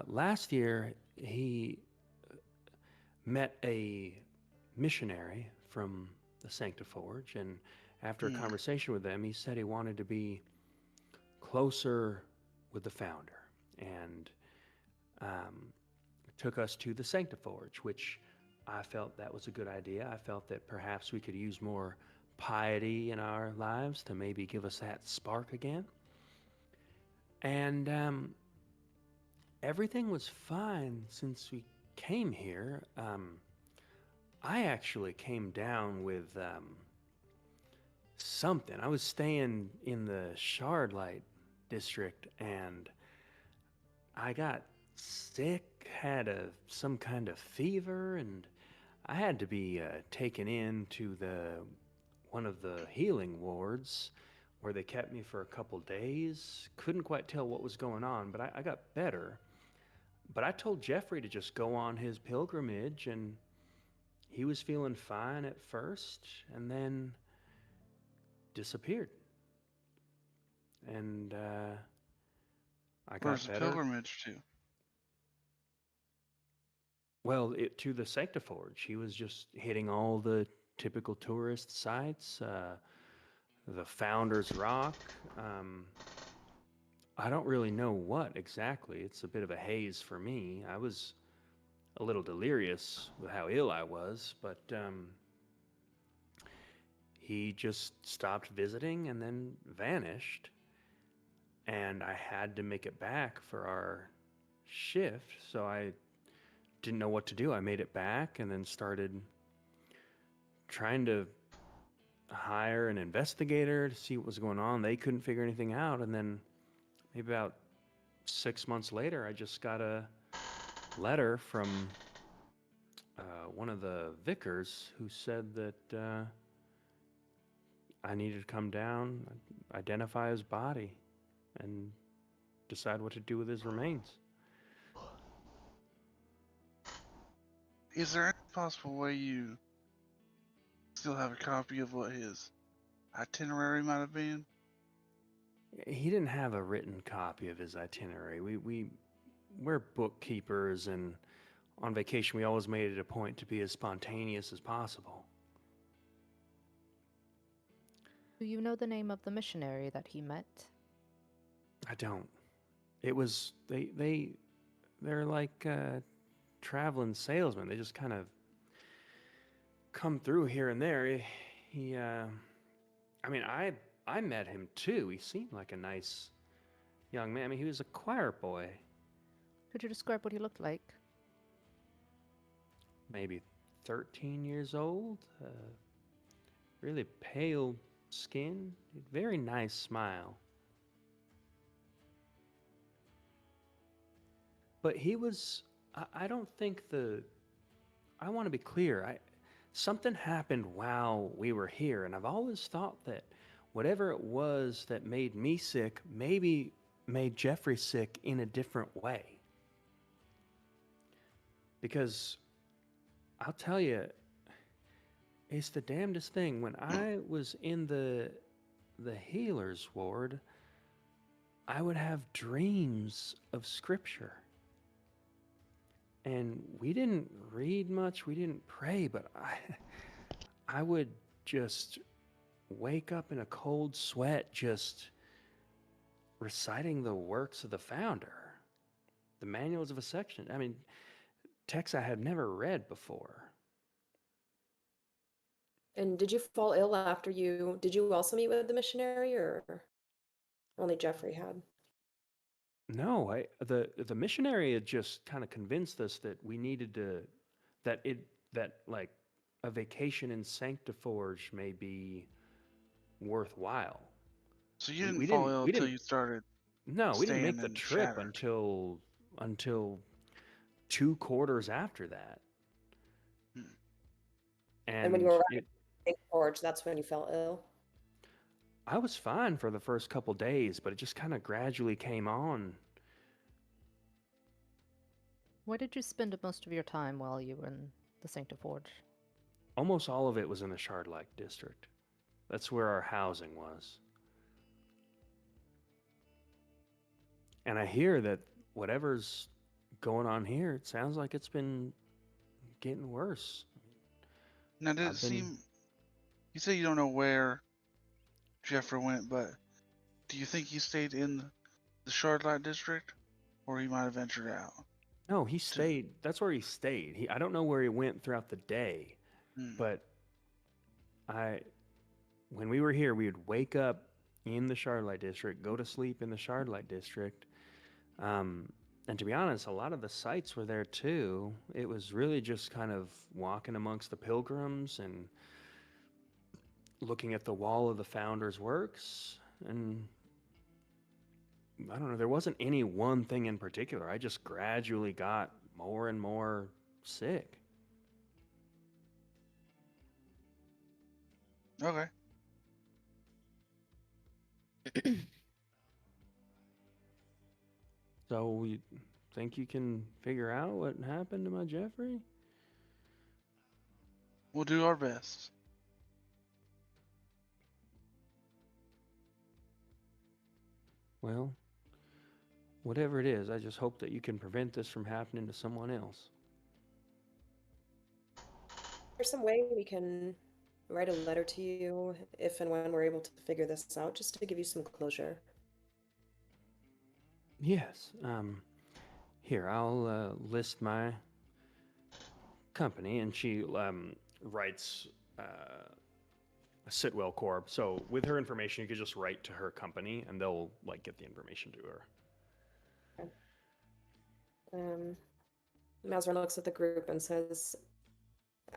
last year he met a missionary from the Sanctiforge, and after a conversation with them, he said he wanted to be closer with the founder, and took us to the Sanctiforge, which I felt that was a good idea. I felt that perhaps we could use more piety in our lives to maybe give us that spark again. And everything was fine since we came here. I actually came down with something. I was staying in the Shardlight district, and I got sick, had some kind of fever, and I had to be taken in to one of the healing wards, where they kept me for a couple days. Couldn't quite tell what was going on, but I got better. But I told Jeffrey to just go on his pilgrimage, and he was feeling fine at first, and then disappeared. And I got Where's the better. pilgrimage to? Well, to the Sanctiforge. He was just hitting all the typical tourist sites, the Founder's Rock. I don't really know what exactly. It's a bit of a haze for me. I was a little delirious with how ill I was, but he just stopped visiting and then vanished. And I had to make it back for our shift, so I didn't know what to do. I made it back and then started trying to hire an investigator to see what was going on. They couldn't figure anything out, and then maybe about 6 months later, I just got a letter from one of the vicars who said that I needed to come down, identify his body, and decide what to do with his remains. Is there any possible way you still have a copy of what his itinerary might have been? He didn't have a written copy of his itinerary. We're bookkeepers, and on vacation we always made it a point to be as spontaneous as possible. Do you know the name of the missionary that he met? I don't. It was they're like traveling salesmen. They just kind of come through here and there. I met him too. He seemed like a nice young man. I mean, he was a choir boy. Could you describe what he looked like? Maybe 13 years old. Really pale skin. Very nice smile. But he was, I don't think I want to be clear. Something happened while we were here, and I've always thought that whatever it was that made me sick maybe made Jeffrey sick in a different way. Because I'll tell you, it's the damnedest thing. When I was in the healer's ward, I would have dreams of scripture. And we didn't read much, we didn't pray, but I would just wake up in a cold sweat just reciting the works of the founder, the manuals of a section. I mean, texts I had never read before. And did you fall ill after you? Did you also meet with the missionary, or only Jeffrey had? No, the missionary had just kind of convinced us that we needed to that like a vacation in Sanctiforge may be worthwhile. So you We, didn't we fall didn't ill we till didn't you started no we didn't staying make the in trip Shattered. until 2 quarters after that. Hmm. And when you And were it at St. George, that's when you fell ill. I was fine for the first couple days, but it just kind of gradually came on. Where did you spend most of your time while you were in the Sanctiforge? Almost all of it was in the Shardlike district. That's where our housing was. And I hear that whatever's going on here, it sounds like it's been getting worse. Now, did it I've been seem? You say you don't know where Jeffrey went, but do you think he stayed in the Shardlight district, or he might have ventured out? No, he stayed. That's where he stayed. I don't know where he went throughout the day, Hmm. but when we were here, we would wake up in the Shardlight district, go to sleep in the Shardlight district. And to be honest, a lot of the sites were there too. It was really just kind of walking amongst the pilgrims and looking at the wall of the founder's works. And I don't know, there wasn't any one thing in particular. I just gradually got more and more sick. Okay. So you think you can figure out what happened to my Jeffrey? We'll do our best. Well, whatever it is, I just hope that you can prevent this from happening to someone else. There's some way we can write a letter to you if and when we're able to figure this out, just to give you some closure. Yes. Here, I'll list my company, and she writes Sitwell Corp. So with her information, you could just write to her company, and they'll like get the information to her. Mazrin looks at the group and says,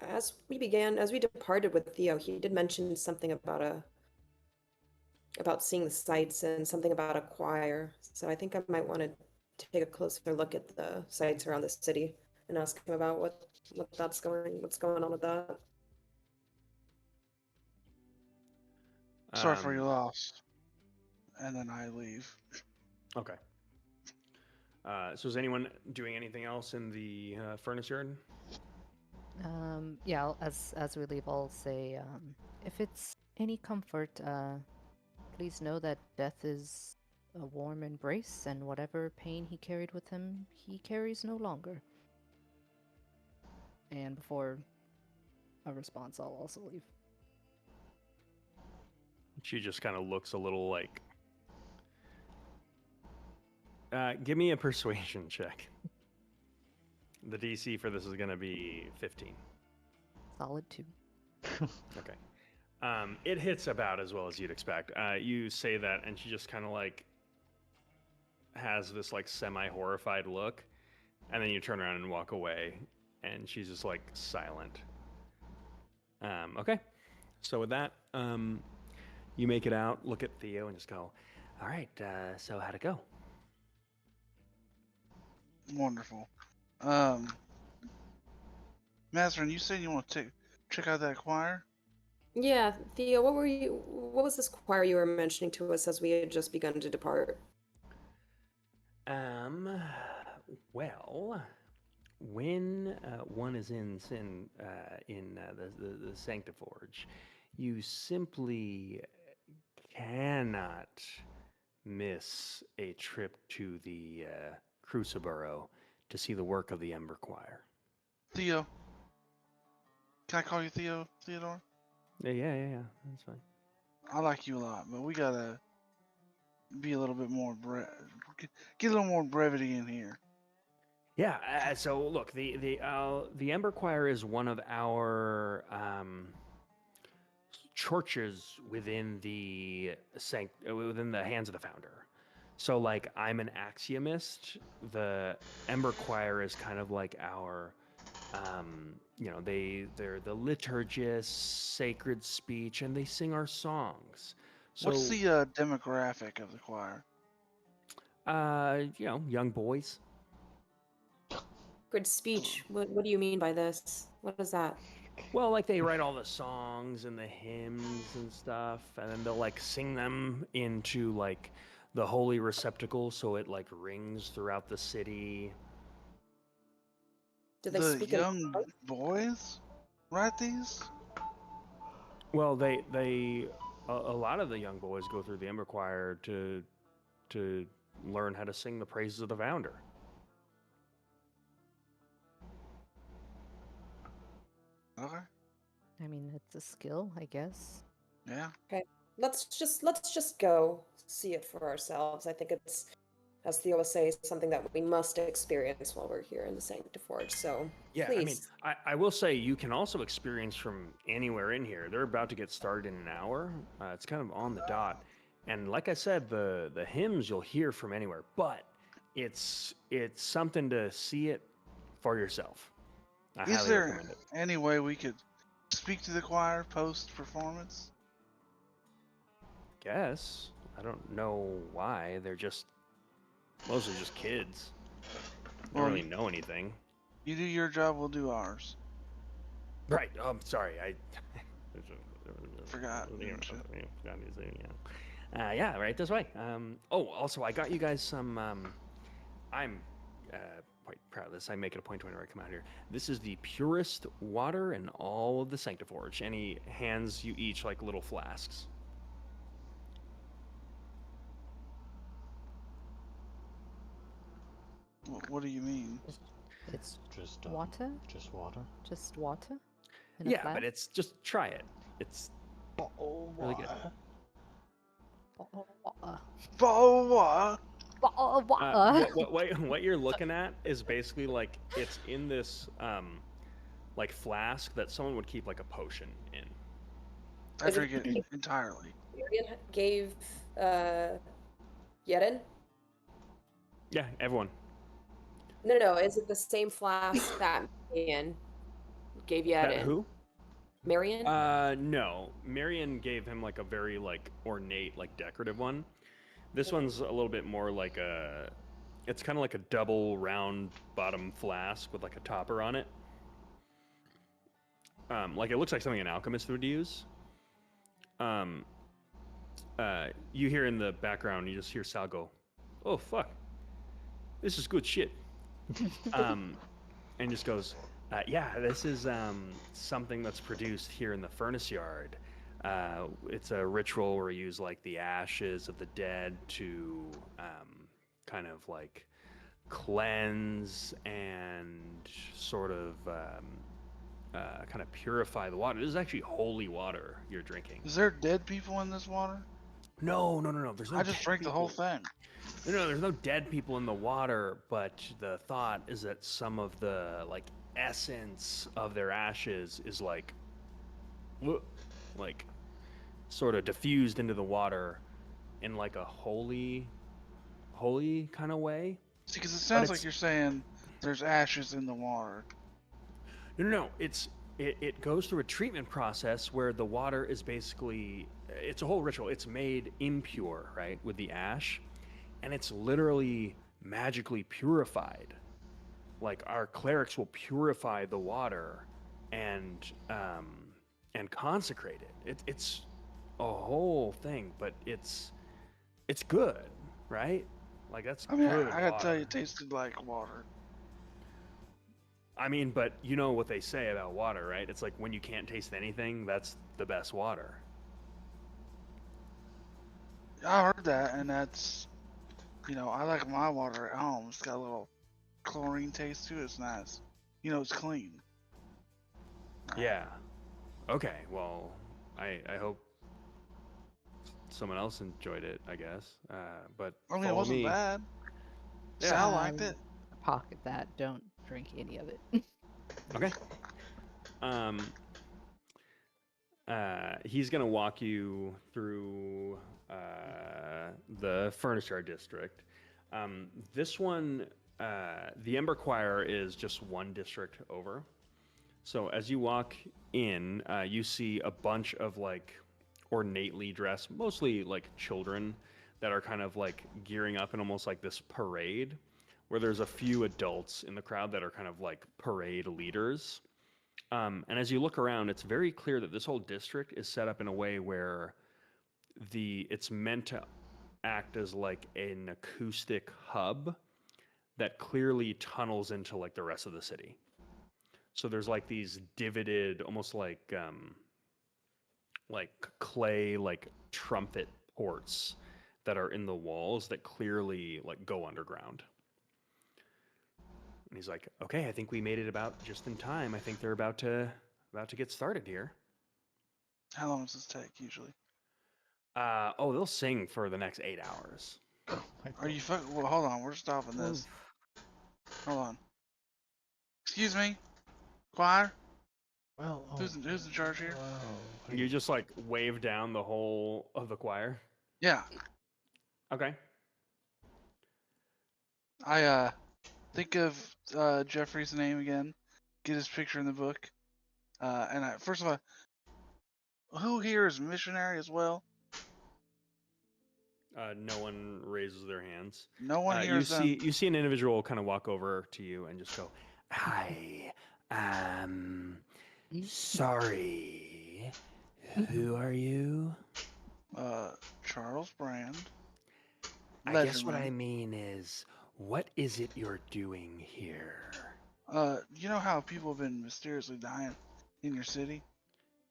as we departed with Theo, he did mention something about seeing the sights and something about a choir. So I think I might want to take a closer look at the sites around the city and ask him about what's going on with that. Sorry for your loss. And then I leave. Okay. So is anyone doing anything else in the furnace yard? Yeah, as we leave, I'll say, if it's any comfort, please know that death is a warm embrace, and whatever pain he carried with him, he carries no longer. And before a response, I'll also leave. She just kind of looks a little like... give me a persuasion check. The DC for this is going to be 15. Solid 2. Okay. It hits about as well as you'd expect. You say that, and she just kind of like has this like semi-horrified look, and then you turn around and walk away, and she's just like silent. Okay. So with that, you make it out, look at Theo, and just go, all right, so how'd it go? Wonderful. Mazrin, you said you want to check out that choir? Yeah, Theo, what was this choir you were mentioning to us as we had just begun to depart? Well, when one is in the Sanctiforge, you simply cannot miss a trip to the Cruciburrow to see the work of the Ember Choir. Theo. Can I call you Theo, Theodore? Yeah. That's fine. I like you a lot, but we gotta be a little bit more get a little more brevity in here. Yeah. So look, the Ember Choir is one of our churches within the within the hands of the founder. So like I'm an axiomist. The Ember Choir is kind of like our they're the liturgists, sacred speech, and they sing our songs. So What's the demographic of the choir? young boys. Good speech. What do you mean by this? What is that? Well, like they write all the songs and the hymns and stuff, and then they'll like sing them into like the holy receptacle so it like rings throughout the city. Do they The speak in young boys write these? Well, a lot of the young boys go through the Ember Choir to learn how to sing the praises of the founder. Okay. I mean, it's a skill, I guess. Yeah. Okay. Let's just go see it for ourselves. I think it's, as Theo was saying, something that we must experience while we're here in the Sanctiforge. So Yeah, please. I mean, I will say you can also experience from anywhere in here. They're about to get started in an hour. It's kind of on the dot, and like I said, the hymns you'll hear from anywhere, but it's something to see it for yourself. I Is highly there recommend it. any way we could speak to the choir post performance? Guess I don't know why. They're just mostly just kids. They Well, don't really know anything. You do your job, we'll do ours. Right. Sorry. I Forgot. Yeah, right this way. Also, I got you guys some. I'm quite proud of this. I make it a point whenever I come out here. This is the purest water in all of the Sanctiforge, and he hands you each like little flasks. What do you mean? It's Just water? Just water. Just water? In a Yeah, flask? but it's just try it. It's Bottle really good. Bottle of water. Bottle what? Bottle of water. What you're looking at is basically like it's in this like flask that someone would keep like a potion in. I drink it entirely. Marion gave Yeren? Yeah, everyone. No. Is it the same flask that Marion gave Yeren? Who? Marion? No. Marion gave him like a very like ornate, like decorative one. This one's a little bit more like it's kind of like a double round bottom flask with like a topper on it. Like it looks like something an alchemist would use. You hear in the background, you just hear Sal go, "Oh fuck, this is good shit," and just goes, "Yeah, this is something that's produced here in the furnace yard. It's a ritual where we use like the ashes of the dead to kind of like cleanse and sort of kind of purify the water. This is actually holy water you're drinking." Is there dead people in this water? No. There's no. I just dead drank the whole people. thing. No, there's no dead people in the water, but the thought is that some of the like essence of their ashes is like sort of diffused into the water in like a holy kind of way. See, because it sounds like it's- you're saying there's ashes in the water. No. It goes through a treatment process where the water is basically it's a whole ritual. It's made impure, right, with the ash, and it's literally magically purified. Like our clerics will purify the water and consecrate it. It's a whole thing, but it's good, right? Like that's I mean, good I gotta tell you, water. it tasted like water. I mean, but you know what they say about water, right? It's like when you can't taste anything, that's the best water. I heard that, and that's, I like my water at home. It's got a little chlorine taste to it. It's nice. It's clean. Yeah. Okay. Well, I hope someone else enjoyed it. I guess. But I mean, it follow wasn't me. bad. Yeah. Sal liked it. Pocket that. Don't drink any of it. Okay. He's gonna walk you through the furniture district. This one, the Ember Choir is just one district over. So as you walk in, you see a bunch of like ornately dressed, mostly like children that are kind of like gearing up in almost like this parade, where there's a few adults in the crowd that are kind of like parade leaders. And as you look around, it's very clear that this whole district is set up in a way where it's meant to act as like an acoustic hub that clearly tunnels into like the rest of the city. So there's like these divoted, almost like clay, like trumpet ports that are in the walls that clearly like go underground. And he's like, "Okay, I think we made it about just in time. I think they're about to get started here." How long does this take usually? They'll sing for the next 8 hours. Oh my Are you God. fucking? Well, hold on. We're stopping this. Hold on. Excuse me, choir. Well, Who's in charge here? wow. You just like wave down the whole of the choir. Yeah, Okay. I think of Jeffrey's name again. Get his picture in the book. And first of all, who here is missionary as well? No one raises their hands. No one here You is done. see an individual kind of walk over to you and just go, "Hi, sorry. Who are you?" Charles Brand. I guess what Ledgerman. I mean is, what is it you're doing here? You know how people have been mysteriously dying in your city?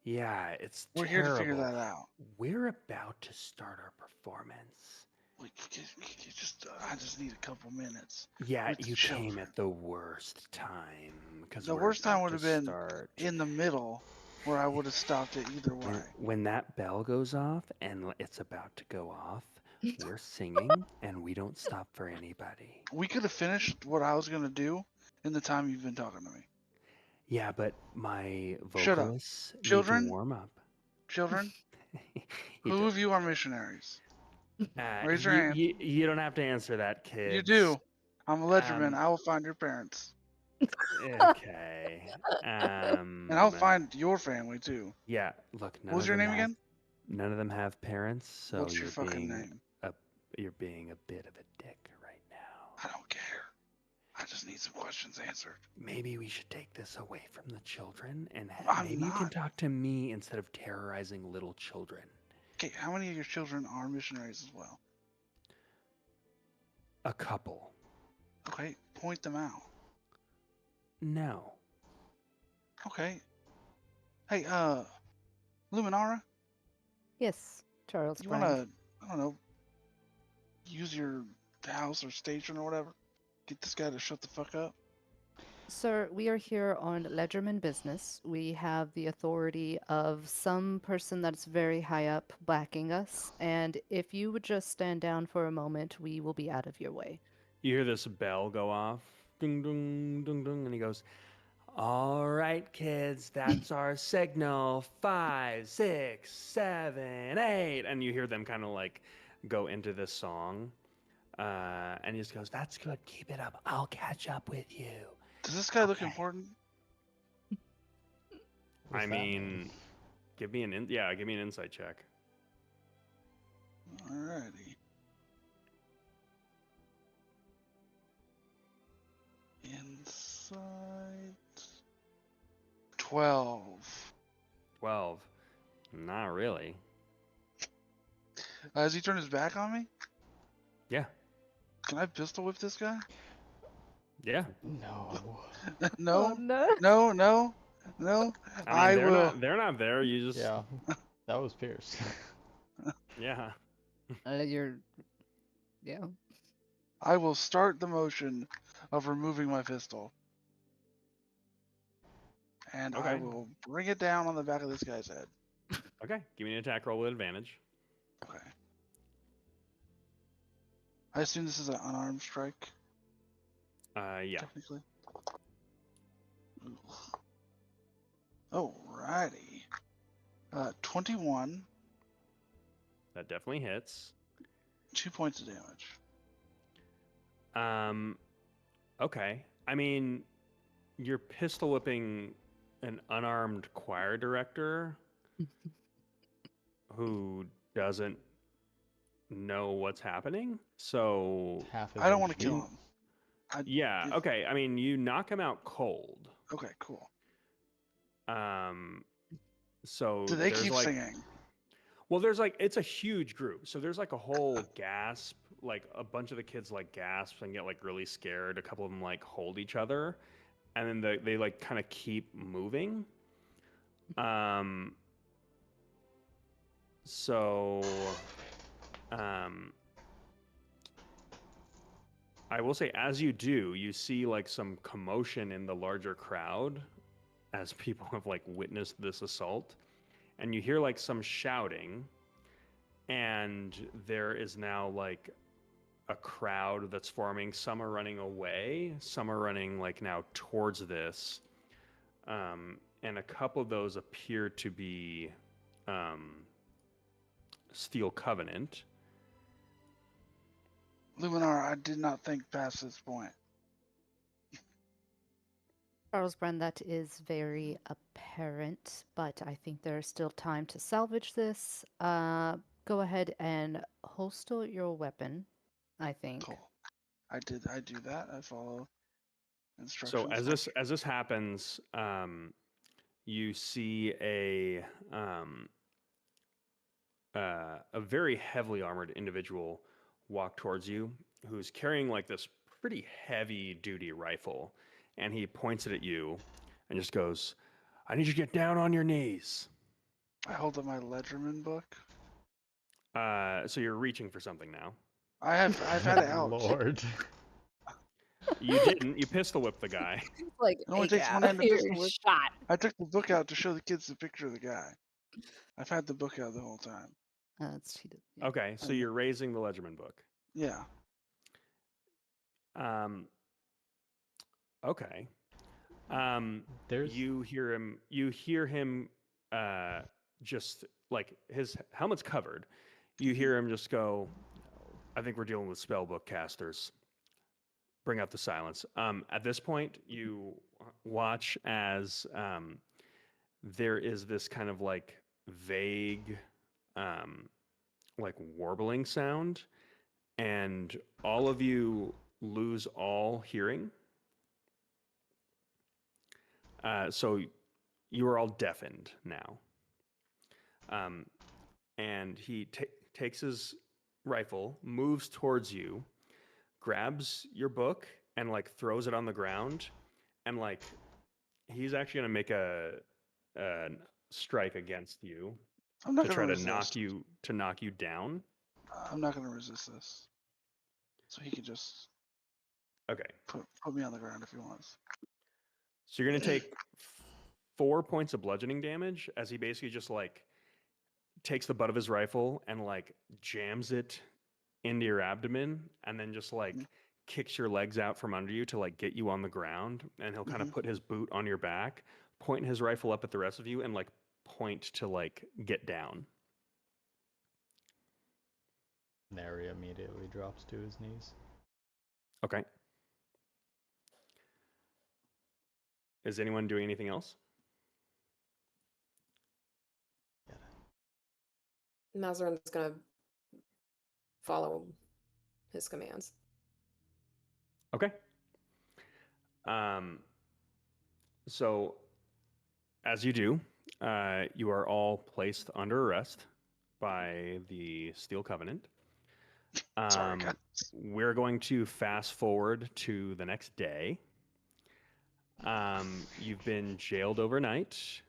Yeah, it's We're terrible. here to figure that out. We're about to start our performance. I just need a couple minutes. Yeah, with the you came children. at the worst time because The worst time would have been in the middle, where I would have stopped it either way. When that bell goes off and it's about to go off, we're singing and we don't stop for anybody. We could have finished what I was gonna do in the time you've been talking to me. Yeah, but my Shut up. vocalists need to Children? warm up. Children, He who does. of you are missionaries? Raise your you, hand. you don't have to answer that, kid. You do. I'm a Ledgerman. Um, I will find your parents. Okay. And I'll find your family too. Yeah, look. What was your name again? None of them have parents, so What's your you're fucking being name? you're being a bit of a dick right now. I don't care. I just need some questions answered. Maybe we should take this away from the children and I'm maybe you can not. talk to me instead of terrorizing little children. Okay, how many of your children are missionaries as well? A couple. Okay, point them out. No. Okay. Hey, Luminara, Yes, Charles you Brand. wanna, I don't know, use your house or station or whatever? Get this guy to shut the fuck up? Sir, we are here on Ledgerman business. We have the authority of some person that's very high up backing us, and if you would just stand down for a moment, we will be out of your way. You hear this bell go off. Ding ding ding ding, and he goes, "All right, kids, that's our signal. 5, 6, 7, 8." And you hear them kind of like go into this song. And he just goes, "That's good. Keep it up. I'll catch up with you." Does this guy look Okay. important? What's I that mean, give me an insight check. Alrighty. Insight 12. 12. Not really. Has he turned his back on me? Yeah. Can I pistol whip this guy? Yeah. No. No, no. no, no, no. I they're will. not they're not there. You just Yeah. That was Pierce. yeah. You're, yeah. I will start the motion of removing my pistol. And I Okay. will bring it down on the back of this guy's head. Okay, give me an attack roll with advantage. Okay. I assume this is an unarmed strike, Yeah. technically. Alrighty. 21, That definitely hits. 2 points of damage. Okay. I mean, you're pistol whipping an unarmed choir director who doesn't know what's happening. So, Half his I don't want to HP. kill him. yeah. Okay. I mean, you knock him out cold. Okay, cool. So Do they there's keep like, singing? well, there's like, it's a huge group. So there's like a whole gasp, like a bunch of the kids like gasp and get like really scared. A couple of them like hold each other, and then they like kind of keep moving. So, I will say, as you do, you see like some commotion in the larger crowd as people have like witnessed this assault, and you hear like some shouting, and there is now like a crowd that's forming. Some are running away, some are running like now towards this, and a couple of those appear to be Steel Covenant. Luminar, I did not think past this point. Charles Brand, that is very apparent, but I think there's still time to salvage this. Go ahead and holster your weapon, I think. Cool. I do that. I follow So instructions. as this happens, you see a very heavily armored individual walk towards you, who's carrying like this pretty heavy duty rifle, and he points it at you, and just goes, "I need you to get down on your knees." I hold up my Ledgerman book. So you're reaching for something now. I've had it out. Lord. You didn't. You pistol whipped the guy. Like, It only takes one end to you're pistol whip. shot. I took the book out to show the kids the picture of the guy. I've had the book out the whole time. That's cheated. Yeah. Okay, so you're raising the Ledgerman book. Yeah. Okay. There's You hear him. You hear him. Just like his helmet's covered. You hear him just go, "I think we're dealing with spellbook casters. Bring out the silence." At this point, you watch as there is this kind of like vague, like warbling sound, and all of you lose all hearing. So you are all deafened now. And he takes his rifle, moves towards you, grabs your book, and like throws it on the ground, and like he's actually gonna make a strike against you I'm not to gonna try to resist. knock you down. I'm not gonna resist this. So he can just Okay, put me on the ground if he wants. so you're gonna take 4 points of bludgeoning damage as he basically just like takes the butt of his rifle and like jams it into your abdomen, and then just like kicks your legs out from under you to like get you on the ground, and he'll kind of put his boot on your back, point his rifle up at the rest of you, and like point to like get down. Nary immediately drops to his knees. Okay. Is anyone doing anything else? Mazarin's gonna follow his commands. Okay. So as you do, you are all placed under arrest by the Steel Covenant. Sorry, guys. We're going to fast forward to the next day. You've been jailed overnight.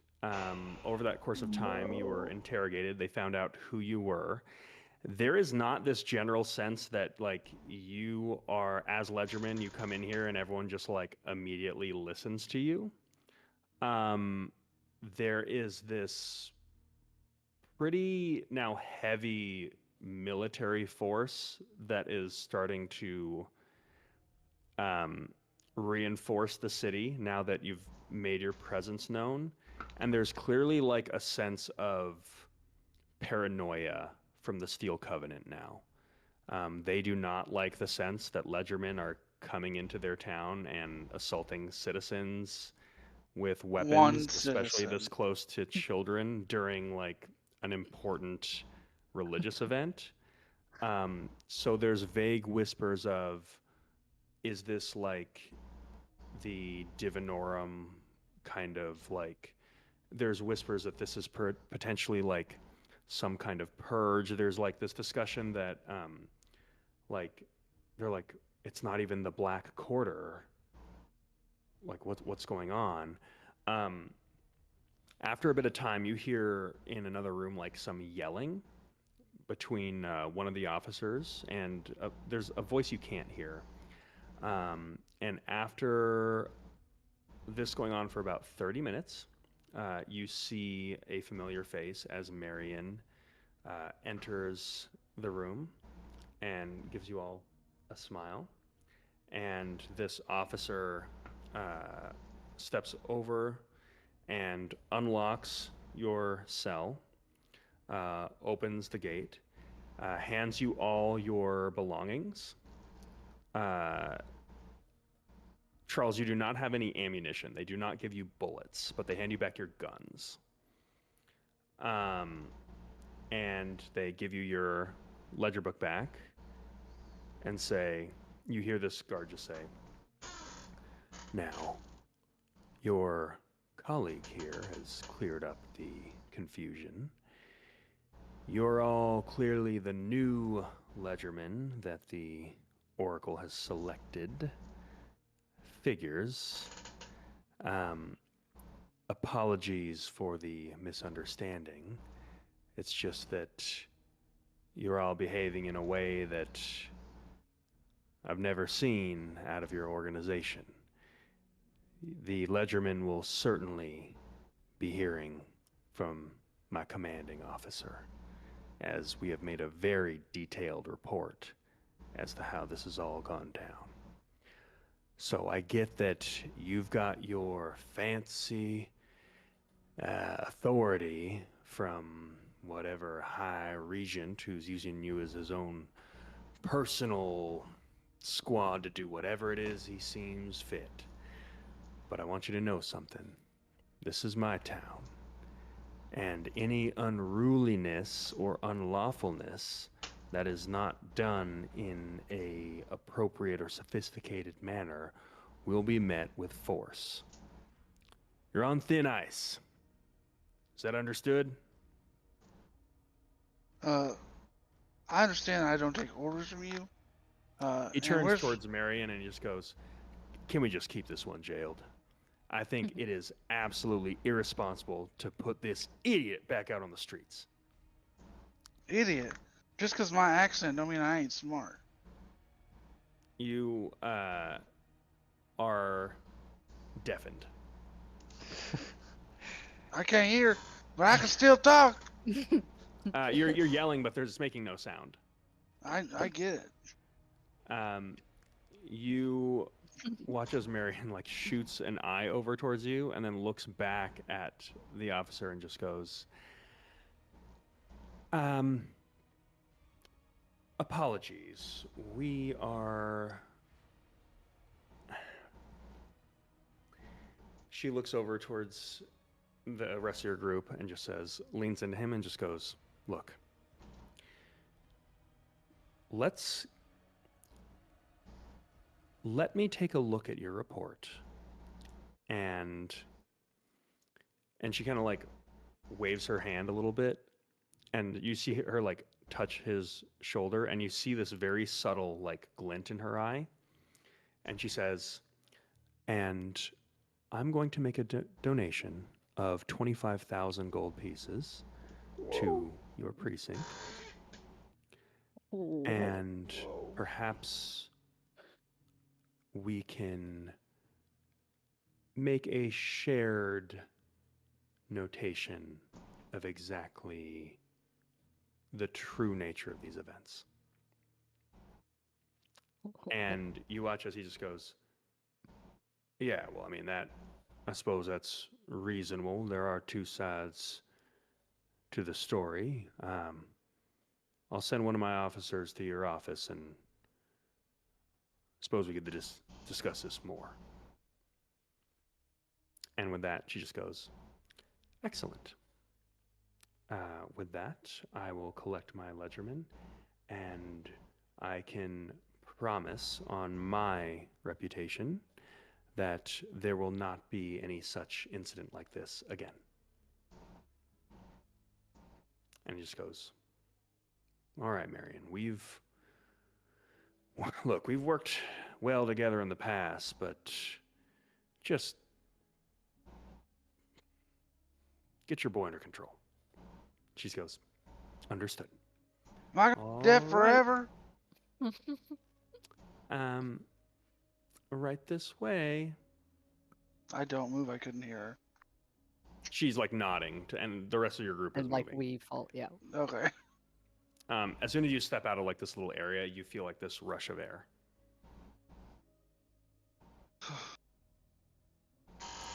Over that course of time, you were interrogated. They found out who you were. There is not this general sense that like you are as Ledgerman, you come in here and everyone just like immediately listens to you. There is this pretty now heavy military force that is starting to reinforce the city now that you've made your presence known. And there's clearly like a sense of paranoia from the Steel Covenant now. They do not like the sense that Ledgermen are coming into their town and assaulting citizens with weapons, One especially this citizen. close to children during like an important religious event. So there's vague whispers of, is this like the Divinorum kind of like, there's whispers that this is potentially like some kind of purge. There's like this discussion that like they're like, it's not even the Black Quarter. Like what's going on? After a bit of time, you hear in another room like some yelling between one of the officers, and there's a voice you can't hear. And after this going on for about 30 minutes, you see a familiar face as Marion enters the room and gives you all a smile. And this officer steps over and unlocks your cell, opens the gate, hands you all your belongings. Charles, you do not have any ammunition. They do not give you bullets, but they hand you back your guns. And they give you your ledger book back and say, you hear this guard just say, now, your colleague here has cleared up the confusion. You're all clearly the new ledgermen that the Oracle has selected. Figures. Apologies for the misunderstanding. It's just that you're all behaving in a way that I've never seen out of your organization. The Ledgermen will certainly be hearing from my commanding officer, as we have made a very detailed report as to how this has all gone down. So I get that you've got your fancy authority from whatever high regent who's using you as his own personal squad to do whatever it is he seems fit. But I want you to know something. This is my town. And any unruliness or unlawfulness that is not done in a appropriate or sophisticated manner will be met with force. You're on thin ice. Is that understood? I understand I don't take orders from you. He turns towards Marion and he just goes, can we just keep this one jailed? I think it is absolutely irresponsible to put this idiot back out on the streets. Idiot. Just because my accent don't mean I ain't smart. You are deafened. I can't hear, but I can still talk. You're yelling, but there's making no sound. I get it. You watch as Marion like shoots an eye over towards you and then looks back at the officer and just goes, apologies. We are... She looks over towards the rest of your group and just says, leans into him and just goes, look, let me take a look at your report. And she kind of like waves her hand a little bit, and you see her like touch his shoulder, and you see this very subtle like glint in her eye. And she says, and I'm going to make a donation of 25,000 gold pieces to your precinct. And perhaps we can make a shared notation of exactly the true nature of these events. And you watch as he just goes, yeah, well, I mean, I suppose that's reasonable. There are two sides to the story. I'll send one of my officers to your office and suppose we could just discuss this more. And with that, she just goes, excellent. With that, I will collect my ledgerman, and I can promise on my reputation that there will not be any such incident like this again. And he just goes, all right, Marion, we've worked well together in the past, but just get your boy under control. She goes, understood. Am I All dead right. forever? Right this way. I don't move. I couldn't hear her. She's like nodding, and the rest of your group is And like moving. we fall, yeah. Okay. As soon as you step out of like this little area, you feel like this rush of air.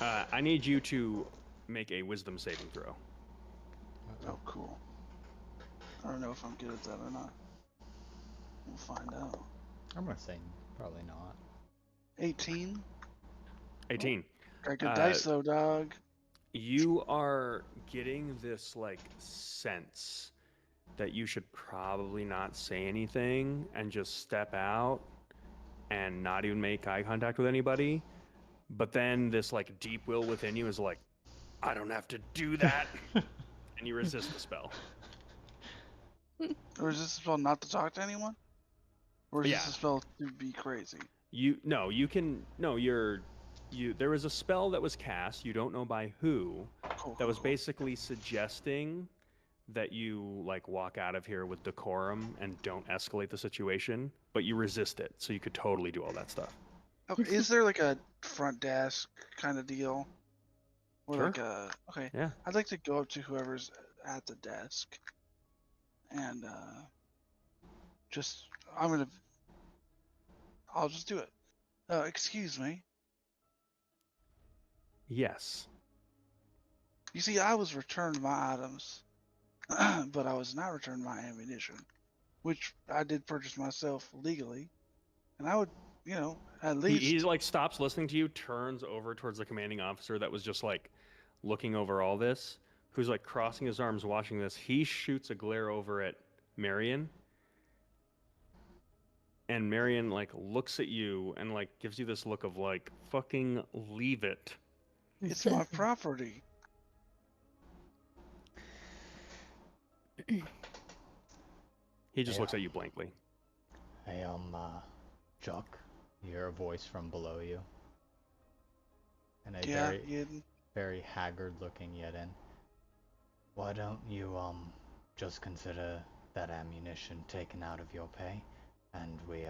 I need you to make a wisdom saving throw. Oh, cool. I don't know if I'm good at that or not. We'll find out. I'm gonna say probably not. 18. 18. Got good dice though, dog. You are getting this like sense that you should probably not say anything and just step out and not even make eye contact with anybody. But then this like deep will within you is like, I don't have to do that. And you resist the spell. Or is this a spell not to talk to anyone? Or is this a spell to be crazy? There was a spell that was cast, you don't know by who, that was basically suggesting that you like walk out of here with decorum and don't escalate the situation, but you resist it, so you could totally do all that stuff. Okay, is there like a front desk kind of deal? Or Sure. like okay. Yeah. I'd like to go up to whoever's at the desk and I'll just do it. Excuse me. Yes. You see, I was returned my items, but I was not returned my ammunition, which I did purchase myself legally, and I would, at least. He like stops listening to you, turns over towards the commanding officer that was just like looking over all this, who's like crossing his arms watching this. He shoots a glare over at Marion. And Marion like looks at you and like gives you this look of like, fucking leave it. It's my property. He just looks at you blankly. Hey, Chuck, you hear a voice from below you. And a very haggard looking Yedin. Why don't you, just consider that ammunition taken out of your pay, and we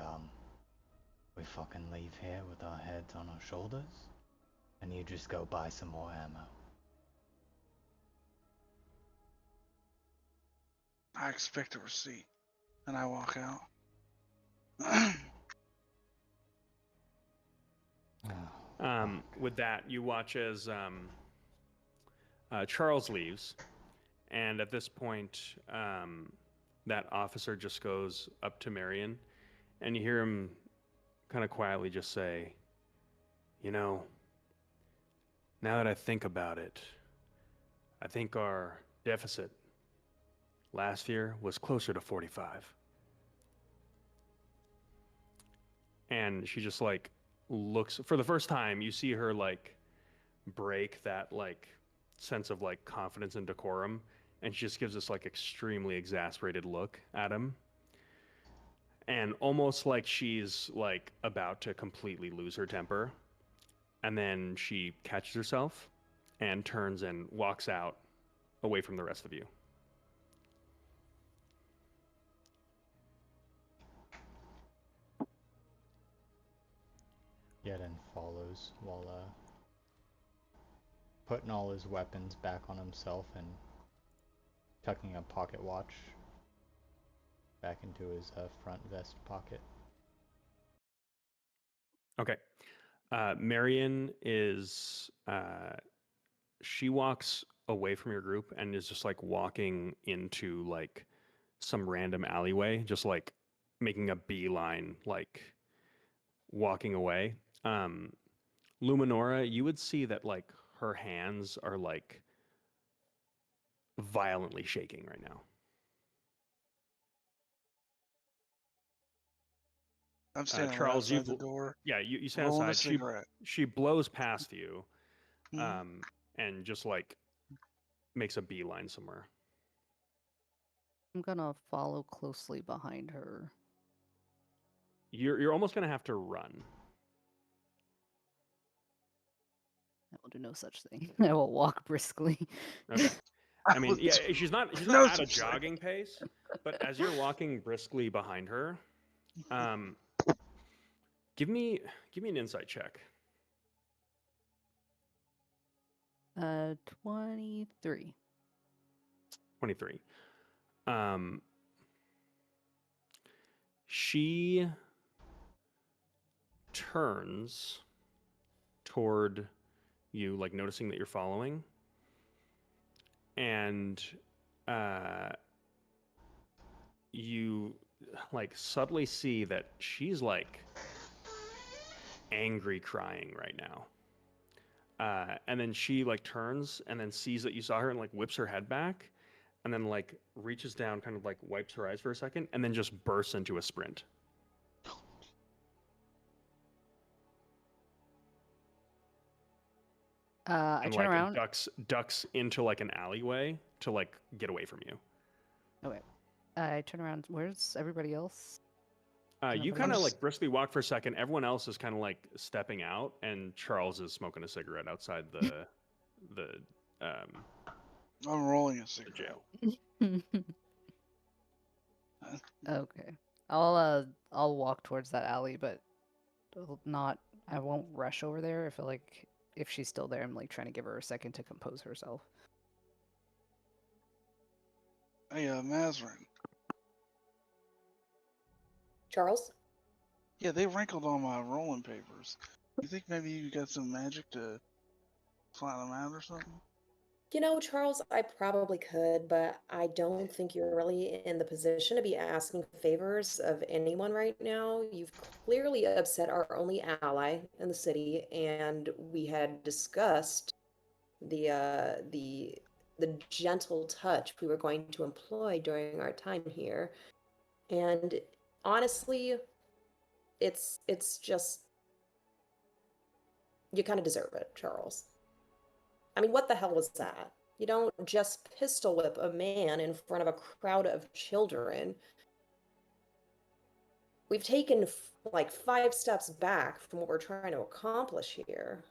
fucking leave here with our heads on our shoulders, and you just go buy some more ammo. I expect a receipt, and I walk out. With that, you watch as Charles leaves, and at this point, that officer just goes up to Marion, and you hear him kind of quietly just say, now that I think about it, I think our deficit last year was closer to 45. And she just like looks, for the first time, you see her like break that like sense of like confidence and decorum, and she just gives this like extremely exasperated look at him, and almost like she's like about to completely lose her temper, and then she catches herself and turns and walks out away from the rest of you. and follows while putting all his weapons back on himself and tucking a pocket watch back into his front vest pocket. Okay. Marion is she walks away from your group and is just like walking into like some random alleyway, just like making a beeline, like walking away. Luminora, you would see that like her hands are like violently shaking right now. I'm standing Charles, right outside the door. Yeah, you stand rolling outside. a cigarette. She blows past you, Mhm. and just like makes a beeline somewhere. I'm gonna follow closely behind her. You're almost gonna have to run. I will do no such thing. I will walk briskly. Okay. I mean, yeah, she's not No at a such thing. jogging pace, but as you're walking briskly behind her, give me an insight check. 23. 23. She turns toward you, like noticing that you're following, and you like subtly see that she's like angry crying right now. And then she like turns and then sees that you saw her and like whips her head back and then like reaches down, kind of like wipes her eyes for a second and then just bursts into a sprint. I and turn like around. ducks into like an alleyway to like get away from you. Okay. I turn around. Where's everybody else? You kind of like briskly walk for a second. Everyone else is kind of like stepping out, and Charles is smoking a cigarette outside the I'm rolling a cigarette. jail. Okay. I'll walk towards that alley, but not. I won't rush over there. I feel like if she's still there, I'm like trying to give her a second to compose herself. Hey, Mazarin. Charles? Yeah, they wrinkled on my rolling papers. You think maybe you got some magic to flatten them out or something? You know, Charles, I probably could, but I don't think you're really in the position to be asking favors of anyone right now. You've clearly upset our only ally in the city, and we had discussed the gentle touch we were going to employ during our time here. And honestly, it's just you kind of deserve it, Charles. I mean, what the hell was that? You don't just pistol whip a man in front of a crowd of children. We've taken like 5 steps back from what we're trying to accomplish here.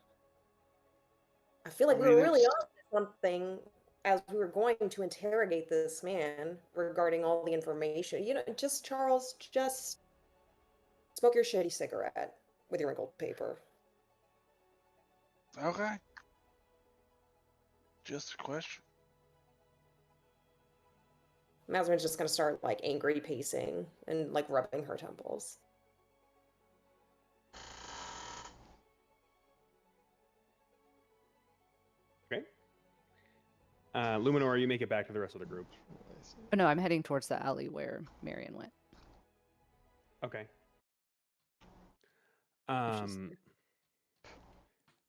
I feel like we were really on something as we were going to interrogate this man regarding all the information. You know, just Charles, just smoke your shitty cigarette with your wrinkled paper. Okay. Just a question. Mazarin's just gonna start like angry pacing and like rubbing her temples. Okay. Luminor, you make it back to the rest of the group. Oh, no, I'm heading towards the alley where Marion went. Okay.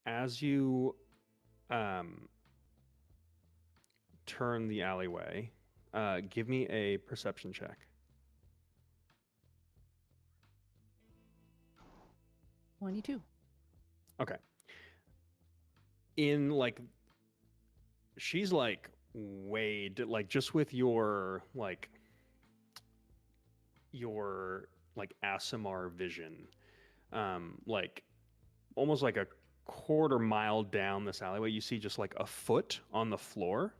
As you turn the alleyway, give me a perception check. 22. Okay. In like, she's like way like just with your ASMR vision, like almost like a quarter mile down this alleyway, you see just like a foot on the floor.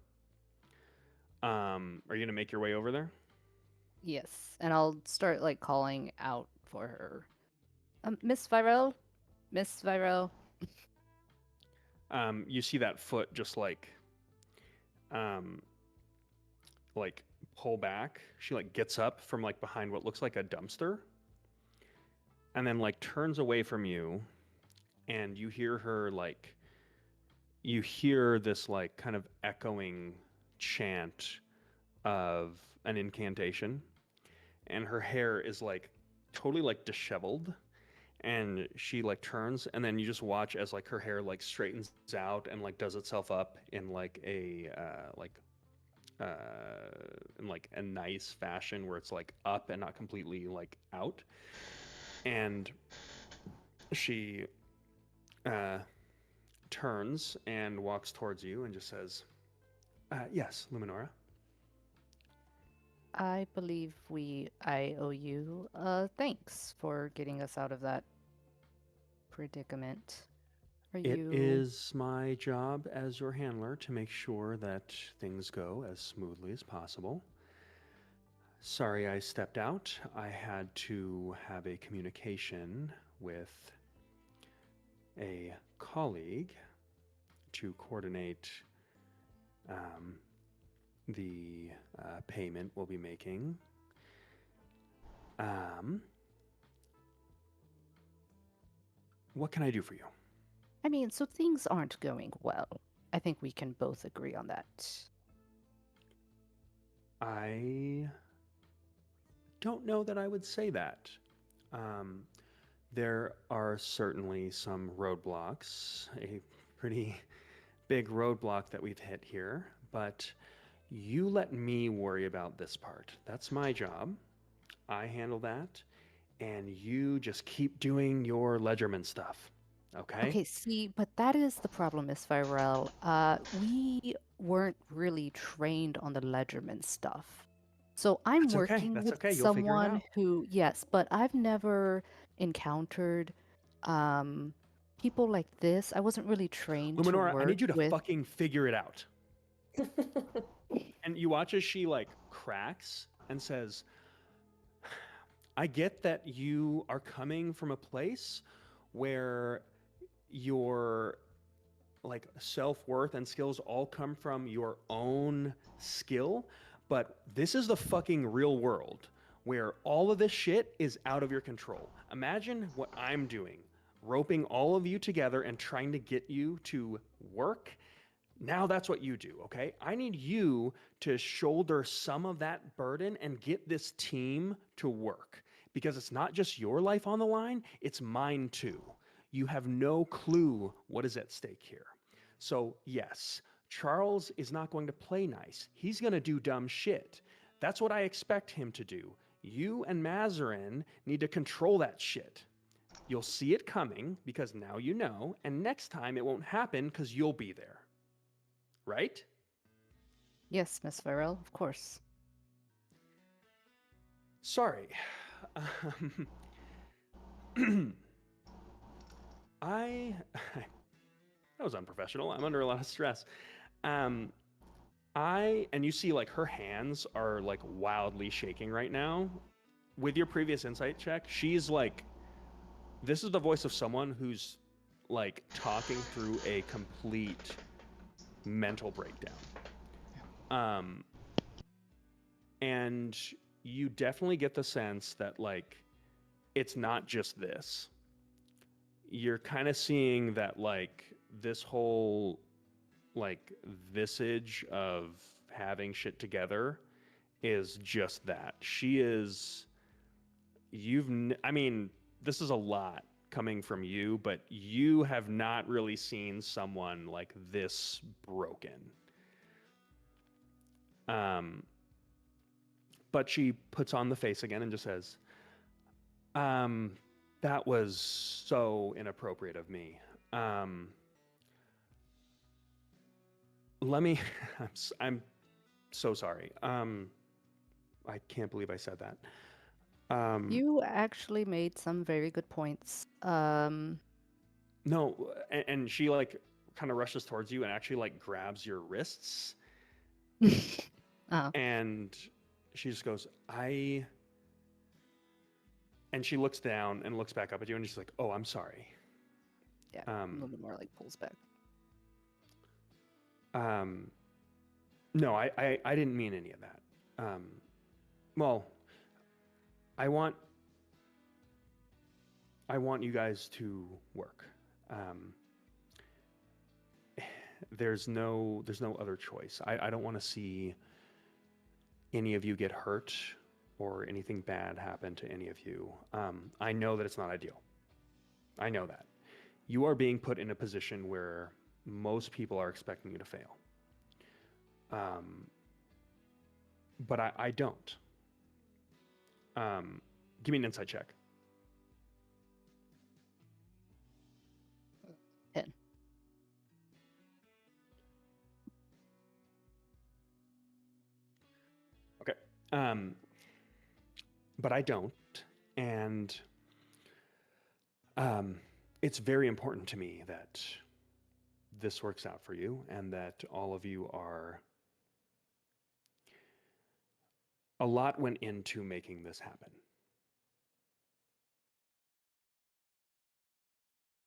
Are you gonna make your way over there? Yes, and I'll start like calling out for her. Miss Virel, Miss Viro. You see that foot just like pull back. She like gets up from like behind what looks like a dumpster and then like turns away from you, and you hear her like you hear this like kind of echoing chant of an incantation, and her hair is like totally like disheveled, and she like turns, and then you just watch as like her hair like straightens out and like does itself up in like a in like a nice fashion where it's like up and not completely like out. And she turns and walks towards you and just says, yes, Luminora. I believe I owe you thanks for getting us out of that predicament. It is my job as your handler to make sure that things go as smoothly as possible. Sorry I stepped out. I had to have a communication with a colleague to coordinate the payment we'll be making. What can I do for you? I mean, so things aren't going well. I think we can both agree on that. I don't know that I would say that. There are certainly some roadblocks, a pretty big roadblock that we've hit here, but you let me worry about this part. That's my job. I handle that, and you just keep doing your Ledgerman stuff. Okay? Okay, see, but that is the problem, Miss Firel. We weren't really trained on the Ledgerman stuff. So I'm That's okay. working That's with okay. You'll figure it someone out. who, yes, but I've never encountered people like this. I wasn't really trained to Luminora, I work need you to with. fucking figure it out. And you watch as she like cracks and says, I get that you are coming from a place where your like self-worth and skills all come from your own skill, but this is the fucking real world where all of this shit is out of your control. Imagine what I'm doing, roping all of you together and trying to get you to work. Now that's what you do, okay? I need you to shoulder some of that burden and get this team to work, because it's not just your life on the line, it's mine too. You have no clue what is at stake here. So, yes, Charles is not going to play nice. He's going to do dumb shit. That's what I expect him to do. You and Mazarin need to control that shit. You'll see it coming because now you know, and next time it won't happen because you'll be there. Right? Yes, Miss Farrell, of course. Sorry. That was unprofessional. I'm under a lot of stress. And you see like her hands are like wildly shaking right now. With your previous insight check, she's like, this is the voice of someone who's like talking through a complete mental breakdown. And you definitely get the sense that like it's not just this. You're kind of seeing that like this whole like visage of having shit together is just that. She is I mean, this is a lot coming from you, but you have not really seen someone like this broken. But she puts on the face again and just says, that was so inappropriate of me. Let me, I'm so sorry. I can't believe I said that. You actually made some very good points. No, and she like kind of rushes towards you and actually like grabs your wrists. And she just goes, and she looks down and looks back up at you and she's like, oh, I'm sorry. Yeah, a little more like pulls back. No, I didn't mean any of that. Well, I want you guys to work. There's no other choice. I don't want to see any of you get hurt or anything bad happen to any of you. I know that it's not ideal. I know that. You are being put in a position where most people are expecting you to fail. But I don't. Give me an insight check. 10. Okay. But I don't. And it's very important to me that this works out for you and that all of you are... A lot went into making this happen.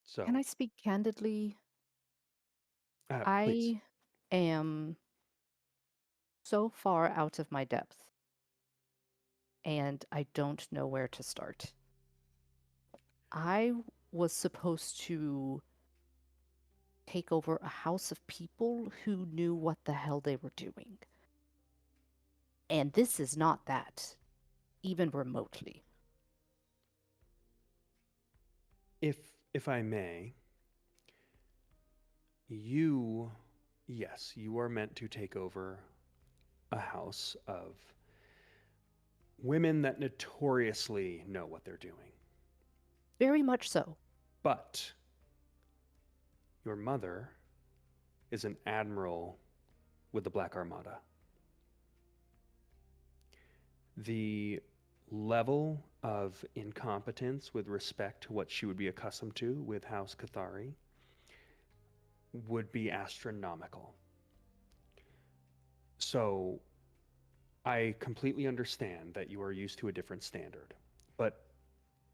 So, Can I speak candidly? please. I am so far out of my depth, and I don't know where to start. I was supposed to take over a house of people who knew what the hell they were doing. And this is not that, even remotely. If I may, yes, you are meant to take over a house of women that notoriously know what they're doing. Very much so. But your mother is an admiral with the Black Armada. The level of incompetence with respect to what she would be accustomed to with House Cathari would be astronomical. So I completely understand that you are used to a different standard, but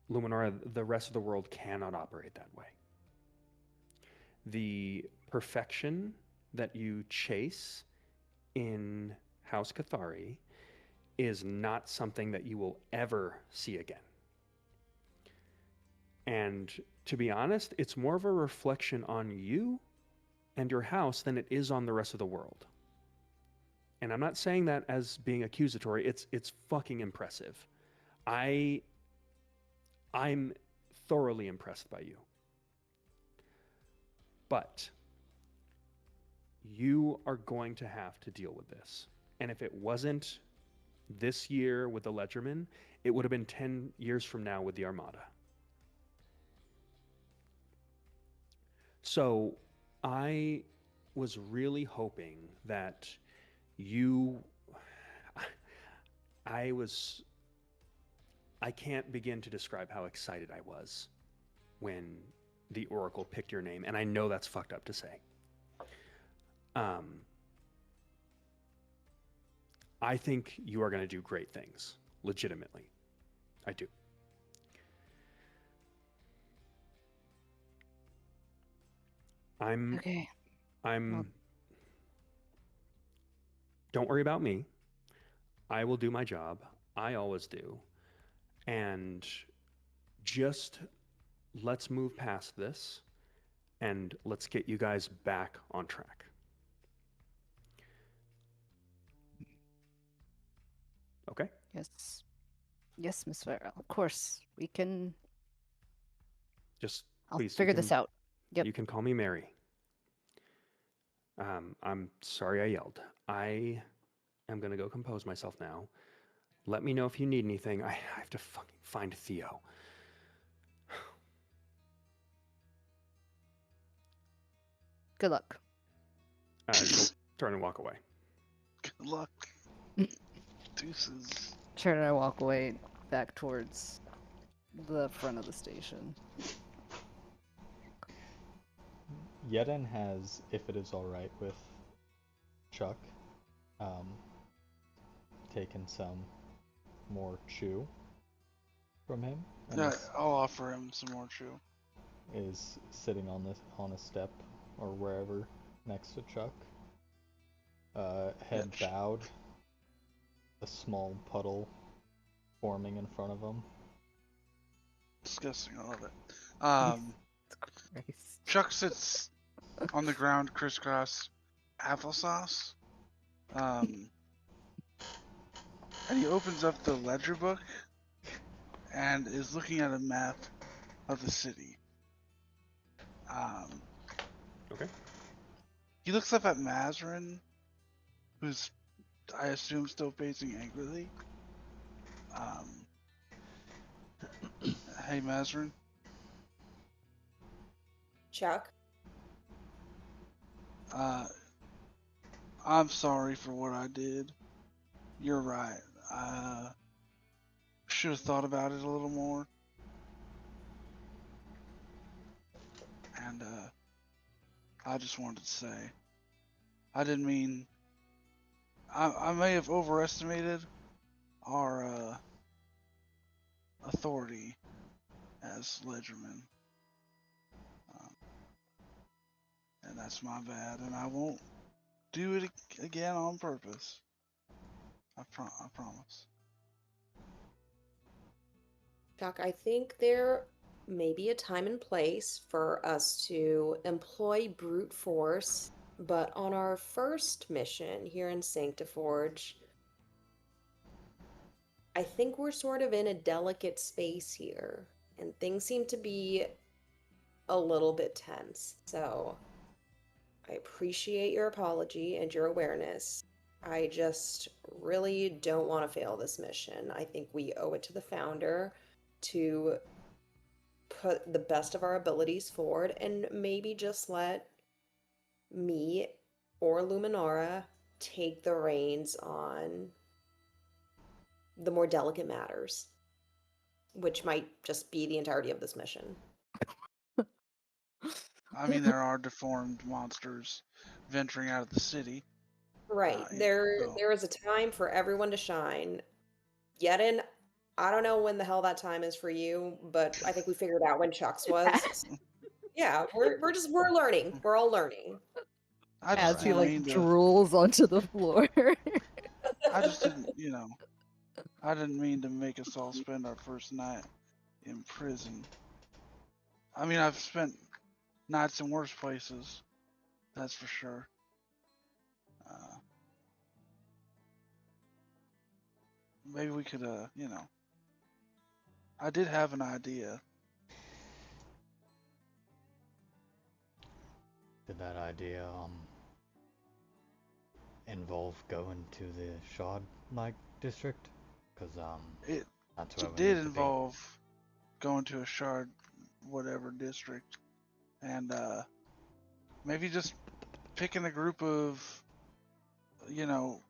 Luminara, the rest of the world cannot operate that way. The perfection that you chase in House Cathari is not something that you will ever see again. And to be honest, it's more of a reflection on you and your house than it is on the rest of the world. And I'm not saying that as being accusatory. It's fucking impressive. I'm thoroughly impressed by you. But you are going to have to deal with this. And if it wasn't this year with the Ledgerman, it would have been 10 years from now with the Armada. So I was really hoping that I can't begin to describe how excited I was when the Oracle picked your name, and I know that's fucked up to say. I think you are going to do great things, legitimately. I do. Okay. Well, don't worry about me. I will do my job. I always do. And just let's move past this and let's get you guys back on track. Okay? Yes. Yes, Miss Farrell. Of course. We can... Just I'll please figure this out. Yep. You can call me Mary. I'm sorry I yelled. I am going to go compose myself now. Let me know if you need anything. I have to fucking find Theo. Good luck. She'll turn and walk away. Good luck. Deuces. Turn and I walk away back towards the front of the station. Yeden has, if it is alright with Chuck, taken some more chew from him. Yeah, I'll offer him some more chew. is sitting on a step or wherever next to Chuck. Head bowed, a small puddle forming in front of him. Disgusting, I love it. Chuck sits on the ground, crisscross applesauce. And he opens up the ledger book and is looking at a map of the city. Okay. He looks up at Mazarin, who's, I assume, still facing angrily. Hey, Mazarin. Chuck? I'm sorry for what I did. You're right. I should have thought about it a little more. And I just wanted to say, I didn't mean. I may have overestimated our authority as ledgermen. And that's my bad, and I won't do it again on purpose. I promise. Chuck, I think there may be a time and place for us to employ brute force, but on our first mission here in Sanctiforge, I think we're sort of in a delicate space here, and things seem to be a little bit tense. So I appreciate your apology and your awareness. I just really don't want to fail this mission. I think we owe it to the founder to put the best of our abilities forward and maybe just let me or Luminara take the reins on the more delicate matters, which might just be the entirety of this mission. I mean, there are deformed monsters venturing out of the city. Right. There is a time for everyone to shine. Yeten, I don't know when the hell that time is for you, but I think we figured out when Chuck's was. Yeah, we're learning. We're all learning. As he drools onto the floor. I just didn't, I didn't mean to make us all spend our first night in prison. I mean, I've spent nights in worse places, that's for sure. Maybe we could, I did have an idea. Did that idea involve going to the Shard-like district? Because that's where it we did need to involve going to a Shard whatever district, and maybe just picking a group of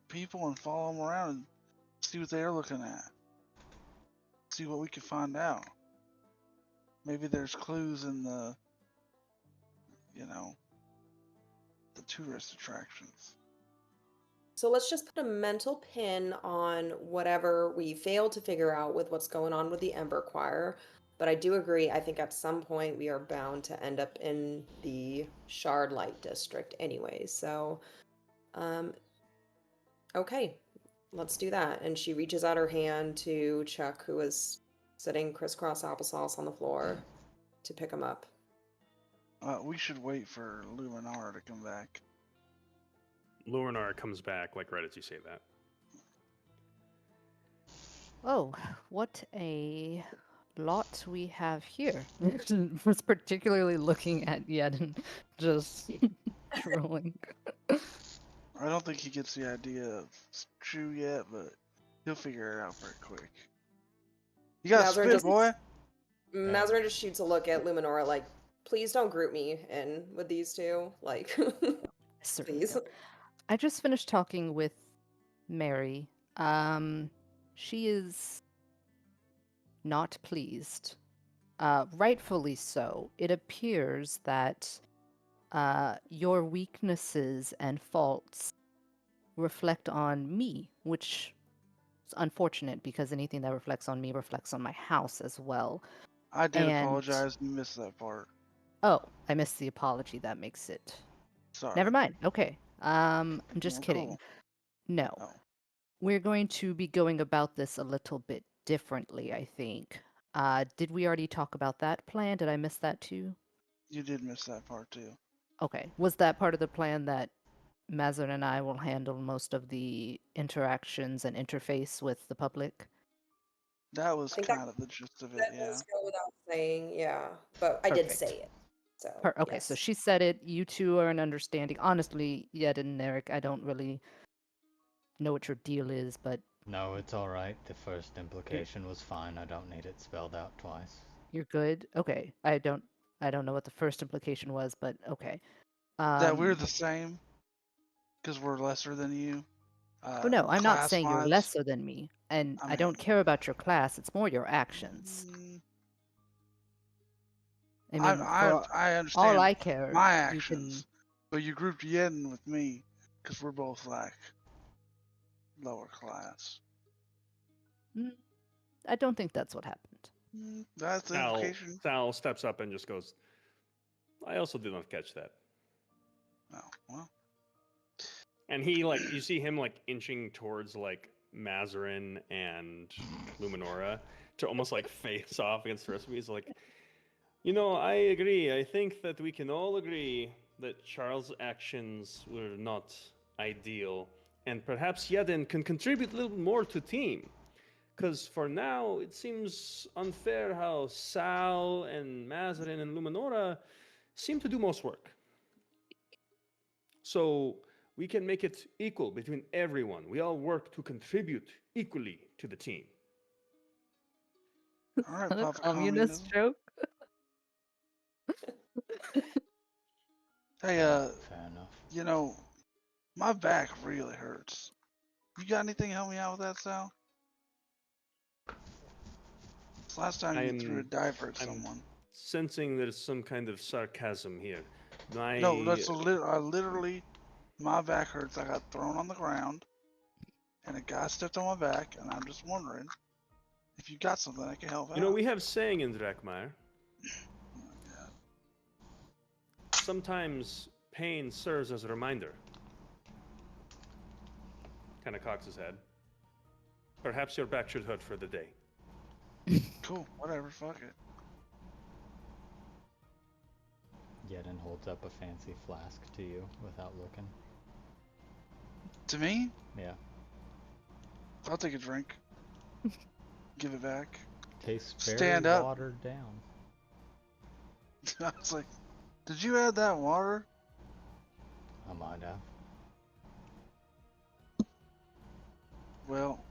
people and follow them around and see what they're looking at, see what we can find out. Maybe there's clues in the tourist attractions. So let's just put a mental pin on whatever we failed to figure out with what's going on with the Ember Choir. But I do agree, I think at some point we are bound to end up in the Shard Light District anyway. So, okay, let's do that. And she reaches out her hand to Chuck, who is sitting crisscross applesauce on the floor, to pick him up. We should wait for Luminara to come back. Luminara comes back right as you say that. Oh, what a lot we have here. Was particularly looking at Yeden, just drooling. I don't think he gets the idea of Chew yet, but he'll figure it out very quick. You got spit, boy! Mazarin just shoots a look at Luminara like, please don't group me in with these two. Like, please. I just finished talking with Mary. She is not pleased. Rightfully so. It appears that your weaknesses and faults reflect on me, which is unfortunate because anything that reflects on me reflects on my house as well. I did apologize. You missed that part. Oh, I missed the apology. That makes it. Sorry. Never mind. Okay. I'm just Well, kidding. cool. No. Oh. We're going to be going about this a little bit differently, I think. Did we already talk about that plan? Did I miss that too? You did miss that part too. Okay. Was that part of the plan that Mazin and I will handle most of the interactions and interface with the public? That was I think kind of the gist of it, that yeah. does go without saying, yeah. But I did say it. So Okay, so yes. she said it. You two are an understanding. Honestly, Yed and Eric, I don't really know what your deal is, but No, it's alright. The first implication was fine. I don't need it spelled out twice. you're good. Okay, I don't know what the first implication was, but okay. That we're the same, because we're lesser than you. Oh no, I'm not saying you're Class-wise, lesser than me, and I I don't mean, care about your class. It's more your actions. I mean, for I all understand I care, my you can. actions, but you grouped Yedden with me, because we're both like lower class. I don't think that's what happened. That's the implication. Sal steps up and just goes, I also did not catch that. Oh, well. And he, like, you see him, like, inching towards, like, Mazarin and Luminora to almost, like, face off against the rest of me. He's like, you know, I agree. I think that we can all agree that Charles' actions were not ideal. And perhaps Yedden can contribute a little more to team. Because for now, it seems unfair how Sal and Mazarin and Luminora seem to do most work. So we can make it equal between everyone. We all work to contribute equally to the team. All right, Not a Papa communist Communism. joke. Hey, Fair enough. you know, my back really hurts. You got anything to help me out with that, Sal? Last time you threw a diver at someone. Sensing there's some kind of sarcasm here. No, that's literally, my back hurts. I got thrown on the ground, and a guy stepped on my back, and I'm just wondering if you got something that can help out. You know, we have saying in Drakmar. Sometimes pain serves as a reminder. Kind of cocks his head. Perhaps your back should hurt for the day. Cool, whatever, fuck it. Yedden holds up a fancy flask to you without looking. To me? Yeah. I'll take a drink. Give it back. Tastes very Stand up. watered down. I was like, did you add that water? I might have. Well,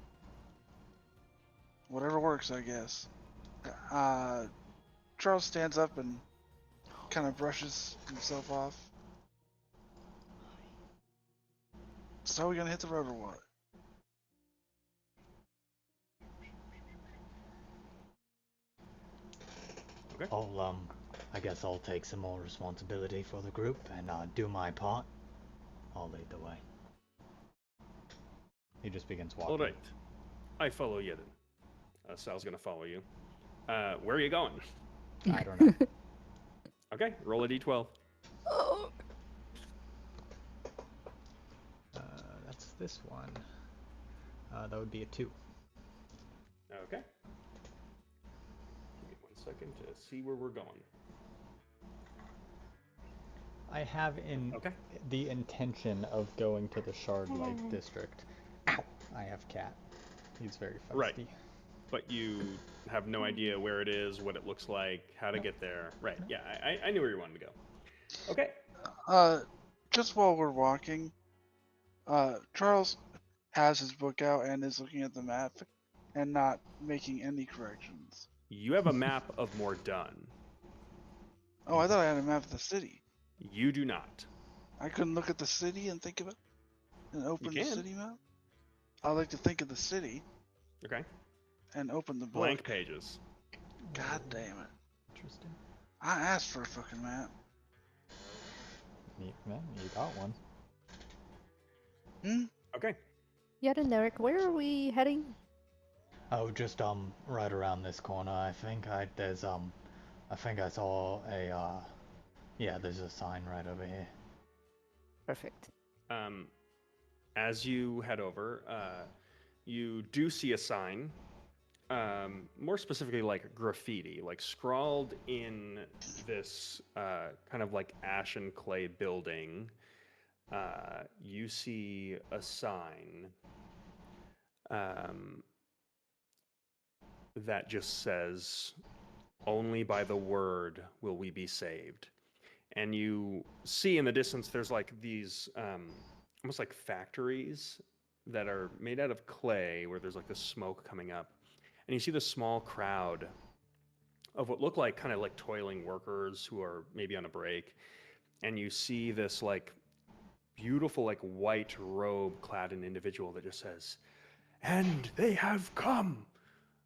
whatever works, I guess. Charles stands up and kind of brushes himself off. So we gonna hit the road or what? Okay. I guess I'll take some more responsibility for the group and do my part. I'll lead the way. He just begins walking. All right. I follow Yedden. Sal's gonna follow you. Where are you going? I don't know. Okay, roll a d12. Oh. That's this one. That would be a 2. Okay. Give me 1 second to see where we're going. I have the intention of going to the Shard-like district. Ow! I have Cat. He's very feisty. Right. But you have no idea where it is, what it looks like, how to get there. Right, yeah, I knew where you wanted to go. Okay. Just while we're walking, Charles has his book out and is looking at the map and not making any corrections. You have a map of Mordan. Oh, I thought I had a map of the city. You do not. I couldn't look at the city and think of it? And open the city map? I like to think of the city. Okay. And open the book. Blank pages. God damn it. Interesting. I asked for a fucking map. You got one. Okay. Yedden, Eric, where are we heading? Oh, just right around this corner. I think I saw Yeah, there's a sign right over here. Perfect. As you head over, you do see a sign, more specifically like graffiti, like scrawled in this kind of like ashen clay building. You see a sign that just says, "Only by the word will we be saved." And you see in the distance there's like these almost like factories that are made out of clay where there's like the smoke coming up. And you see the small crowd of what look like kind of like toiling workers who are maybe on a break. And you see this like beautiful like white robe clad an individual that just says, "And they have come.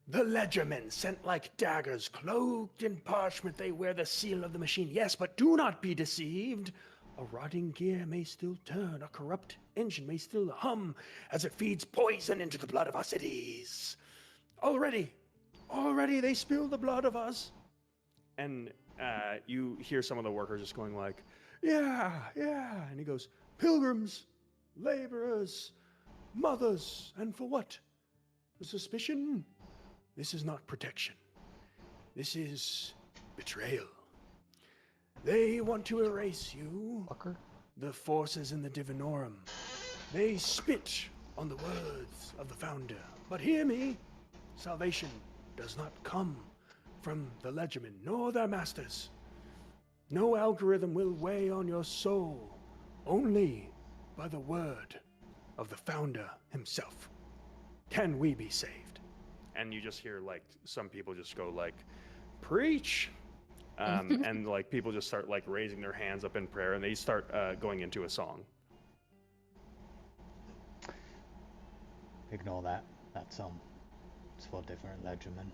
The ledgermen sent like daggers, cloaked in parchment, they wear the seal of the machine. Yes, but do not be deceived. A rotting gear may still turn, a corrupt engine may still hum as it feeds poison into the blood of our cities. Already they spill the blood of us." And you hear some of the workers just going like, yeah. And he goes, "Pilgrims, laborers, mothers, and for what? The suspicion? This is not protection. This is betrayal. They want to erase you, Fucker. the forces in the Divinorum. They spit on the words of the Founder. But hear me, salvation does not come from the Legermen nor their masters. No algorithm will weigh on your soul, only by the word of the Founder himself. Can we be saved?" And you just hear like some people just go like, "Preach," and like people just start like raising their hands up in prayer, and they start going into a song. Ignore that. That's it's for different Legermen.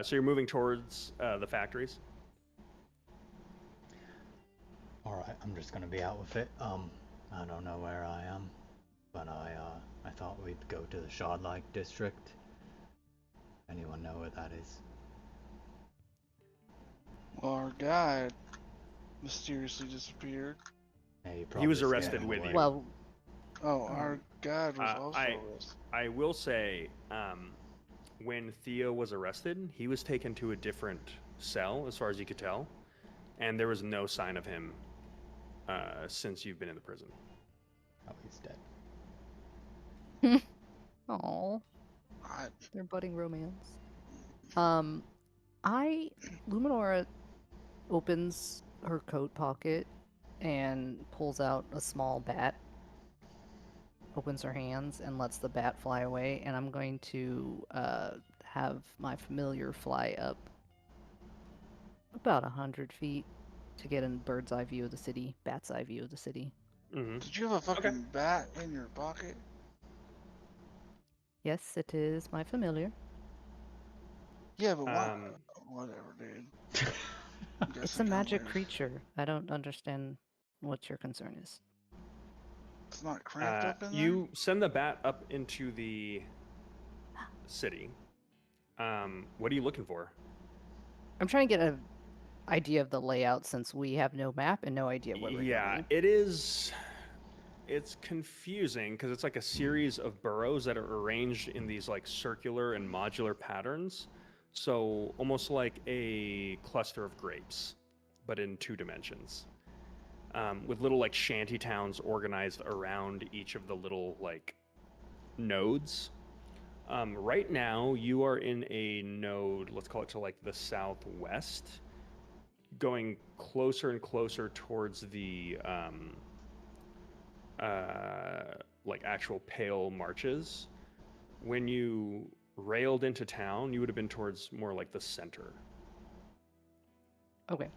So you're moving towards the factories. All right, I'm just gonna be out with it. I don't know where I am, but I thought we'd go to the Shardlike district. Anyone know where that is? Well, our guide mysteriously disappeared. Yeah, He was probably arrested scared with away. you. Well, Oh, our guide was also I arrested. I will say, when Theo was arrested, he was taken to a different cell, as far as you could tell, and there was no sign of him since you've been in the prison. Oh, he's dead. oh, I, their budding romance. Luminora opens her coat pocket and pulls out a small bat. Opens her hands and lets the bat fly away, and I'm going to have my familiar fly up about 100 feet to get a bird's eye view of the city, bat's eye view of the city. Mm-hmm. did you have a fucking bat in your pocket? Yes, it is my familiar. Yeah, but why? Whatever, dude. It's a magic creature. I don't understand what your concern is. It's not cramped up in there? You send the bat up into the city. What are you looking for? I'm trying to get an idea of the layout since we have no map and no idea where we're going. It is. It's confusing because it's like a series of burrows that are arranged in these like circular and modular patterns. So almost like a cluster of grapes, but in 2 dimensions. With little like shanty towns organized around each of the little like nodes. Right now, you are in a node, let's call it to like the southwest, going closer and closer towards the like actual pale marches. When you railed into town, you would have been towards more like the center. Okay.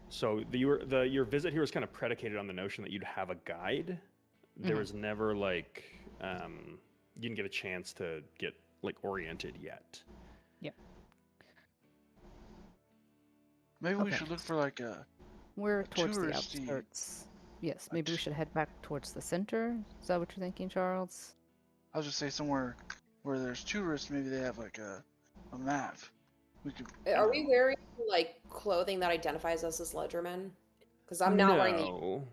So your visit here was kind of predicated on the notion that you'd have a guide. There was never like you didn't get a chance to get like oriented yet. Yeah. Maybe we should look for like We're towards the touristy- outskirts. Yes, maybe we should head back towards the center. Is that what you're thinking, Charles? I was just say somewhere where there's tourists. Maybe they have like a map. We could. Are we wearing like clothing that identifies us as ledgermen? Because I'm not wearing the.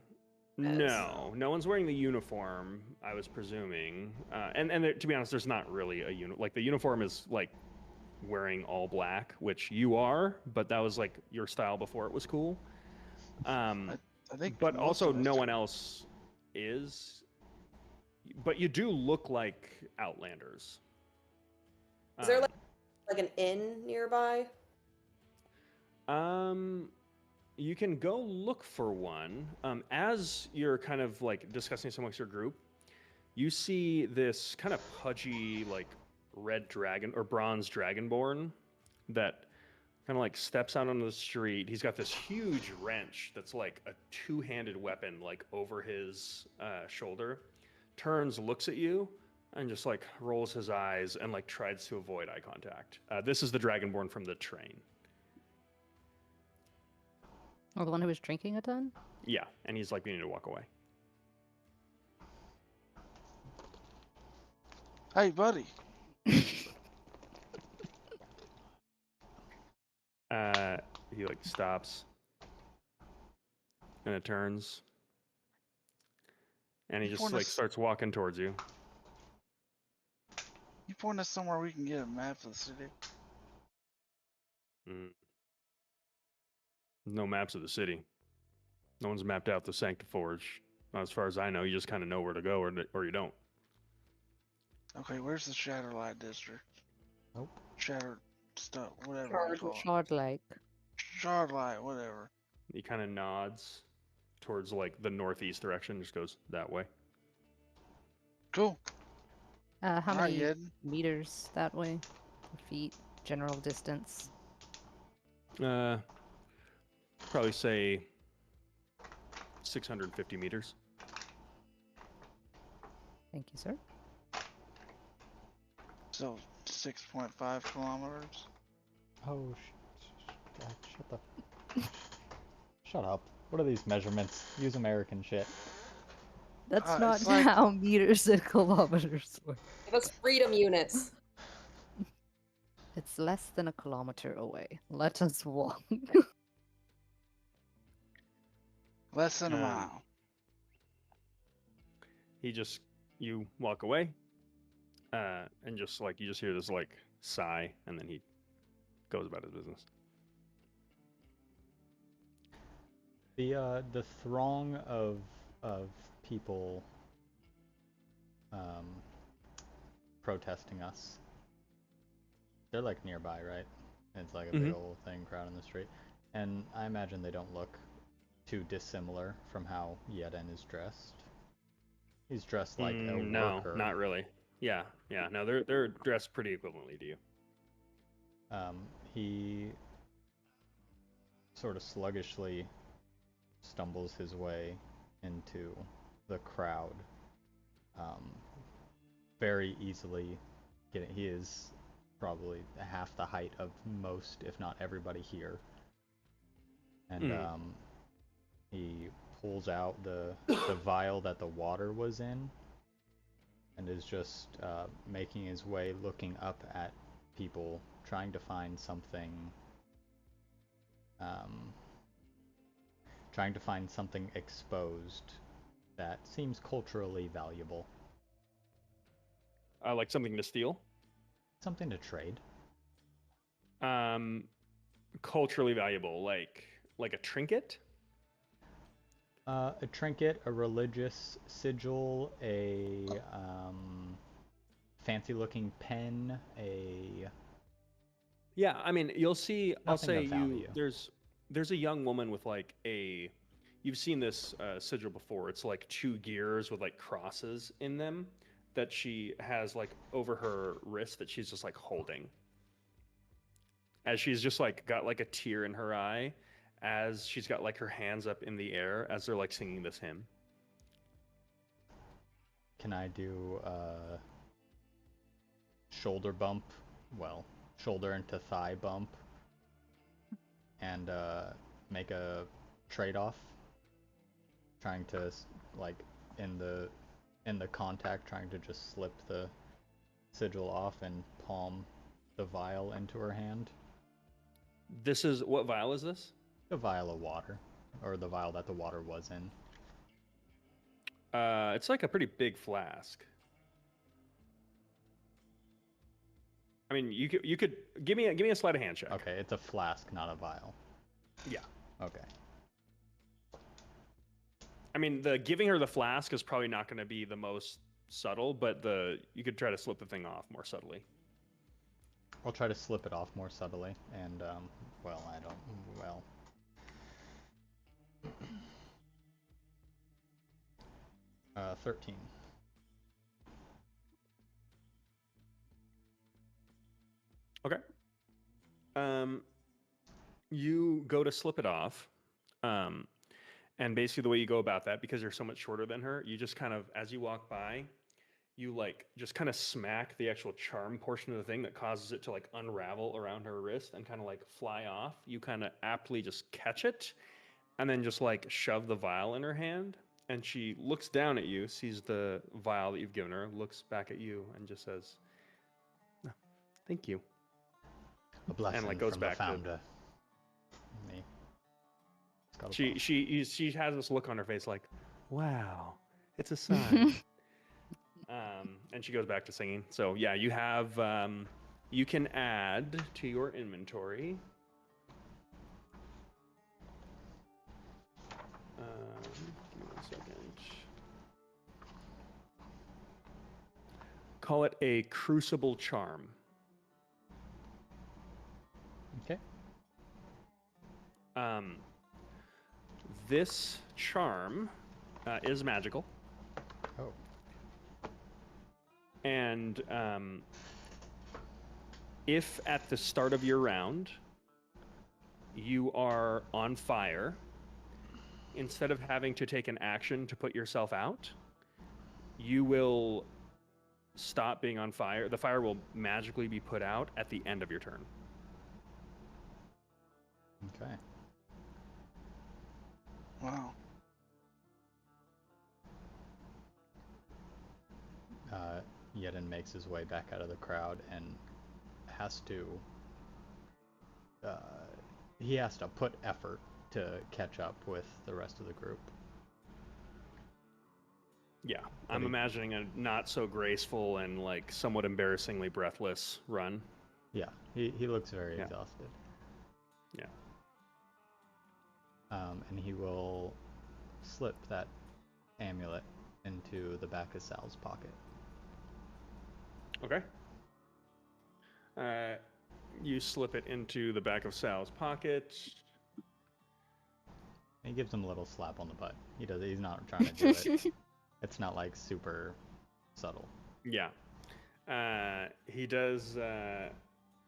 No one's wearing the uniform. I was presuming, and there, to be honest, there's not really a like the uniform is like wearing all black, which you are, but that was like your style before it was cool. I think. But also no one else is. But you do look like Outlanders. Is there like an inn nearby? You can go look for one. As you're kind of like discussing this amongst your group, you see this kind of pudgy, like red dragon or bronze dragonborn that kind of like steps out onto the street. He's got this huge wrench that's like a two-handed weapon, like over his shoulder. Turns, looks at you, and just like rolls his eyes and like tries to avoid eye contact. This is the dragonborn from the train. Or the one who was drinking a ton? Yeah, and he's like beginning to walk away. Hey, buddy. He like stops, and it turns, and he just like starts walking towards you. You point us somewhere we can get a map of the city. No maps of the city. No one's mapped out the Sanctiforge. Not as far as I know. You just kind of know where to go, or you don't. Okay, where's the Shatterlight district? Nope. Shatter stuff, whatever. Shardlike. Shardlight, whatever. He kind of nods towards like the northeast direction. Just goes that way. Cool. How many meters that way? Feet, general distance. Probably say 650 meters. Thank you, sir. So 6.5 kilometers. Oh, shut up. What are these measurements? Use American shit. That's not how meters and kilometers work. Give us freedom units. It's less than a kilometer away. Let us walk. Less than a mile. You walk away, and just like you just hear this like sigh, and then he goes about his business. The throng of people protesting us. They're like nearby, right? It's like a big old thing crowding the street, and I imagine they don't look too dissimilar from how Yeden is dressed. He's dressed like a worker. No, not really. Yeah. No, they're dressed pretty equivalently to you. He sort of sluggishly stumbles his way into the crowd. Very easily he is probably half the height of most, if not everybody here. And he pulls out the vial that the water was in and is just making his way, looking up at people, trying to find something exposed that seems culturally valuable. Like something to steal? Something to trade. Culturally valuable, like a trinket? A trinket, a religious sigil, a fancy-looking pen, a... Yeah, I mean, you'll see. I'll say value. There's a young woman with like a. You've seen this sigil before. It's like two gears with like crosses in them that she has like over her wrist that she's just like holding. As she's just like got like a tear in her eye, as she's got like her hands up in the air as they're like singing this hymn. Can I do shoulder bump? Well, shoulder into thigh bump, and make a trade-off. Trying to like in the contact, trying to just slip the sigil off and palm the vial into her hand. This is what vial is this? The vial of water, or the vial that the water was in. It's like a pretty big flask. I mean, you could give me a sleight of hand check. Okay, it's a flask, not a vial. Yeah. Okay. I mean, the giving her the flask is probably not going to be the most subtle, but you could try to slip the thing off more subtly. I'll try to slip it off more subtly, and well, I don't. Well. 13. Okay. You go to slip it off. And basically the way you go about that, because you're so much shorter than her, you just kind of, as you walk by, you like just kind of smack the actual charm portion of the thing that causes it to like unravel around her wrist and kind of like fly off. You kind of aptly just catch it and then just like shove the vial in her hand. And she looks down at you, sees the vial that you've given her, looks back at you and just says, "Oh, thank you." A blessing and like goes from back the founder. to Me. she has this look on her face like, wow, it's a sign. And she goes back to singing. So yeah, you have you can add to your inventory give me 1 second. Call it a crucible charm. Okay. This charm is magical. Oh. And if at the start of your round you are on fire, instead of having to take an action to put yourself out, you will stop being on fire. The fire will magically be put out at the end of your turn. Okay. Wow. Yedin makes his way back out of the crowd and has to put effort to catch up with the rest of the group. Yeah, I'm imagining a not so graceful and like somewhat embarrassingly breathless run. Yeah, he looks very exhausted. Yeah. And he will slip that amulet into the back of Sal's pocket. Okay. You slip it into the back of Sal's pocket. He gives him a little slap on the butt. He's not trying to do it. It's not like super subtle. Yeah. He does.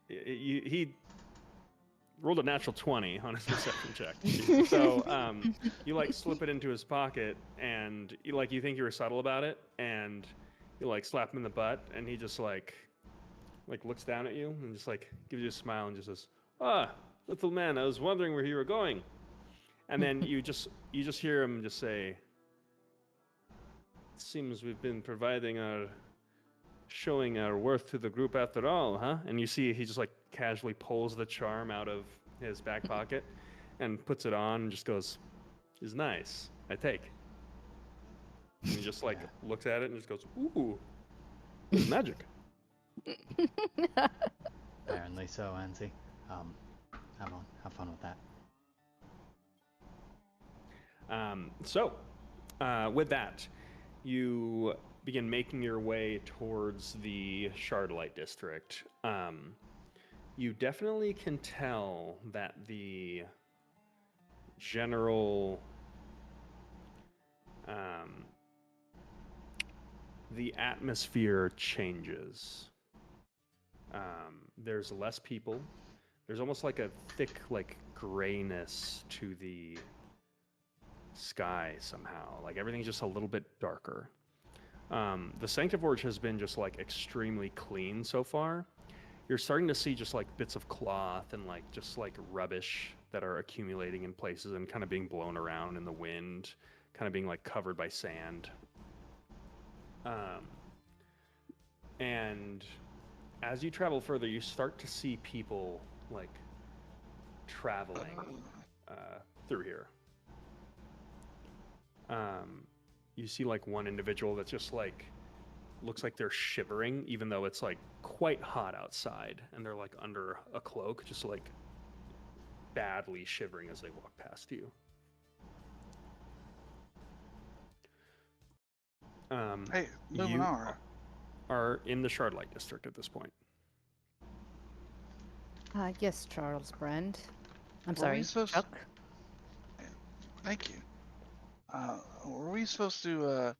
He rolled a natural 20 on his perception check. So you like slip it into his pocket, and you think you were subtle about it, and you like slap him in the butt, and he just like looks down at you and just like gives you a smile and just says, "Ah, little man, I was wondering where you were going." And then you just hear him just say, "It seems we've been showing our worth to the group after all, huh?" And you see he just like casually pulls the charm out of his back pocket and puts it on and just goes, "It's nice. I take." And he just like looks at it and just goes, "Ooh, it's magic." Apparently so, Anzi. Have fun with that. So, with that, you begin making your way towards the Shardlight District. You definitely can tell that the general, the atmosphere changes. There's less people. There's almost like a thick, grayness to the sky somehow. Like everything's just a little bit darker. The Sanctiforge has been just extremely clean so far. You're starting to see just bits of cloth and just rubbish that are accumulating in places and kind of being blown around in the wind, kind of being covered by sand. And as you travel further, you start to see people traveling through here. You see like one individual that's just like looks like they're shivering, even though it's like quite hot outside, and they're like under a cloak, just like badly shivering as they walk past you. Hey, You Luminara. are in the Shardlight District at this point. Yes, Charles Brand. I'm Were sorry, we supposed Chuck. Thank you. Were we supposed to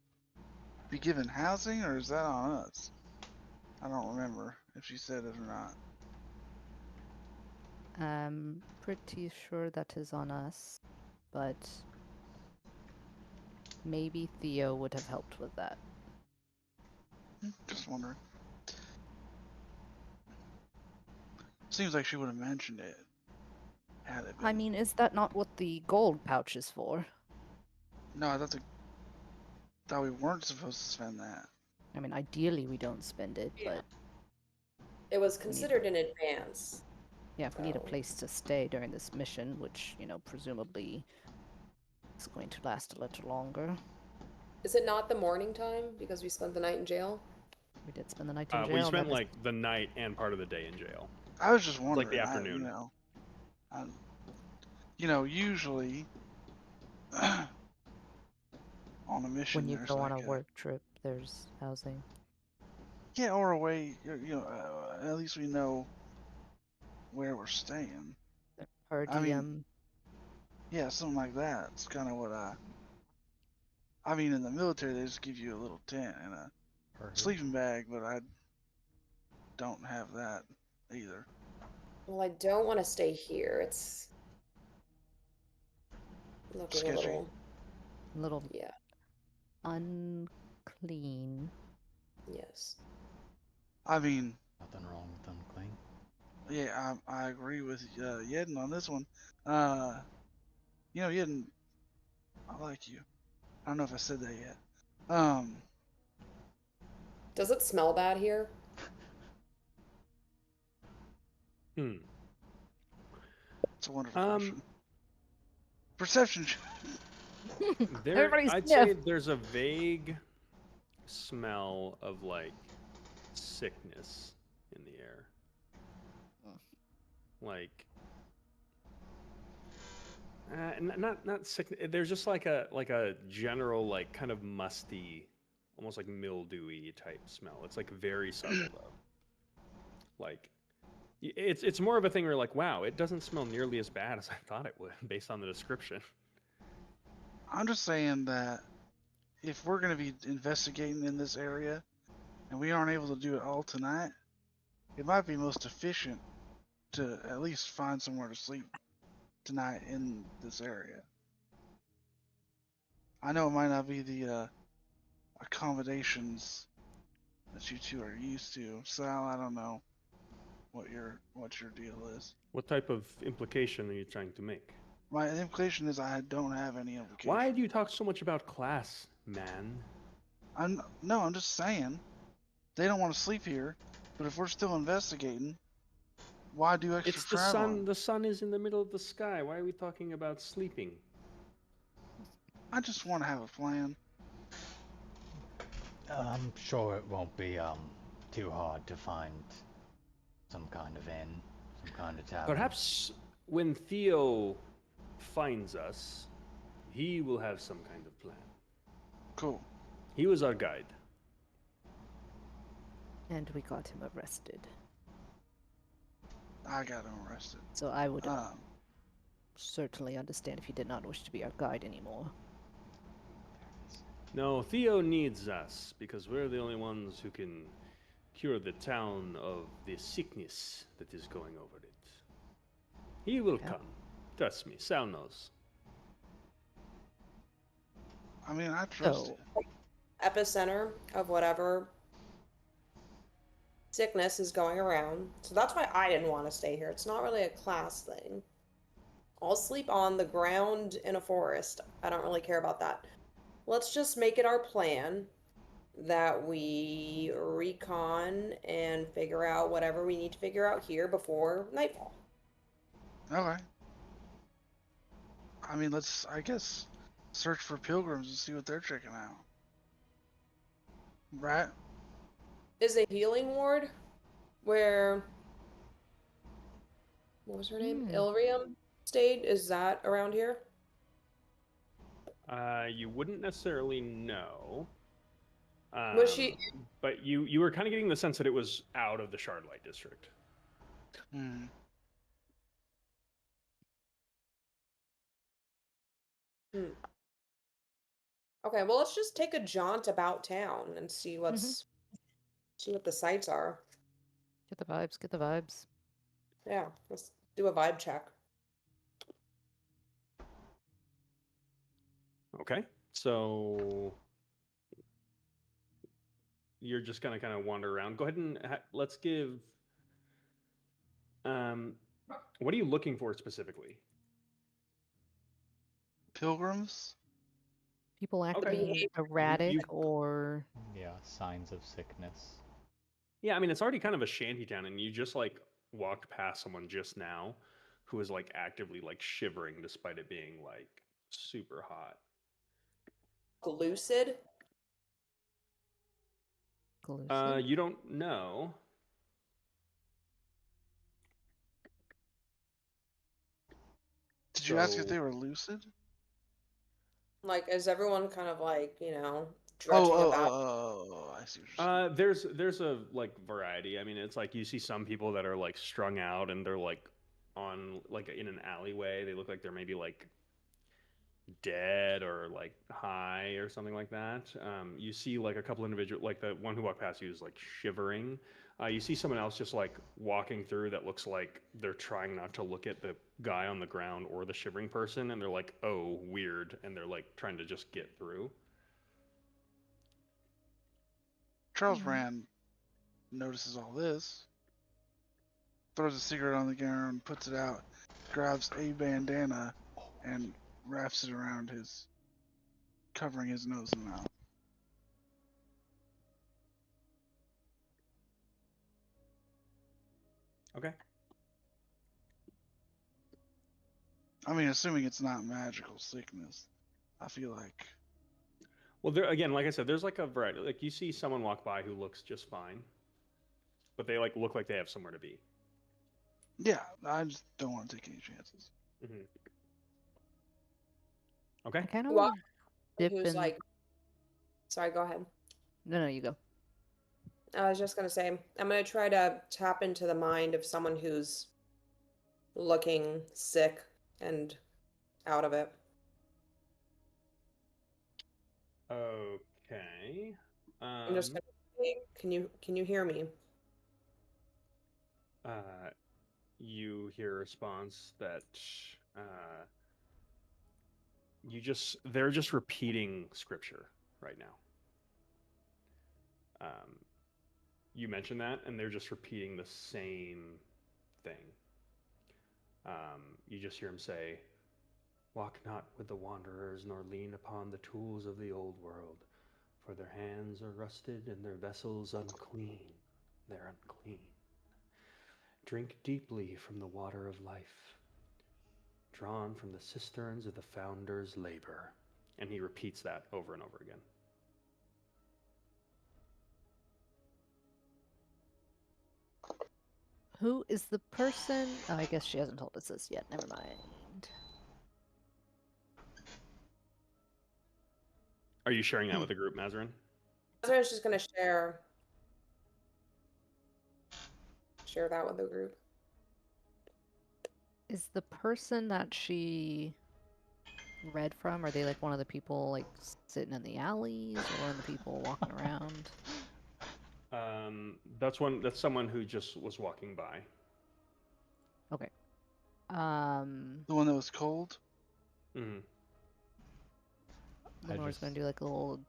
be given housing, or is that on us? I don't remember if she said it or not. I'm pretty sure that is on us, but maybe Theo would have helped with that. Just wondering. Seems like she would have mentioned it. Had it been. I mean, is that not what the gold pouch is for? No, I thought we weren't supposed to spend that. I mean, ideally we don't spend it, but it was considered in advance. Yeah, if we need a place to stay during this mission, which, you know, presumably is going to last a little longer. Is it not the morning time because we spent the night in jail? We did spend the night in jail. We spent like the night and part of the day in jail. I was just wondering. Like the afternoon. Usually on a mission, when you go like on a work trip, there's housing. Yeah, or a way, at least we know where we're staying. Per diem. Yeah, something like that. It's kind of what I mean, in the military, they just give you a little tent and a sleeping bag, but I don't have that either. Well, I don't want to stay here. It's looking sketchy. A little yeah. Unclean. Yes. I mean, nothing wrong with unclean. Yeah, I agree with Yedin on this one. Yedin, I like you. I don't know if I said that yet. Does it smell bad here? It's a wonderful question. Perception. I'd say there's a vague smell of like sickness in the air. Like not sick. There's just like a general like kind of musty, almost like mildewy type smell. It's like very subtle though. Like it's more of a thing where like, wow, it doesn't smell nearly as bad as I thought it would based on the description. I'm just saying that if we're going to be investigating in this area and we aren't able to do it all tonight, it might be most efficient to at least find somewhere to sleep tonight in this area. I know it might not be the accommodations that you two are used to. Sal, I don't know what your deal is. What type of implication are you trying to make? My implication is I don't have any implication. Why do you talk so much about class, man? I'm just saying they don't want to sleep here, but if we're still investigating, why do extra traveling? The sun is in the middle of the sky. Why are we talking about sleeping? I just want to have a plan. I'm sure it won't be too hard to find some kind of inn, some kind of tavern. Perhaps when Theo finds us, he will have some kind of plan. Cool. He was our guide. And we got him arrested. I got him arrested. So I would certainly understand if he did not wish to be our guide anymore. No, Theo needs us because we're the only ones who can cure the town of the sickness that is going over it. He will come. Trust me, Sal knows. I mean, I trust it. Epicenter of whatever sickness is going around. So that's why I didn't want to stay here. It's not really a class thing. I'll sleep on the ground in a forest. I don't really care about that. Let's just make it our plan that we recon and figure out whatever we need to figure out here before nightfall. Okay. I mean, let's, I guess, search for pilgrims and see what they're checking out. Right? Is a healing ward where what was her name? Ilrium stayed? Is that around here? You wouldn't necessarily know. Was she? But you were kind of getting the sense that it was out of the Shardlight district. Hmm. Okay, well, let's just take a jaunt about town and see what the sights are. Get the vibes. Get the vibes. Yeah, let's do a vibe check. Okay, so you're just gonna kind of wander around. Go ahead and let's give. What are you looking for specifically? Pilgrims? People acting Okay. erratic or Yeah, signs of sickness. Yeah, I mean it's already kind of a shanty town, and you just like walked past someone just now who is like actively like shivering despite it being like super hot. Lucid? Lucid. You don't know. Did you ask if they were lucid? Like, is everyone kind of like, Oh, drudging about? I see what you're saying. There's a like variety. I mean, it's like you see some people that are like strung out and they're like on like in an alleyway. They look like they're maybe like dead or like high or something like that. You see like a couple individual, like the one who walked past you is like shivering. You see someone else just like walking through that looks like they're trying not to look at the guy on the ground or the shivering person, and they're like, "Oh, weird," and they're like trying to just get through. Charles Rand notices all this, throws a cigarette on the ground, puts it out, grabs a bandana, and wraps it around covering his nose and mouth. Okay. I mean, assuming it's not magical sickness, I feel like. Well, there again, like I said, there's like a variety. Like you see someone walk by who looks just fine, but they like look like they have somewhere to be. Yeah, I just don't want to take any chances. Mm-hmm. Okay. I kind of Well, want to dip who's in. like, sorry, go ahead. No, you go. I was just gonna say, I'm gonna try to tap into the mind of someone who's looking sick and out of it. Okay. I'm just gonna say, can you hear me? You hear a response that they're just repeating scripture right now. You mentioned that, and they're just repeating the same thing. You just hear him say, "Walk not with the wanderers, nor lean upon the tools of the old world, for their hands are rusted and their vessels unclean. They're unclean. Drink deeply from the water of life, drawn from the cisterns of the founder's labor." And he repeats that over and over again. Who is the person? Oh, I guess she hasn't told us this yet. Never mind. Are you sharing that with the group, Mazarin? Mazarin's just gonna share that with the group. Is the person that she read from, are they like one of the people like sitting in the alleys or one of the people walking around? That's someone who just was walking by. Okay. The one that was cold? Mm-hmm. Lenore's gonna do like a little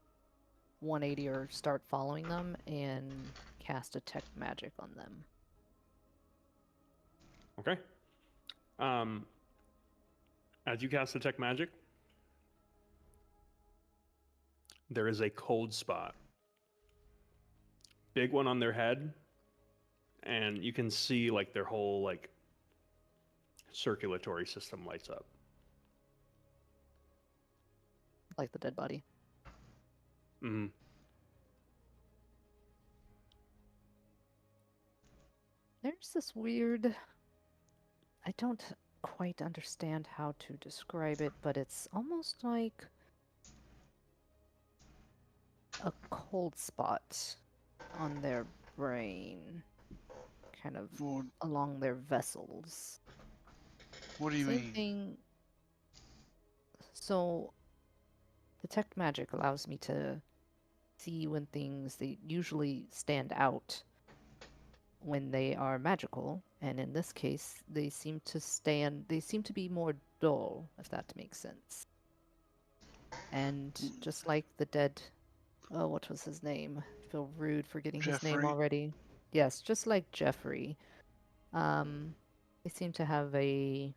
180 or start following them and cast detect magic on them. Okay. As you cast detect magic, there is a cold spot. Big one on their head, and you can see like their whole like circulatory system lights up. like the dead body. Mm-hmm. There's this weird... I don't quite understand how to describe it, but it's almost like a cold spot on their brain, kind of Well, along their vessels. what do you Same mean? thing. So, detect magic allows me to see when things they usually stand out when they are magical, and in this case, they seem to be more dull, if that makes sense. And just like the dead, oh, what was his name? I feel rude for getting his name Jeffrey? already. Yes, just like Jeffrey. They seem to have a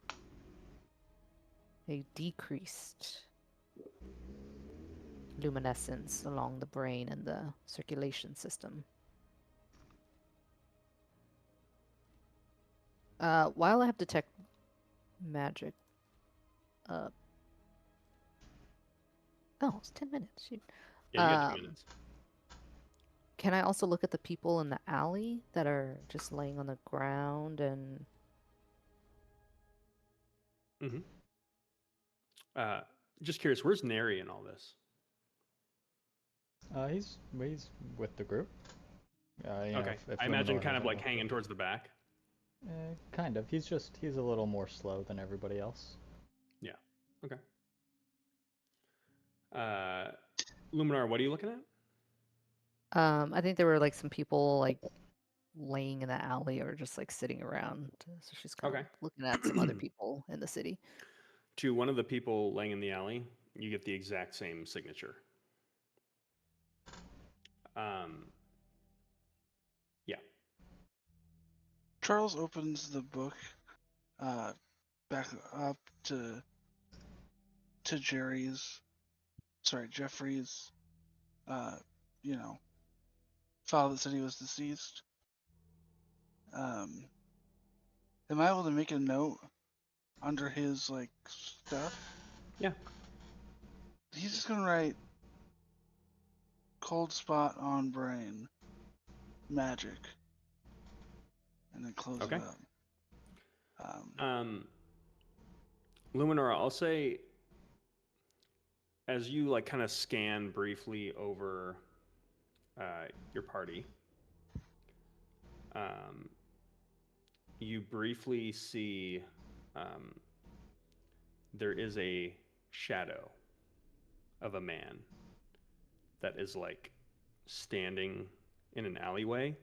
decreased luminescence along the brain and the circulation system. While I have detect magic, oh, it's 10 minutes. Shoot. Yeah, you got 2 minutes. Can I also look at the people in the alley that are just laying on the ground and... Mm-hmm. Just curious, where's Neri in all this? He's with the group. Okay. If I imagine Luminor kind of hasn't like left hanging towards the back. Kind of. He's a little more slow than everybody else. Yeah. Okay. Luminar, what are you looking at? I think there were like some people like laying in the alley or just like sitting around. So she's kind Okay. of looking at some other people in the city. To one of the people laying in the alley, you get the exact same signature. Yeah. Charles opens the book back up to Jeffrey's file that said he was deceased. Am I able to make a note under his like stuff? Yeah. He's just gonna write cold spot on brain magic and then close Okay. it up. Luminara, I'll say, as you like kind of scan briefly over your party, you briefly see there is a shadow of a man that is like standing in an alleyway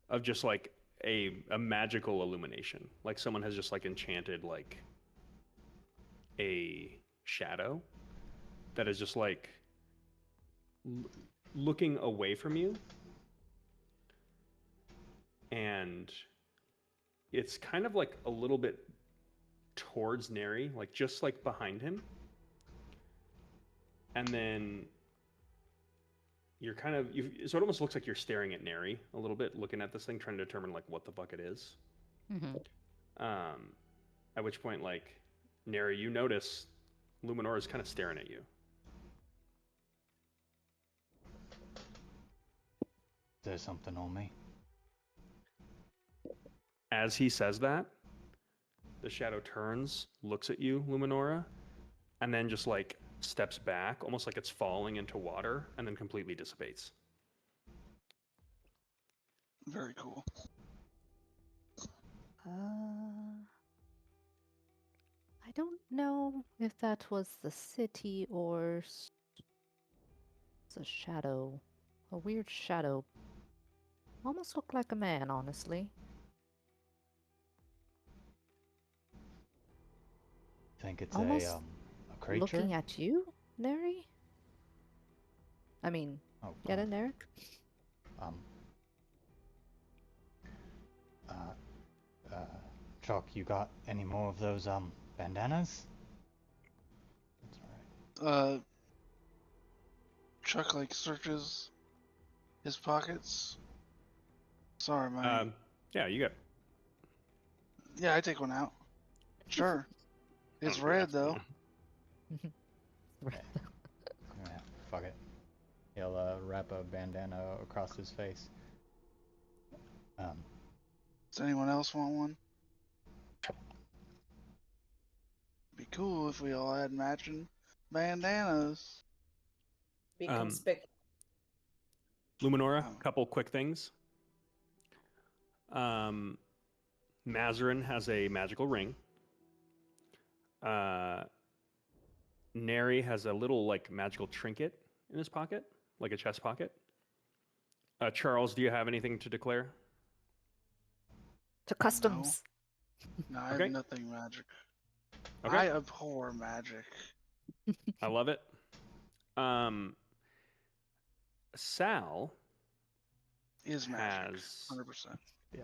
of just like a magical illumination. Like someone has just like enchanted like a shadow that is just like looking away from you, and it's kind of like a little bit towards Neri, like just like behind him, and then you're kind of so it almost looks like you're staring at Neri a little bit, looking at this thing, trying to determine like what the fuck it is. Mm-hmm. At which point, like, Neri, you notice Luminor is kind of staring at you. There's something on me. As he says that, the shadow turns, looks at you, Luminora, and then just like steps back, almost like it's falling into water, and then completely dissipates. Very cool. I don't know if that was the city or a shadow. A weird shadow. Almost looked like a man, honestly. Think it's Almost a creature? looking at you, Neri? I mean, get in there. Chuck, you got any more of those bandanas? That's alright. Chuck like searches his pockets. Sorry, my. Yeah, you got. Yeah, I take one out. Sure. It's red though. fuck it. He'll wrap a bandana across his face. Does anyone else want one? Be cool if we all had matching bandanas. Be Um, conspicuous. Luminora, Oh. couple quick things. Mazarin has a magical ring. Neri has a little like magical trinket in his pocket, like a chest pocket. Charles, do you have anything to declare? To customs. No, I Okay. have nothing magic. Okay. I abhor magic. I love it. Sal Is magic. has 100%. Yeah.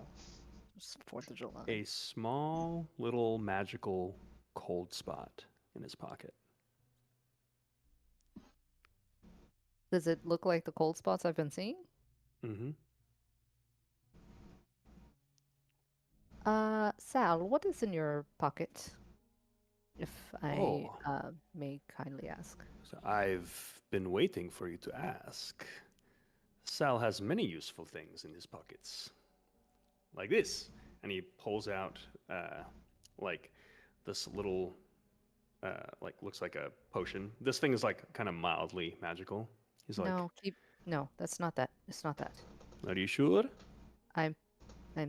It's 4th of July. a small little magical cold spot in his pocket. Does it look like the cold spots I've been seeing? Mm-hmm. Sal, what is in your pocket? If I Oh. may kindly ask. So I've been waiting for you to ask. Sal has many useful things in his pockets. Like this. And he pulls out like this little like looks like a potion. This thing is like kind of mildly magical. He's like, No, that's not that. It's not that. "Are you sure? I'm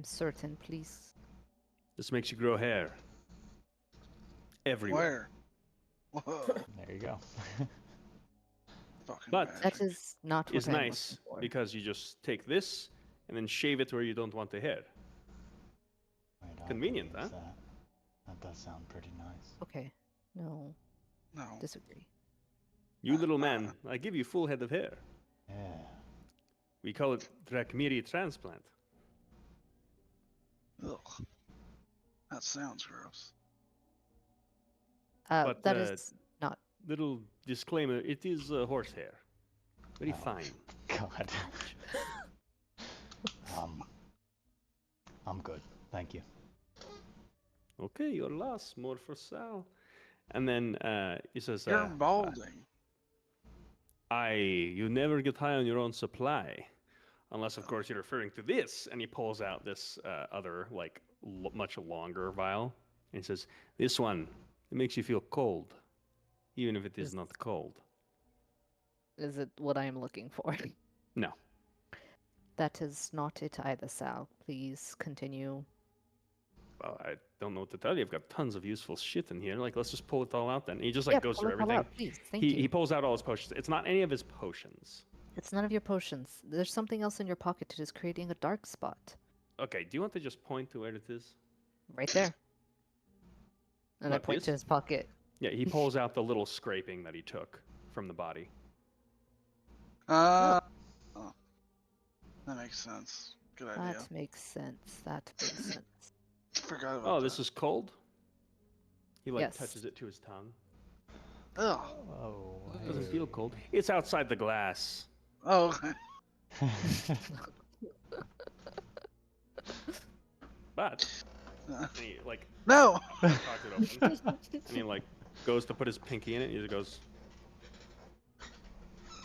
certain, please. This makes you grow hair. Everywhere." Where? Whoa. There you go. Fucking But magic. That is not what It's I'm nice looking for. because you just take this and then shave it where you don't want the hair. Wait, I Convenient, believe huh? That does sound pretty nice. Okay. No, No. disagree. You little man, I give you full head of hair. Yeah. We call it Drachmiri transplant. Ugh. That sounds gross. But, That is not. Little disclaimer, it is horsehair. Very Oh. fine. God. I'm good. Thank you. Okay, your loss, more for Sal. And then he says, You're balding. you never get high on your own supply. Unless, of course, you're referring to this. And he pulls out this other, like, much longer vial. And he says, this one, it makes you feel cold. Even if it is not cold. Is it what I am looking for? No. That is not it either, Sal. Please continue. Well, I don't know what to tell you. I've got tons of useful shit in here. Like, let's just pull it all out then. And he just, like, goes pull through it all everything. out, please. Thank He you. pulls out all his potions. It's not any of his potions. It's none of your potions. There's something else in your pocket that is creating a dark spot. Okay, do you want to just point to where it is? Right there. And I What, point this? to his pocket. Yeah, he pulls out the little scraping that he took from the body. Oh. That makes sense. Good idea. That makes sense. That makes sense. Forgot about Oh, that. this is cold? He, like, Yes. touches it to his tongue. Ugh. Oh. It doesn't feel cold. It's outside the glass. Oh, okay. But, and he, like, No! cracks it open. And he, like, goes to put his pinky in it. And he just goes,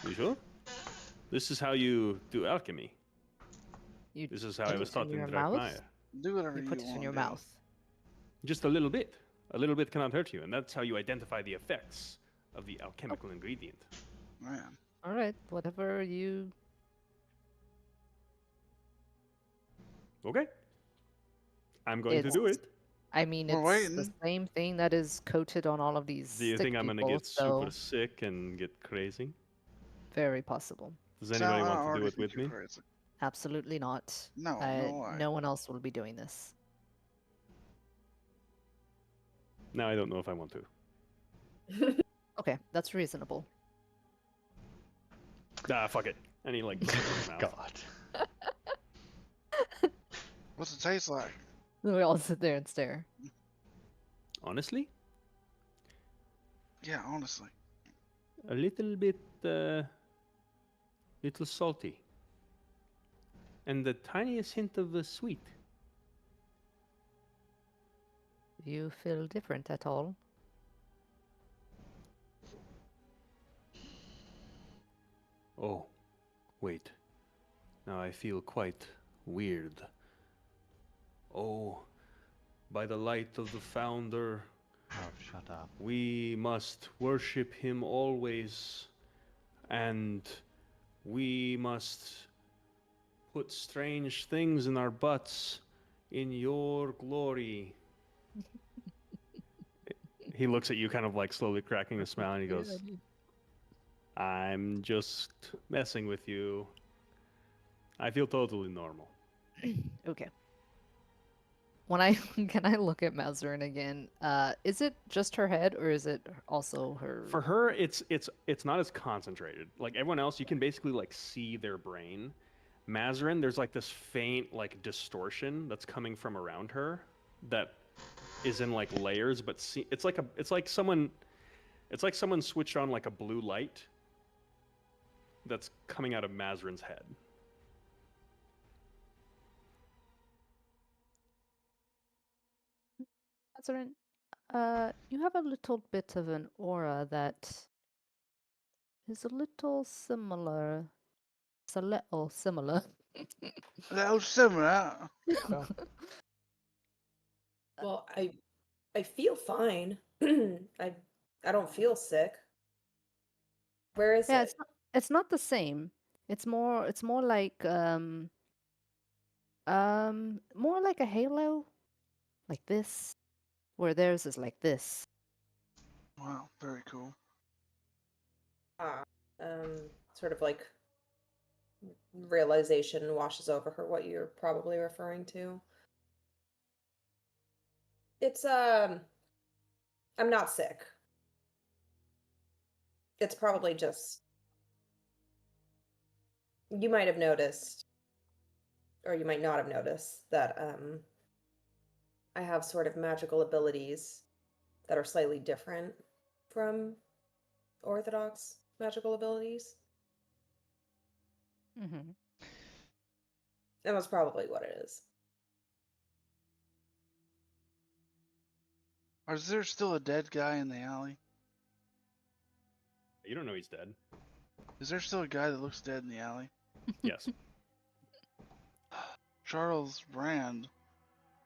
you sure? This is how you do alchemy. You This is how put I was it taught in in your mouth? Drachmire. Do whatever You you put want. it in your dude. mouth. Just a little bit. A little bit cannot hurt you, and that's how you identify the effects of the alchemical ingredient. Man. All right, whatever you. Okay? I'm going to do It's- it. I mean, We're it's the waiting. same thing that is coated on all of these. Do you sick think I'm going to people, get super so sick and get crazy? very possible. Does anybody Sal, I want to already do it think with you're me? crazy. Absolutely not. No, no way. No one else will be doing this. No, I don't know if I want to. Okay, that's reasonable. Ah, fuck it. And he, like, puts it in his mouth. God. What's it taste like? We all sit there and stare. Honestly, Yeah, honestly. a little bit, little salty. And the tiniest hint of sweet. You feel different at all? Oh, wait. Now I feel quite weird. Oh, by the light of the Founder, Oh, shut up. we must worship him always, and we must put strange things in our butts in your glory. He looks at you kind of like slowly cracking a smile and he goes, I'm just messing with you. I feel totally normal. Okay. Can I look at Mazarin again? Is it just her head, or is it also her? For her, it's not as concentrated. Like everyone else, you can basically like see their brain. Mazarin, there's like this faint like distortion that's coming from around her that is in like layers, but it's like someone switched on like a blue light that's coming out of Mazarin's head. Mazarin, you have a little bit of an aura that is a little similar. It's a little similar. That was similar. Well, I feel fine. I don't feel sick. Where is Yeah, it? it's not the same. It's more like more like a halo, like this, where theirs is like this. Wow, very cool. Ah, sort of like realization washes over her what you're probably referring to. It's I'm not sick. It's probably just you might have noticed, or you might not have noticed that I have sort of magical abilities that are slightly different from orthodox magical abilities. Mm-hmm. That was probably what it is. Is there still a dead guy in the alley? You don't know he's dead. Is there still a guy that looks dead in the alley? Yes. Charles Brand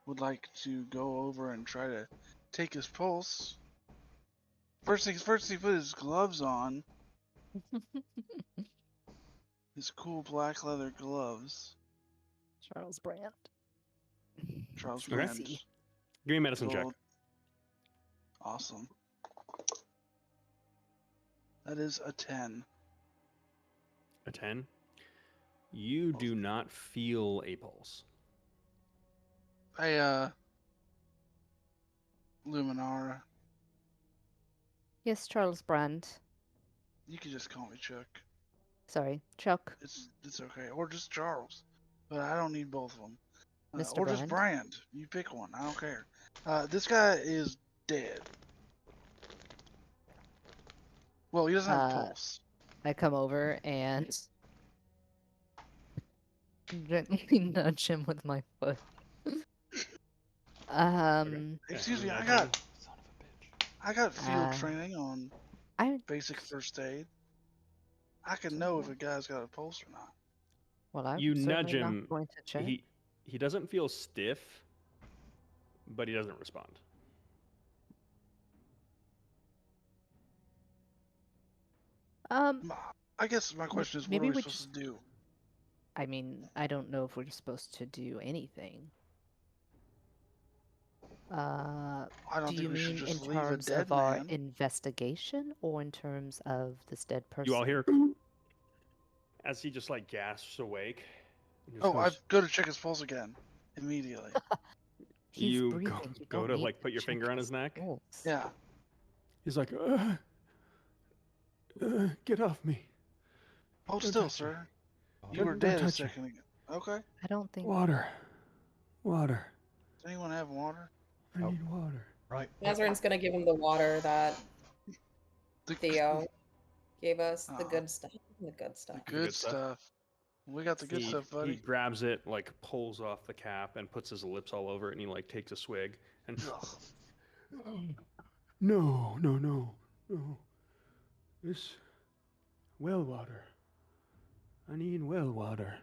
would like to go over and try to take his pulse. First things first, he put his gloves on. His cool black leather gloves. Charles Brand. Charles Okay. Brand. See. Give me a medicine check. Awesome. That is a 10. A 10. You do not feel a pulse. Luminara. Yes, Charles Brand. You can just call me Chuck. Sorry, Chuck. It's okay. Or just Charles. But I don't need both of them. Mr. Or just Brand. You pick one. I don't care. This guy is dead. Well, he doesn't have a pulse. I come over and gently nudge him with my foot. Excuse me, I got field training on basic first aid. I can know if a guy's got a pulse or not. Well, I'm you nudge certainly him. not going to check. He doesn't feel stiff, but he doesn't respond. I guess my question is, what are we supposed to do? I mean, I don't know if we're supposed to do anything. I don't do think you we should mean just in leave a terms dead of our man. investigation, or in terms of this dead person? You all hear as he just like gasps awake. Oh, I've got to check his pulse again immediately. He's you go to like put your finger on his neck. Pulse. Yeah. He's like, get off me. Hold Don't still, touch sir. me. You were dead a touch me. second ago. Okay. I don't think. Water. Does anyone have water? I need water. Right. Mazarin's gonna give him the water that Theo gave us. The good stuff. The good stuff. The good stuff. We got the good stuff, buddy. He grabs it, like pulls off the cap and puts his lips all over it, and he like takes a swig and. No. This well water. I need well water.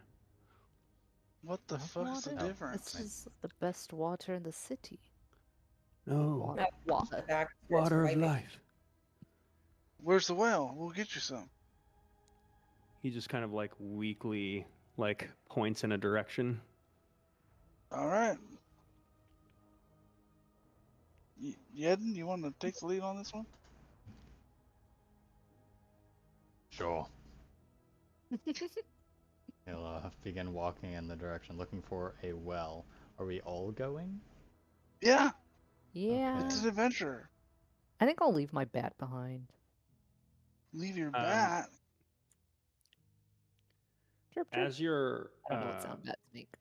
What the fuck is the Water? difference? This is the best water in the city. No. Water. Water of life. Where's the well? We'll get you some. He just kind of like weakly like points in a direction. All right. Yedden, you want to take the lead on this one? Sure. He'll begin walking in the direction, looking for a well. Are we all going? Yeah. Yeah. It's an adventure. I think I'll leave my bat behind. Leave your bat. Chirp, chirp. As you're I don't know what sound bats make.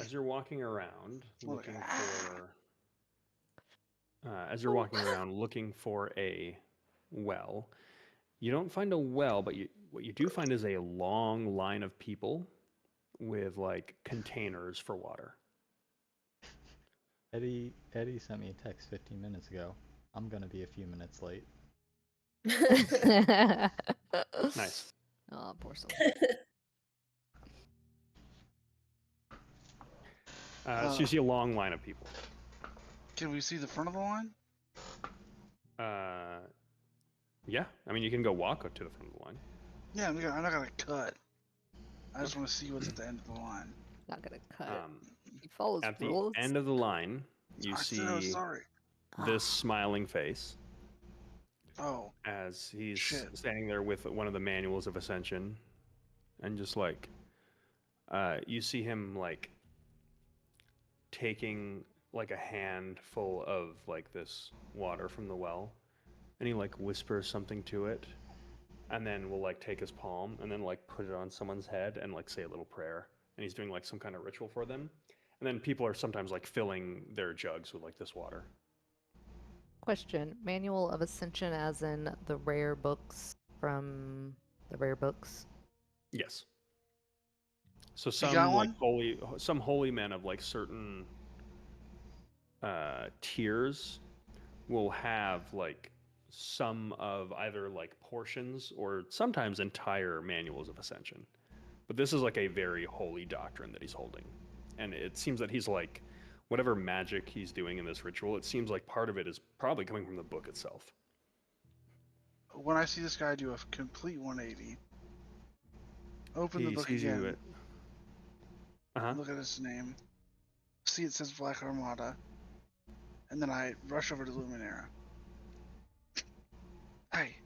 as you're walking around looking Okay. for as you're walking around looking for a well, you don't find a well, but what you do find is a long line of people with like containers for water. Eddie sent me a text 15 minutes ago. I'm gonna be a few minutes late. Nice. Oh, poor soul. So you see a long line of people. Can we see the front of the line? Yeah, I mean you can go walk up to the front of the line. Yeah, I'm not gonna cut. I just want to see what's at the end of the line. Not gonna cut. He follows At rules. the end of the line, you I see said I was sorry. this smiling face Oh, as he's shit. standing there with one of the manuals of Ascension, and just like you see him like taking like a handful of like this water from the well, and he like whispers something to it, and then will like take his palm and then like put it on someone's head and like say a little prayer, and he's doing like some kind of ritual for them, and then people are sometimes like filling their jugs with like this water. Question: Manual of Ascension, as in the rare books from the rare books? Yes. So got some one? like holy men of like certain tiers will have like some of either like portions or sometimes entire manuals of Ascension. But this is like a very holy doctrine that he's holding. And it seems that he's like, whatever magic he's doing in this ritual, it seems like part of it is probably coming from the book itself. When I see this guy do a complete 180, open the book again, look at his name, see it says Black Armada, and then I rush over to Luminera. Hey.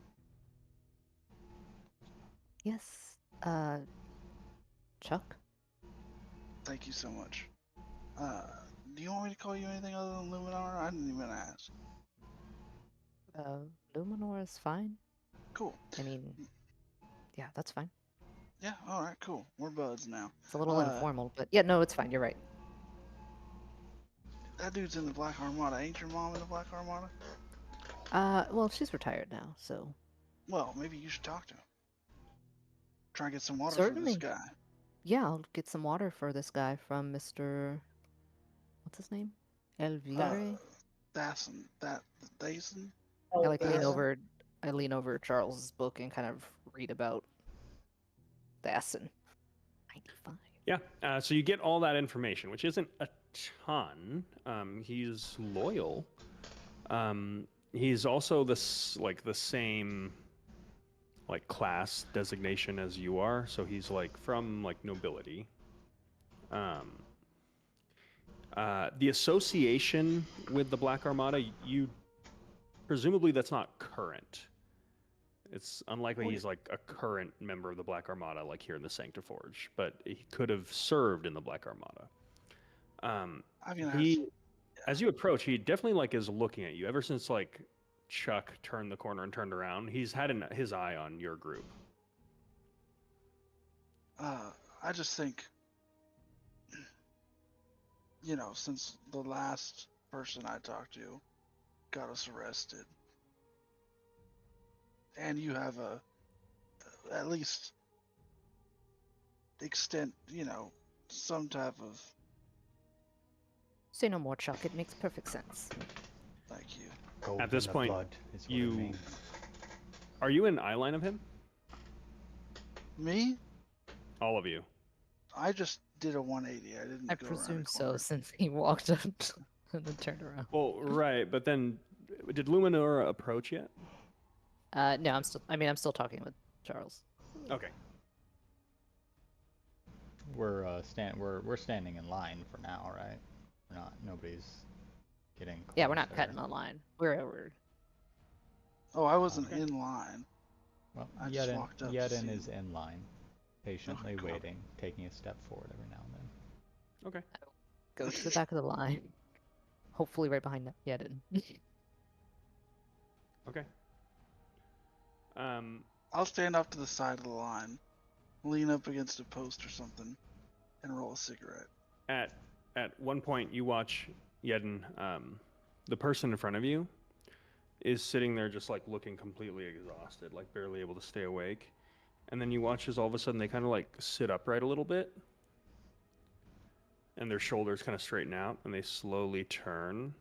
Yes. Chuck? Thank you so much. Do you want me to call you anything other than Luminar? I didn't even ask. Luminor is fine. Cool. I mean, yeah, that's fine. Yeah, alright, cool. We're buds now. It's a little informal, but yeah, no, it's fine. You're right. That dude's in the Black Armada. Ain't your mom in the Black Armada? Well, she's retired now, so. Well, maybe you should talk to him. Try and get some water Certainly. for this guy. Yeah, I'll get some water for this guy from Mr. What's his name? Elvire? Dason. I lean over Charles's book and kind of read about Dason. 95. Yeah, so you get all that information, which isn't a ton. He's loyal. He's also the same like class designation as you are, so he's like from like nobility. The association with the Black Armada, you presumably that's not current. It's unlikely he's like a current member of the Black Armada, like here in the Sanctiforge, but he could have served in the Black Armada. As you approach, he definitely like is looking at you. Ever since like Chuck turned the corner and turned around, he's had his eye on your group. I just think, since the last person I talked to got us arrested, and you have at least extent, some type of. Say no more, Chuck. It makes perfect sense. Thank you. Gold At this in the point, blood is what it means. are you in eye line of him? Me? All of you. I just did a 180. I didn't I go around presume a so, corner. since he walked up and then turned around. Well, right, but then did Luminora approach yet? No, I'm still talking with Charles. Okay. We're standing in line for now, right? We're not. Nobody's getting closer. Yeah, we're not cutting the line. We're. Oh, I wasn't Okay. in line. Well, I just walked up to Yedin see is him. in line, patiently Okay, cool. waiting, taking a step forward every now and then. Okay. Go to the back of the line. Hopefully right behind Yedin. Okay. I'll stand off to the side of the line, lean up against a post or something, and roll a cigarette. At one point, you watch Yedin. The person in front of you is sitting there just like looking completely exhausted, like barely able to stay awake. And then you watch as all of a sudden they kind of like sit upright a little bit, and their shoulders kind of straighten out, and they slowly turn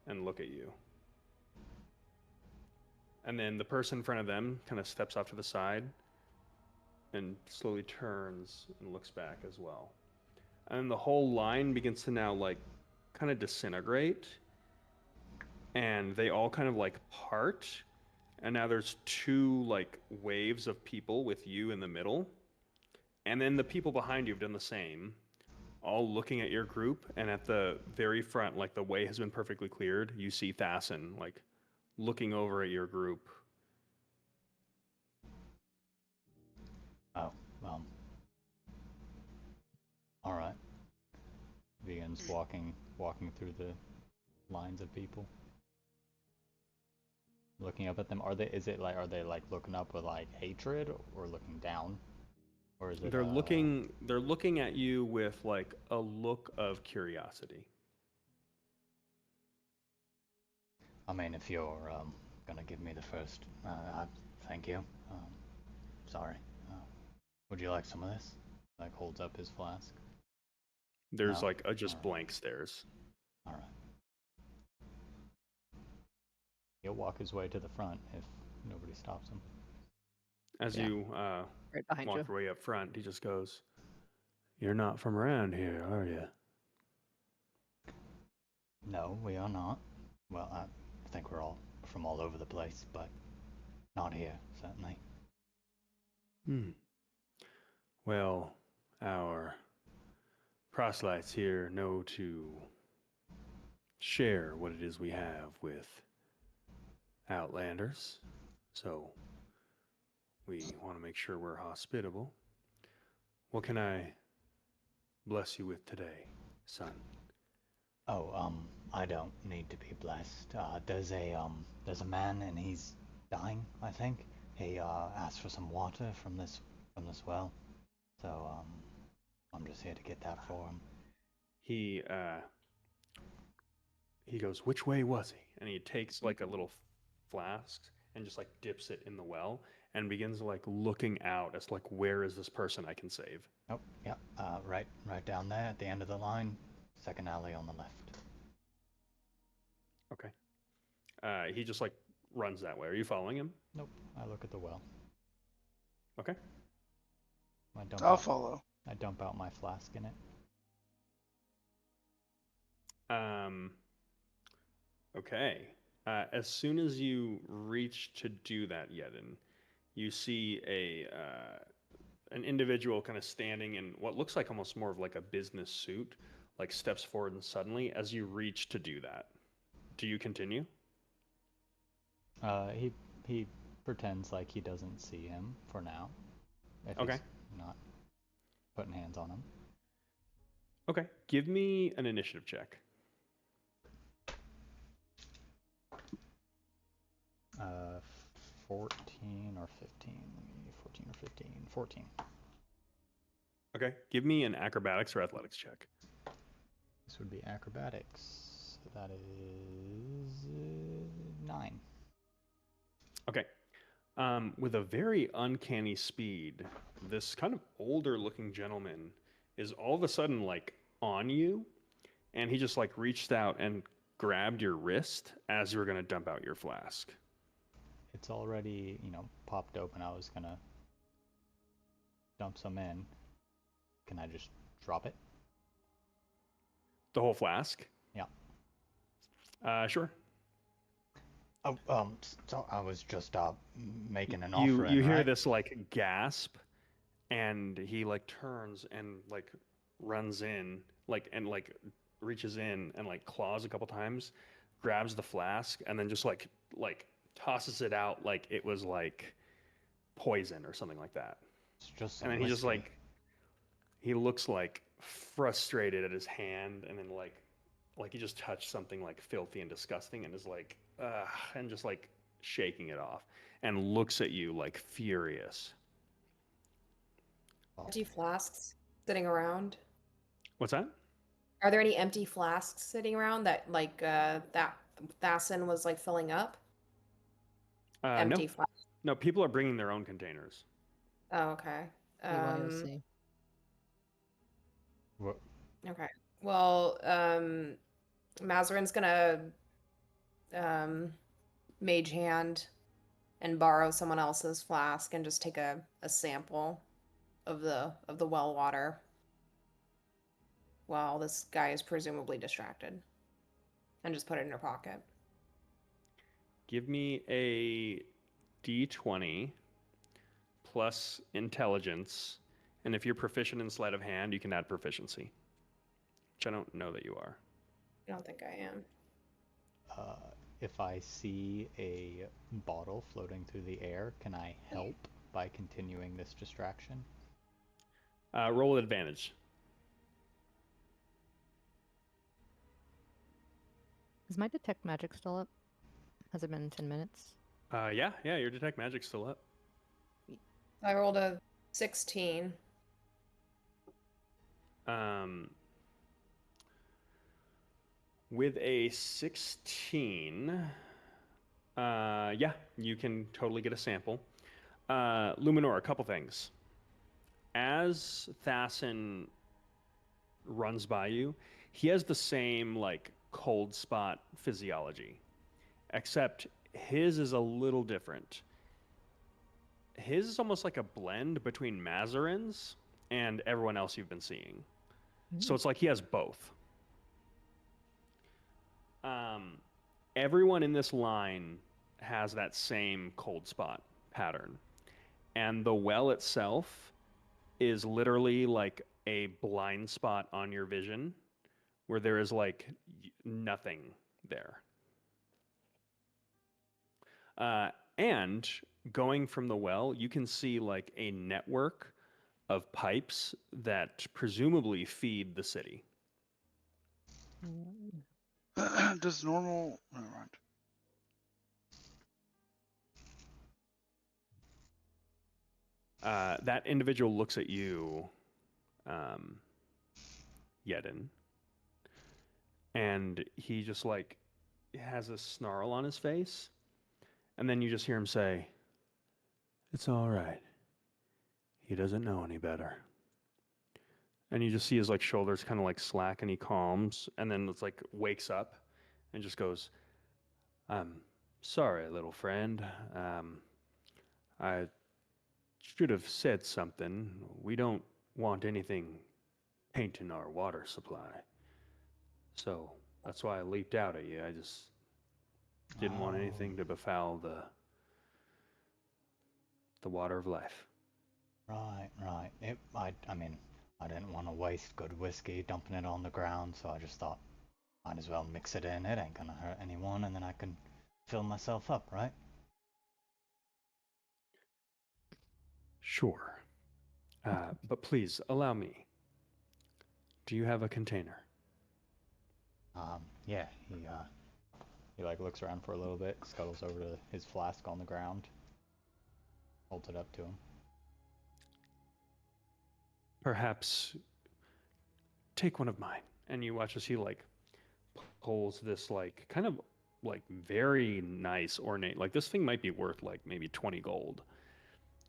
and look at you. And then the person in front of them kind of steps off to the side and slowly turns and looks back as well. And the whole line begins to now like kind of disintegrate, and they all kind of like part, and now there's two like waves of people with you in the middle, and then the people behind you have done the same, all looking at your group. And at the very front, like the way has been perfectly cleared, you see Thassin like looking over at your group. Oh, all right. Begins walking through the lines of people, looking up at them. Are they looking up with like hatred or looking down, or is it? They're looking at you with like a look of curiosity. I mean, if you're gonna give me the first, thank you. Sorry. Would you like some of this? Like holds up his flask. There's No? like a just All right. blank stares. All right. He'll walk his way to the front if nobody stops him. As Yeah. you Right behind walk you. your way up front, he just goes, "You're not from around here, are you?" No, we are not. Well, I think we're all from all over the place, but not here, certainly. Well, our proselytes here know to share what it is we have with Outlanders, so we want to make sure we're hospitable. What can I bless you with today, son? Oh, I don't need to be blessed. There's a man and he's dying, I think. He asked for some water from this well. So, I'm just here to get that for him. He goes, "Which way was he?" And he takes like a little flask and just like dips it in the well and begins like looking out as like, where is this person I can save? Oh, yeah, right down there at the end of the line, second alley on the left. Okay. He just like runs that way. Are you following him? Nope, I look at the well. Okay. I'll follow. I dump out my flask in it. Okay. As soon as you reach to do that, Yedin, you see an individual kind of standing in what looks like almost more of like a business suit, like steps forward, and suddenly, as you reach to do that, do you continue? He pretends like he doesn't see him for now. If Okay. he's not putting hands on him. Okay. Give me an initiative check. 14 or 15. 14 or 15. 14. Okay. Give me an acrobatics or athletics check. This would be acrobatics. That is 9. Okay. With a very uncanny speed, this kind of older looking gentleman is all of a sudden like on you, and he just like reached out and grabbed your wrist as you were going to dump out your flask. It's already, popped open. I was gonna dump some in, can I just drop it? The whole flask? Yeah. Sure. Oh, so I was just making an You offering, hear right? this like gasp, and he like turns and like runs in, like and like reaches in and like claws a couple times, grabs the flask, and then just like tosses it out like it was like poison or something like that. It's just And some then he just whiskey. like he looks like frustrated at his hand, and then like he just touched something like filthy and disgusting, and is like and just like shaking it off, and looks at you like furious. Oh, Empty flasks sitting around. What's that? Are there any empty flasks sitting around that like that Thassin was like filling up? No, Empty flasks. no. People are bringing their own containers. Oh, okay. BYOC. what? Okay. Well, Mazarin's gonna mage hand and borrow someone else's flask and just take a sample of the well water while this guy is presumably distracted, and just put it in her pocket. Give me a d20 plus intelligence, and if you're proficient in sleight of hand, you can add proficiency, which I don't know that you are. I don't think I am. If I see a bottle floating through the air, can I help by continuing this distraction? Roll with advantage. Is my detect magic still up? Has it been 10 minutes? Yeah, your detect magic's still up. I rolled a 16. With a 16, yeah, you can totally get a sample. Luminor, a couple things. As Thassin runs by you, he has the same like cold spot physiology, except his is a little different. His is almost like a blend between Mazarin's and everyone else you've been seeing. So it's like he has both. Everyone in this line has that same cold spot pattern. And the well itself is literally like a blind spot on your vision where there is like nothing there. And going from the well, you can see like a network of pipes that presumably feed the city. Does normal... Never mind. That individual looks at you, Yedin, and he just like has a snarl on his face, and then you just hear him say, "It's all right. He doesn't know any better." And you just see his like shoulders kind of like slack, and he calms, and then it's like wakes up and just goes, "I'm sorry, little friend. I should have said something. We don't want anything tainting our water supply. So that's why I leaped out at you. I just didn't want anything to befoul the water of life." Right. I mean, I didn't want to waste good whiskey dumping it on the ground, so I just thought, might as well mix it in. It ain't gonna hurt anyone, and then I can fill myself up, right? Sure. But please, allow me. Do you have a container? Yeah, he like looks around for a little bit, scuttles over to his flask on the ground, holds it up to him. Perhaps take one of mine. And you watch as he like pulls this like kind of like very nice ornate, like this thing might be worth like maybe 20 gold.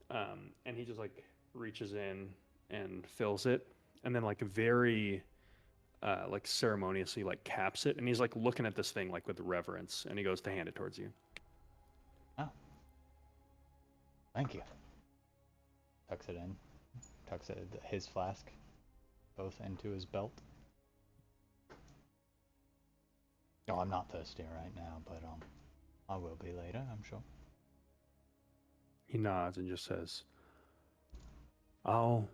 And he just like reaches in and fills it, and then like very like ceremoniously like caps it, and he's like looking at this thing like with reverence, and he goes to hand it towards you. Oh, thank you. Tucks it in, tucks his flask both into his belt. No, I'm not thirsty right now, but I will be later, I'm sure. He nods and just says, I'll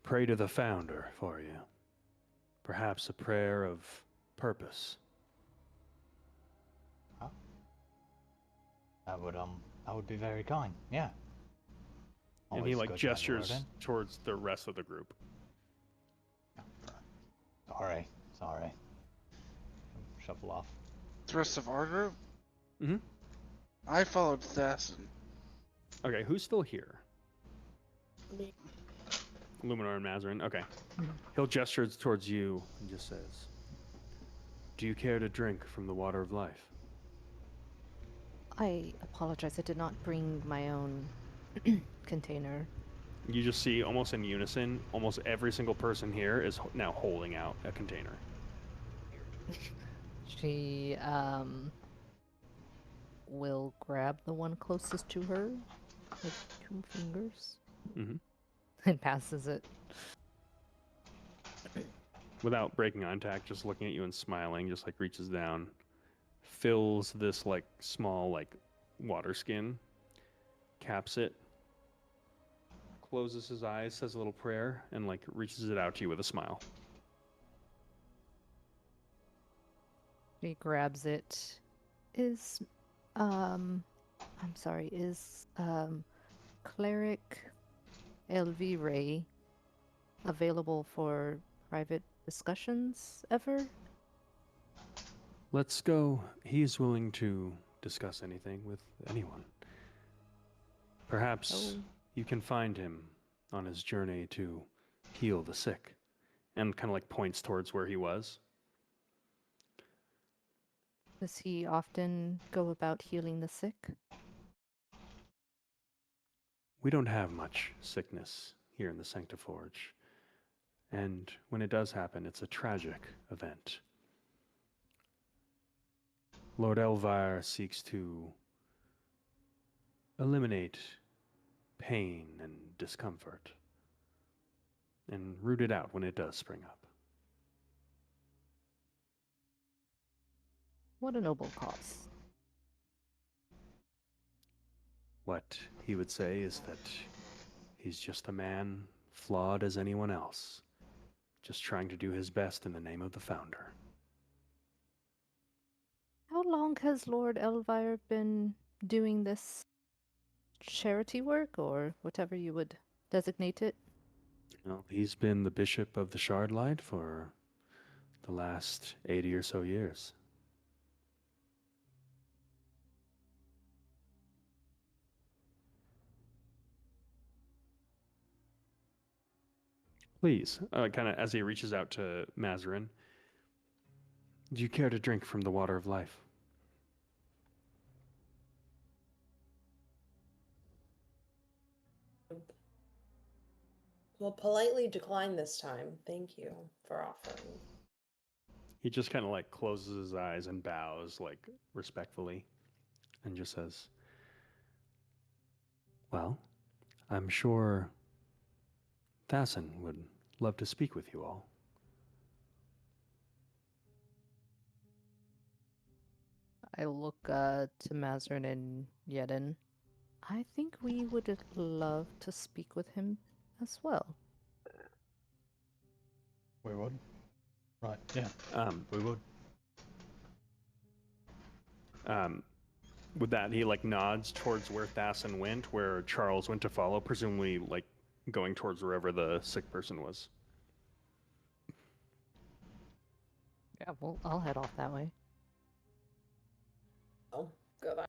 pray to the founder for you. Perhaps a prayer of purpose. Huh? That would be very kind, yeah. And he Always like good to have a word gestures in. towards the rest of the group. Sorry. Shuffle off. The rest of our group? Mm-hmm. I followed Thassin. Okay, who's still here? Me. Luminor and Mazarin. Okay. He'll gesture towards you and just says, do you care to drink from the water of life? I apologize. I did not bring my own container. You just see, almost in unison, almost every single person here is now holding out a container. She will grab the one closest to her with 2 fingers and passes it. Without breaking contact, just looking at you and smiling, just like reaches down, fills this like small like water skin, caps it, closes his eyes, says a little prayer, and like reaches it out to you with a smile. She grabs it. Is Cleric Elvire available for private discussions ever? Let's go. He's willing to discuss anything with anyone. Perhaps you can find him on his journey to heal the sick. And kind of like points towards where he was. Does he often go about healing the sick? We don't have much sickness here in the Sanctiforge. And when it does happen, it's a tragic event. Lord Elvire seeks to eliminate pain and discomfort and root it out when it does spring up. What a noble cause. What he would say is that he's just a man, flawed as anyone else, just trying to do his best in the name of the founder. How long has Lord Elvire been doing this charity work, or whatever you would designate it? Well, he's been the bishop of the Shardlight for the last 80 or so years. Please, kind of as he reaches out to Mazarin, do you care to drink from the water of life? We'll politely decline this time. Thank you for offering. He just kind of like closes his eyes and bows like respectfully and just says, well, I'm sure Thassin would love to speak with you all. I look to Mazarin and Yedin. I think we would love to speak with him as well. We would? Right, yeah. We would. With that, he like nods towards where Thassin went, where Charles went to follow, presumably like going towards wherever the sick person was. Yeah, well, I'll head off that way. Oh, go back.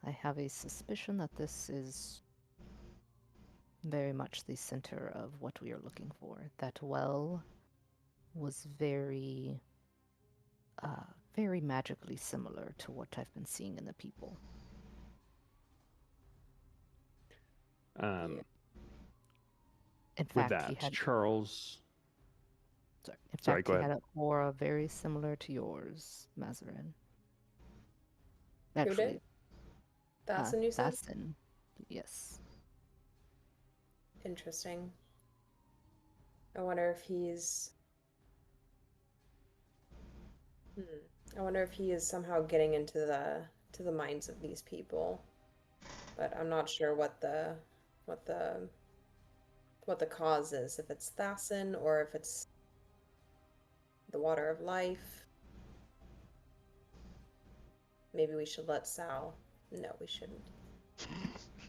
I have a suspicion that this is very much the center of what we are looking for. That well was very magically similar to what I've been seeing in the people. In fact, that, he had Charles. Sorry, he had an aura very similar to yours, Mazarin. Actually, Who did? Thassin, you said? Thassin. Yes. Interesting. I wonder if he's... I wonder if he is somehow getting into the minds of these people. But I'm not sure what the cause is. If it's Thassin or if it's the water of life. Maybe we should let Sal. No, we shouldn't.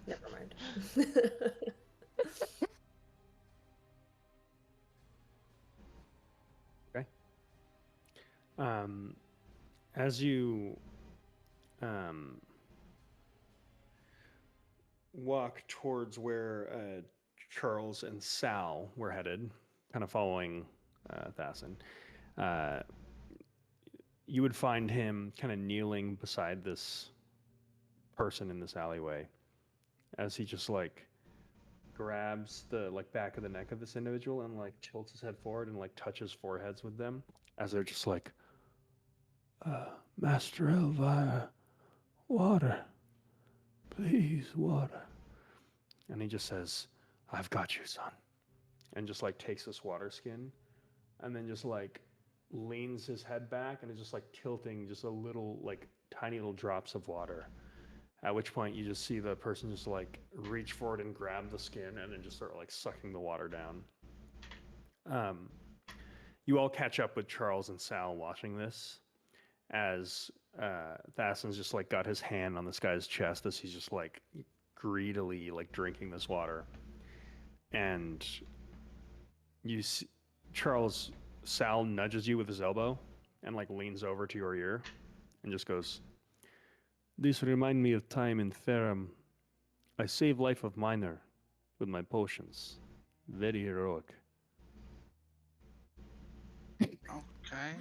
Never mind. Okay. As you walk towards where Charles and Sal were headed, kind of following Thassin, you would find him kind of kneeling beside this person in this alleyway as he just like grabs the like back of the neck of this individual and like tilts his head forward and like touches foreheads with them as they're just like, Master Elvira, water, please, water. And he just says, I've got you, son. And just like takes this water skin and then just like leans his head back and is just like tilting just a little, like tiny little drops of water. At which point you just see the person just like reach forward and grab the skin and then just start like sucking the water down. You all catch up with Charles and Sal watching this as Thassin's just like got his hand on this guy's chest as he's just like greedily like drinking this water. And you see Sal nudges you with his elbow and like leans over to your ear and just goes, this remind me of time in Ferrum. I saved life of miner with my potions. Very heroic. Okay.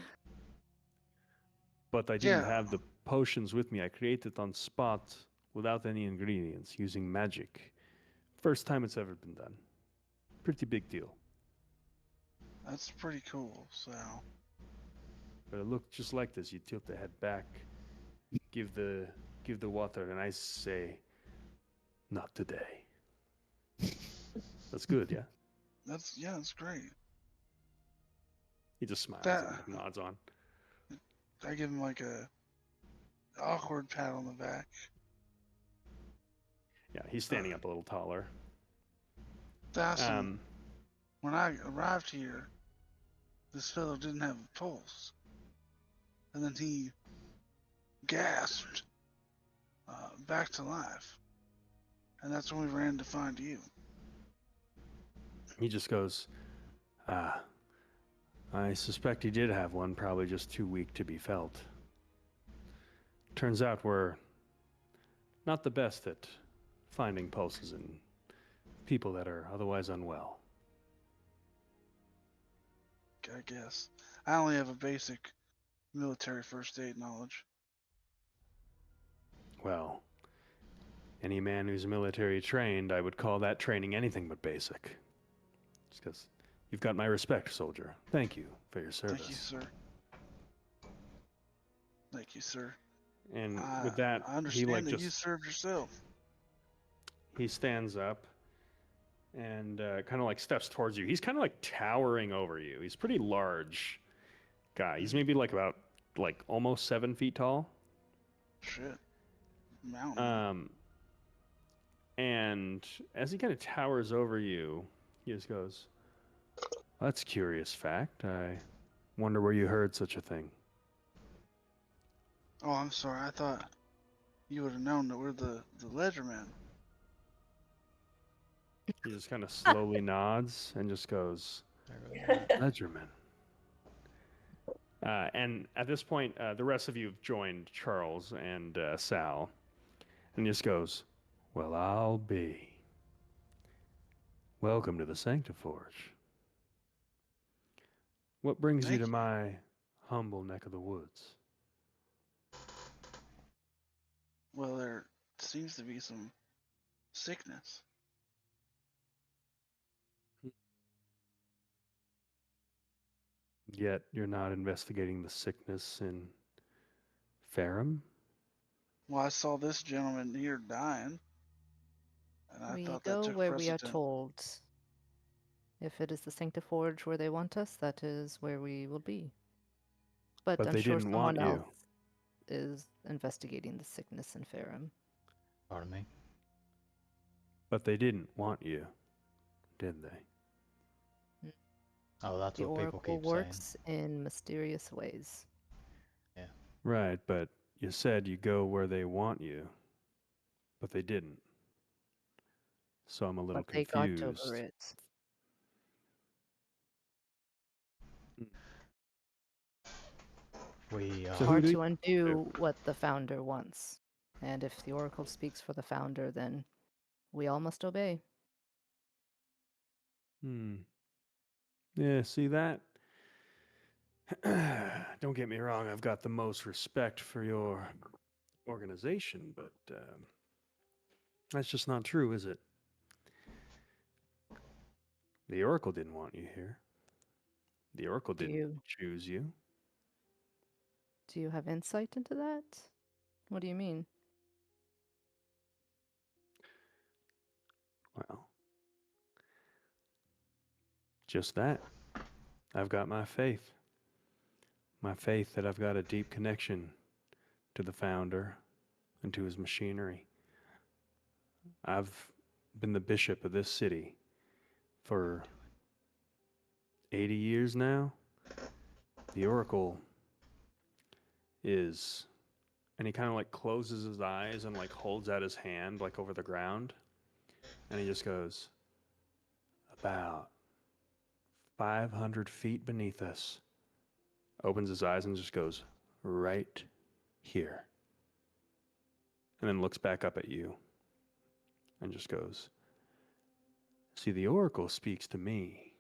But I didn't have the potions with me. I created on spot without any ingredients, using magic. First time it's ever been done. Pretty big deal. That's pretty cool, so. But it looked just like this. You tilt the head back, give the water, and I say, not today. That's good, yeah? That's great. He just smiles and nods on. I give him like a awkward pat on the back. Yeah, he's standing up a little taller. Thassin, when I arrived here, this fellow didn't have a pulse. And then he gasped back to life. And that's when we ran to find you. He just goes, I suspect he did have one, probably just too weak to be felt. Turns out we're not the best at finding pulses in people that are otherwise unwell. I guess. I only have a basic military first aid knowledge. Well, any man who's military trained, I would call that training anything but basic. Just because you've got my respect, soldier. Thank you for your service. Thank you, sir. Thank you, sir. And with that, I understand that you served yourself. He stands up and kind of like steps towards you. He's kind of like towering over you. He's a pretty large guy. He's maybe like about like almost 7 feet tall. Shit. Mountain. And as he kind of towers over you, he just goes, that's a curious fact. I wonder where you heard such a thing. Oh, I'm sorry. I thought you would have known that we're the Ledgermen. He just kind of slowly nods and just goes, Ledgermen. And at this point, the rest of you have joined Charles and Sal. And he just goes, well, I'll be. Welcome to the Sanctiforge. What brings you to my humble neck of the woods? Well, there seems to be some sickness. Yet you're not investigating the sickness in Ferrum? Well, I saw this gentleman here dying. And I We thought that go took where we are precedent. told. If it is the Sanctiforge where they want us, that is where we will be. But I'm they sure didn't someone want you. else is investigating the sickness in Farum. Pardon me? But they didn't want you, did they? Oh, that's The what people Oracle keep saying. works in mysterious ways. Yeah. Right, but you said you go where they want you, but they didn't. So I'm a little But they got confused. over it. We, So who Hard do to undo what the founder wants. And if the Oracle speaks for the founder, then we all must obey. Yeah, see that? Don't get me wrong, I've got the most respect for your organization, but that's just not true, is it? The Oracle didn't want you here. The Oracle didn't choose you. Do you have insight into that? What do you mean? Well, just that. I've got my faith. My faith that I've got a deep connection to the founder and to his machinery. I've been the bishop of this city for 80 years now. The Oracle is, and he kind of like closes his eyes and like holds out his hand like over the ground, and he just goes, about 500 feet beneath us, opens his eyes and just goes, right here. And then looks back up at you and just goes, see, the Oracle speaks to me,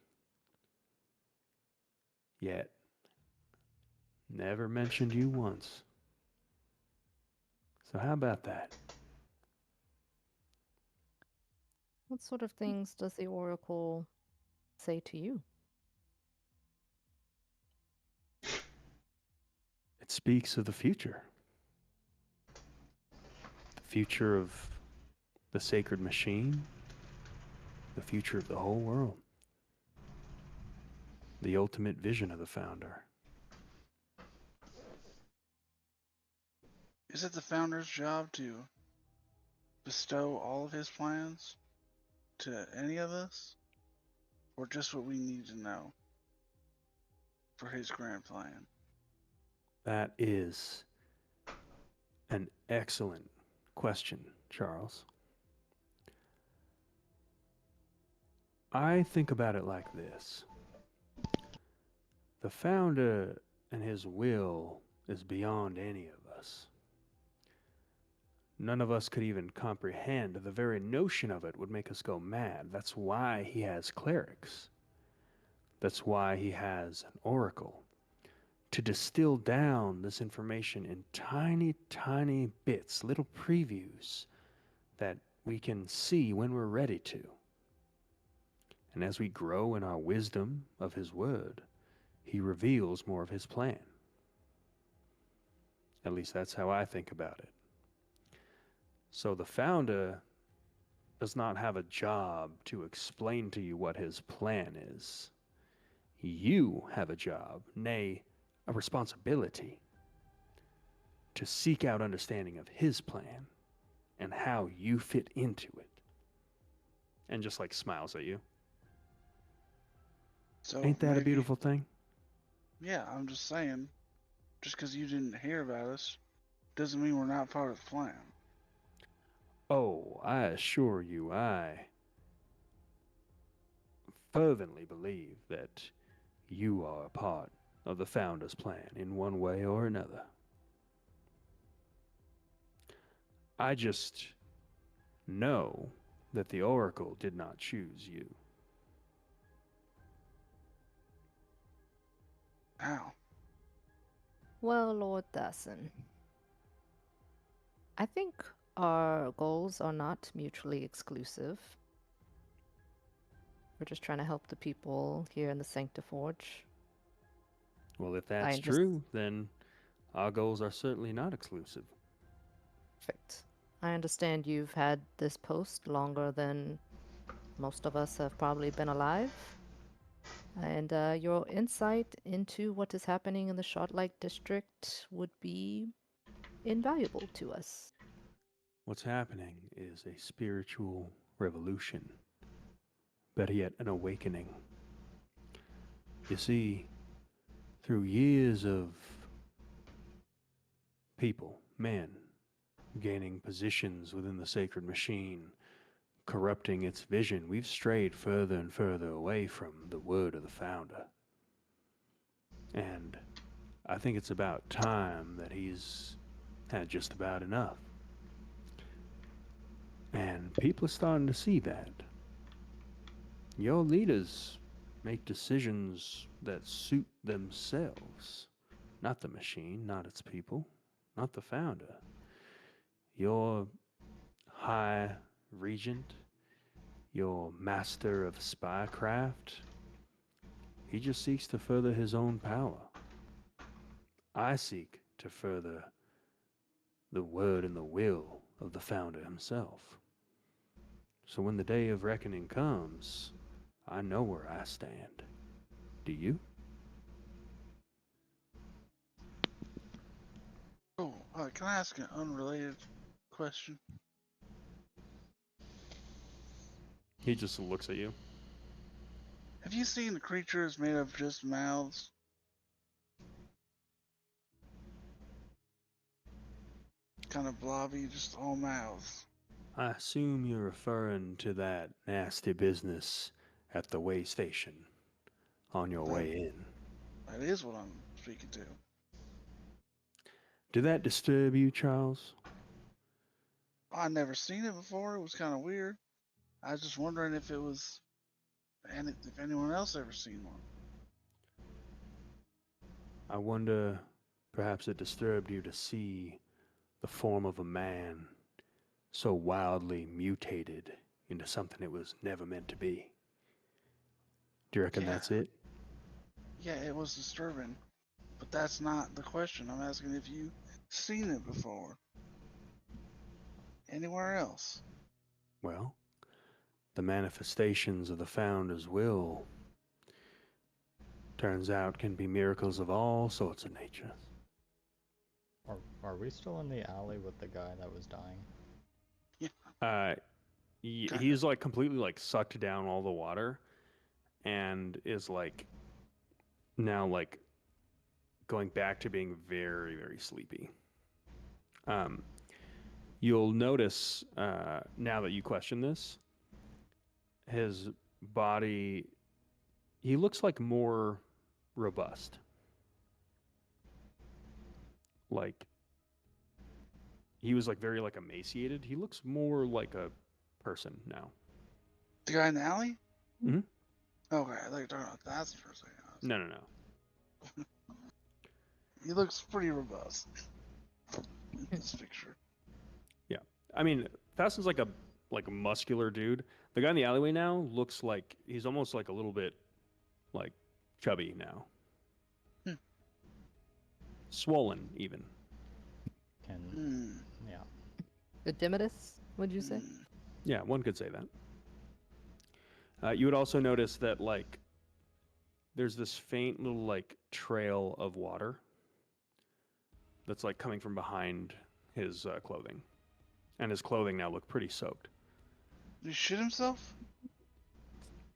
yet never mentioned you once. So how about that? What sort of things does the Oracle say to you? It speaks of the future. The future of the sacred machine, the future of the whole world, the ultimate vision of the founder. Is it the founder's job to bestow all of his plans to any of us? Or just what we need to know for his grand plan? That is an excellent question, Charles. I think about it like this. The founder and his will is beyond any of us. None of us could even comprehend. The very notion of it would make us go mad. That's why he has clerics. That's why he has an oracle. To distill down this information in tiny, tiny bits, little previews that we can see when we're ready to. And as we grow in our wisdom of his word, he reveals more of his plan. At least that's how I think about it. So the founder does not have a job to explain to you what his plan is. You have a job, nay, a responsibility, to seek out understanding of his plan and how you fit into it. And just like smiles at you. So Ain't that a beautiful thing? Yeah, I'm just saying, just because you didn't hear about us, doesn't mean we're not part of the plan. Oh, I assure you, I fervently believe that you are a part of the founder's plan in one way or another. I just know that the Oracle did not choose you. How? Well, Lord Dasson, I think our goals are not mutually exclusive. We're just trying to help the people here in the Sanctiforge. Well, if that's true, then our goals are certainly not exclusive. Perfect. I understand you've had this post longer than most of us have probably been alive. And your insight into what is happening in the Shardlight District would be invaluable to us. What's happening is a spiritual revolution. Better yet, an awakening. You see, through years of people, men, gaining positions within the sacred machine, corrupting its vision, we've strayed further and further away from the word of the founder. And I think it's about time that he's had just about enough. And people are starting to see that. Your leaders make decisions that suit themselves, not the machine, not its people, not the founder. Your high regent, your master of spycraft, he just seeks to further his own power. I seek to further the word and the will of the founder himself. So when the day of reckoning comes, I know where I stand. Do you? Oh, can I ask an unrelated question? He just looks at you. Have you seen creatures made of just mouths? Kind of blobby, just all mouths. I assume you're referring to that nasty business at the way station on your way in. That is what I'm speaking to. Did that disturb you, Charles? I'd never seen it before. It was kind of weird. I was just wondering if it was, and if anyone else ever seen one. I wonder, perhaps it disturbed you to see the form of a man so wildly mutated into something it was never meant to be. Do you reckon that's it? Yeah, it was disturbing. But that's not the question. I'm asking if you've seen it before. Anywhere else. Well, the manifestations of the Founder's will, turns out, can be miracles of all sorts of nature. Are we still in the alley with the guy that was dying? Yeah. He's like completely like sucked down all the water and is like now like going back to being very, very sleepy. You'll notice now that you question this, his body, he looks like more robust. Like he was like very like emaciated. He looks more like a person now. The guy in the alley? Mm-hmm. Okay, I thought you were talking about that for a second. No. He looks pretty robust in this picture. Yeah, I mean, Fasten's like a muscular dude. The guy in the alleyway now looks like he's almost like a little bit like chubby now. Swollen even. Yeah. Edematous, would you say? Yeah, one could say that. You would also notice that like there's this faint little like trail of water that's like coming from behind his clothing, and his clothing now look pretty soaked. Did he shit himself?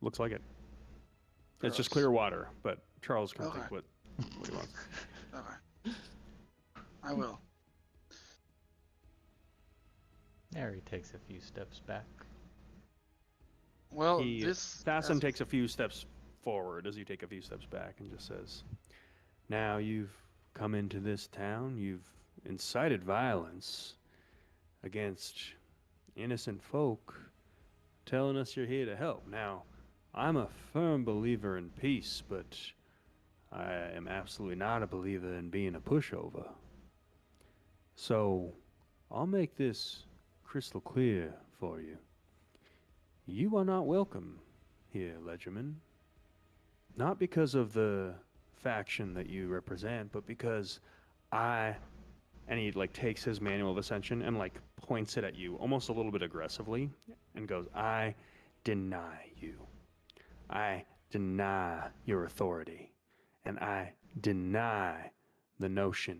Looks like it. Gross. It's just clear water, but Charles can think what he wants. Okay. I will. Harry takes a few steps back. Well, Fasten takes a few steps forward as you take a few steps back and just says, "Now you've come into this town, you've incited violence against innocent folk, telling us you're here to help. Now, I'm a firm believer in peace, but I am absolutely not a believer in being a pushover. So, I'll make this crystal clear for you. You are not welcome here, Ledgerman. Not because of the faction that you represent, but because I And he like takes his manual of ascension and like points it at you almost a little bit aggressively and goes, I deny you. I deny your authority. And I deny the notion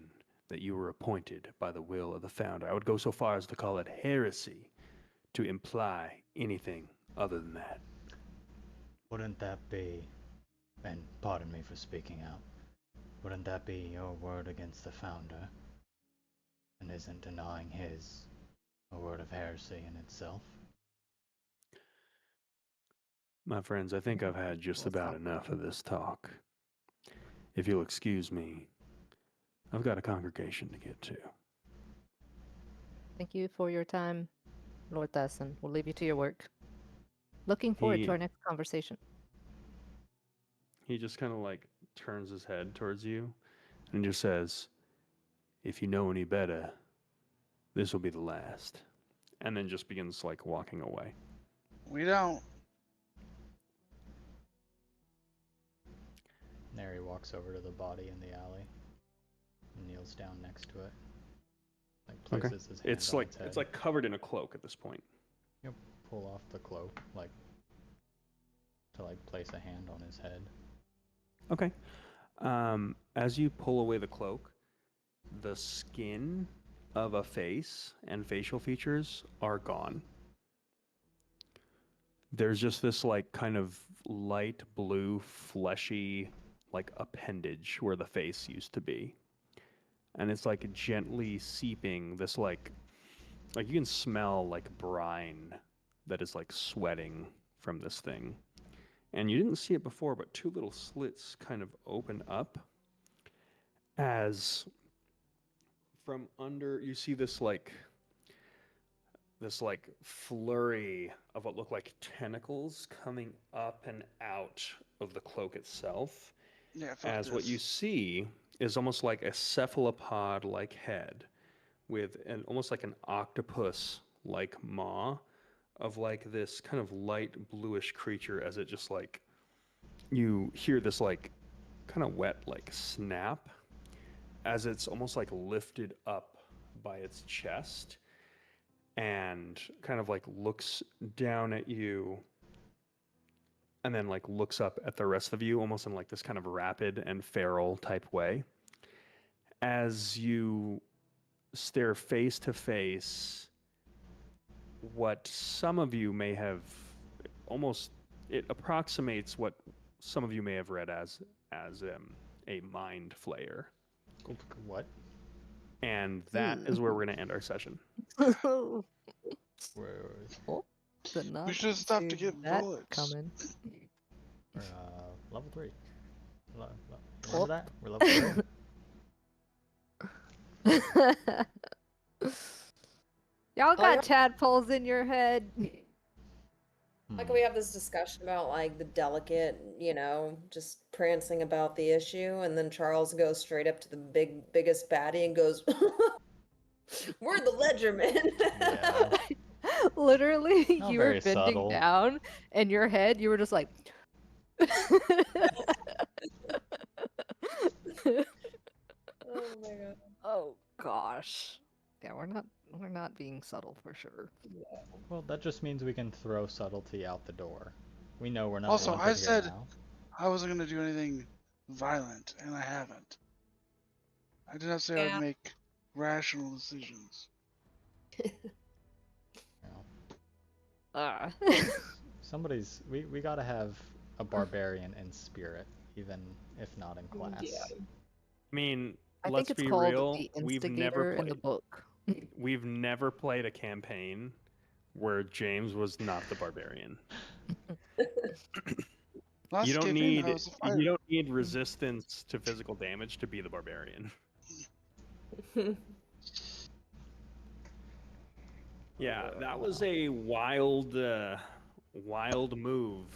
that you were appointed by the will of the founder. I would go so far as to call it heresy to imply anything other than that. Wouldn't that be, and pardon me for speaking out, wouldn't that be your word against the founder? And isn't denying his a word of heresy in itself? My friends, I think I've had just about enough of this talk. If you'll excuse me, I've got a congregation to get to. Thank you for your time, Lord Thesson. We'll leave you to your work. Looking forward to our next conversation. He just kind of like turns his head towards you and just says, if you know any better, this will be the last. And then just begins like walking away. We don't. Neri walks over to the body in the alley and kneels down next to it. Like places his hand It's on like its head. it's like covered in a cloak at this point. You'll pull off the cloak, like to like place a hand on his head. Okay. As you pull away the cloak, the skin of a face and facial features are gone. There's just this like kind of light blue, fleshy, like appendage where the face used to be. And it's like gently seeping this like you can smell like brine that is like sweating from this thing. And you didn't see it before, but two little slits kind of open up as from under you see this flurry of what look like tentacles coming up and out of the cloak itself. Yeah, as what you see is almost like a cephalopod-like head with almost like an octopus-like maw of like this kind of light bluish creature as it just like you hear this like kind of wet like snap as it's almost like lifted up by its chest and kind of like looks down at you and then like looks up at the rest of you almost in like this kind of rapid and feral type way. As you stare face to face, what some of you may have it approximates what some of you may have read as a mind flayer. What? And that is where we're going to end our session. We should have stopped to get bullets. Coming. We're level 3. Remember that? We're level 3. Y'all got tadpoles in your head. Like we have this discussion about like the delicate, just prancing about the issue, and then Charles goes straight up to the biggest baddie and goes, "We're the Ledgermen." Yeah. Literally, Not you were very bending subtle. down, and your head, you were just like. Oh my god. Oh gosh. Yeah, we're not being subtle for sure. Well, that just means we can throw subtlety out the door. We know we're not Also, wanted I here said now. I wasn't going to do anything violent, and I haven't. I did not say I'd make rational decisions. We gotta have a barbarian in spirit, even if not in class. Yeah. I mean, I let's think it's be called real. the We've instigator never in the played. book. We've never played a campaign where James was not the barbarian. You don't need resistance to physical damage to be the barbarian. Yeah, that was a wild move